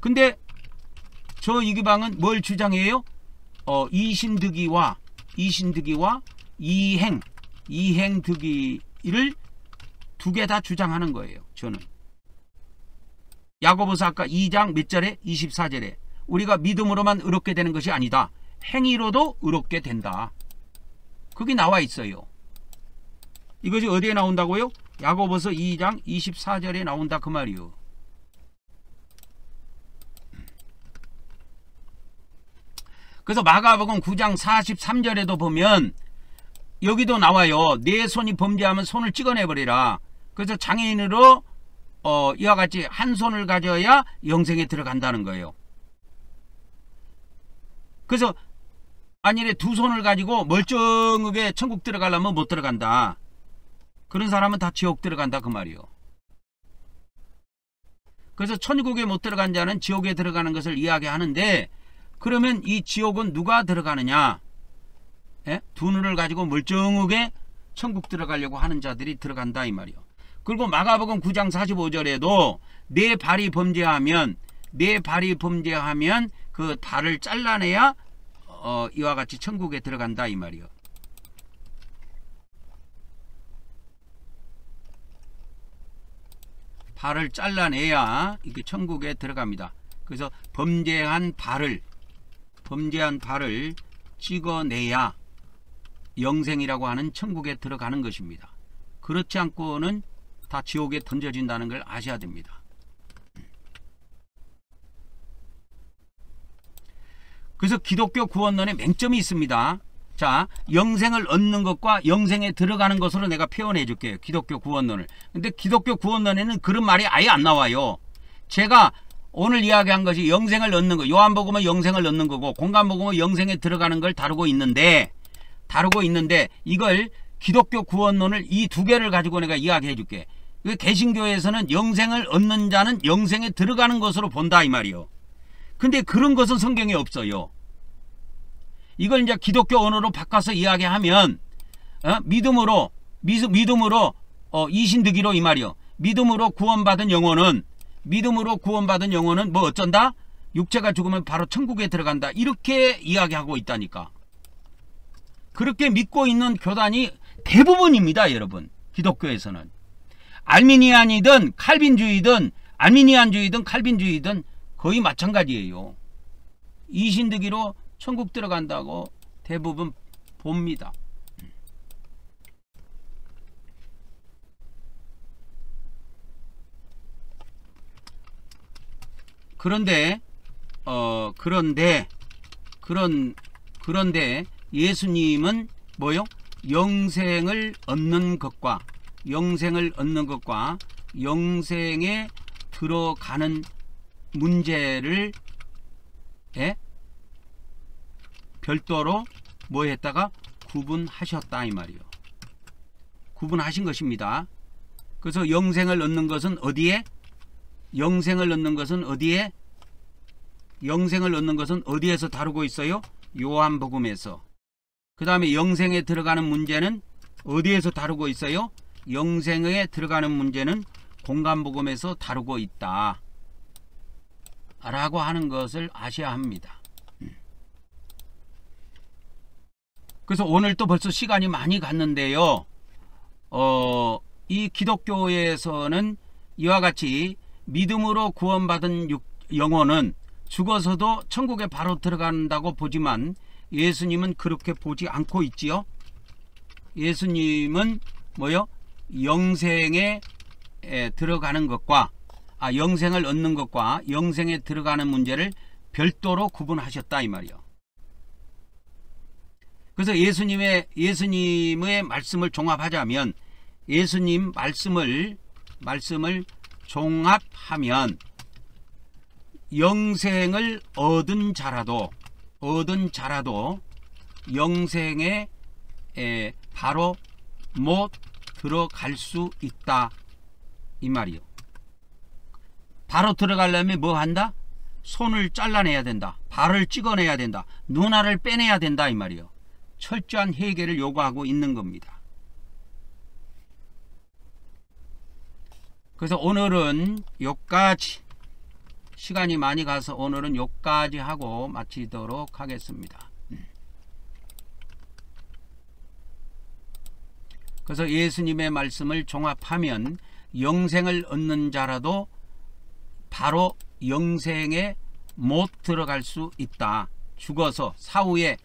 근데 저 이기방은 뭘 주장해요? 이신득이와 이행득이를 두 개 다 주장하는 거예요. 저는 야고보서 아까 2장 몇 절에 24절에 우리가 믿음으로만 의롭게 되는 것이 아니다. 행위로도 의롭게 된다. 그게 나와 있어요. 이것이 어디에 나온다고요? 야고보서 2장 24절에 나온다 그 말이요. 그래서 마가복음 9장 43절에도 보면 여기도 나와요. 내 손이 범죄하면 손을 찍어내버리라. 그래서 장애인으로 이와 같이 한 손을 가져야 영생에 들어간다는 거예요. 그래서 아니래 두 손을 가지고 멀쩡하게 천국 들어가려면 못 들어간다. 그런 사람은 다 지옥 들어간다 그 말이요. 그래서 천국에 못 들어간 자는 지옥에 들어가는 것을 이야기하는데, 그러면 이 지옥은 누가 들어가느냐? 두 눈을 가지고 멀쩡하게 천국 들어가려고 하는 자들이 들어간다 이 말이요. 그리고 마가복음 9장 45절에도 내 발이 범죄하면 그 발을 잘라내야 이와 같이 천국에 들어간다 이 말이요. 발을 잘라내야 이게 천국에 들어갑니다. 그래서 범죄한 발을 찍어내야 영생이라고 하는 천국에 들어가는 것입니다. 그렇지 않고는 다 지옥에 던져진다는 걸 아셔야 됩니다. 그래서 기독교 구원론에 맹점이 있습니다. 자, 영생을 얻는 것과 영생에 들어가는 것으로 내가 표현해 줄게요. 기독교 구원론을. 근데 기독교 구원론에는 그런 말이 아예 안 나와요. 제가 오늘 이야기한 것이 영생을 얻는 거, 요한복음은 영생을 얻는 거고 공간복음은 영생에 들어가는 걸 다루고 있는데 이걸 기독교 구원론을 이 두 개를 가지고 내가 이야기해 줄게. 개신교에서는 영생을 얻는 자는 영생에 들어가는 것으로 본다 이 말이요. 근데 그런 것은 성경에 없어요. 이걸 이제 기독교 언어로 바꿔서 이야기하면 믿음으로 이신득이로 이 말이요. 믿음으로 구원받은 영혼은 뭐 어쩐다? 육체가 죽으면 바로 천국에 들어간다. 이렇게 이야기하고 있다니까. 그렇게 믿고 있는 교단이 대부분입니다, 여러분. 기독교에서는. 알미니안이든 칼빈주의든 거의 마찬가지예요. 이신득이로 천국 들어간다고 대부분 봅니다. 그런데 예수님은 뭐요? 영생을 얻는 것과 영생에 들어가는 문제를 별도로 뭐 했다가 구분하셨다 이 말이요. 구분하신 것입니다. 그래서 영생을 얻는 것은 어디에? 영생을 얻는 것은 어디에? 영생을 얻는 것은 어디에서 다루고 있어요? 요한복음에서. 그 다음에 영생에 들어가는 문제는 어디에서 다루고 있어요? 영생에 들어가는 문제는 공간복음에서 다루고 있다 라고 하는 것을 아셔야 합니다. 그래서 오늘 또 벌써 시간이 많이 갔는데요. 이 기독교에서는 이와 같이 믿음으로 구원받은 영혼은 죽어서도 천국에 바로 들어간다고 보지만 예수님은 그렇게 보지 않고 있지요. 예수님은 뭐요? 영생에 들어가는 것과 영생을 얻는 것과 영생에 들어가는 문제를 별도로 구분하셨다 이 말이요. 그래서 예수님의 말씀을 종합하자면 예수님 말씀을 종합하면 영생을 얻은 자라도 영생에 바로 못 들어갈 수 있다 이 말이요. 바로 들어가려면 뭐 한다? 손을 잘라내야 된다. 발을 찍어내야 된다. 눈알을 빼내야 된다 이 말이요. 철저한 해결을 요구하고 있는 겁니다. 그래서 오늘은 여기까지, 시간이 많이 가서 오늘은 여기까지 하고 마치도록 하겠습니다. 그래서 예수님의 말씀을 종합하면 영생을 얻는 자라도 바로 영생에 못 들어갈 수 있다. 죽어서 사후에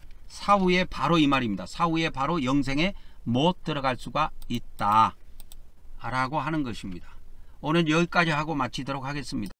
바로 이 말입니다. 사후에 바로 영생에 못 들어갈 수가 있다 라고 하는 것입니다. 오늘 여기까지 하고 마치도록 하겠습니다.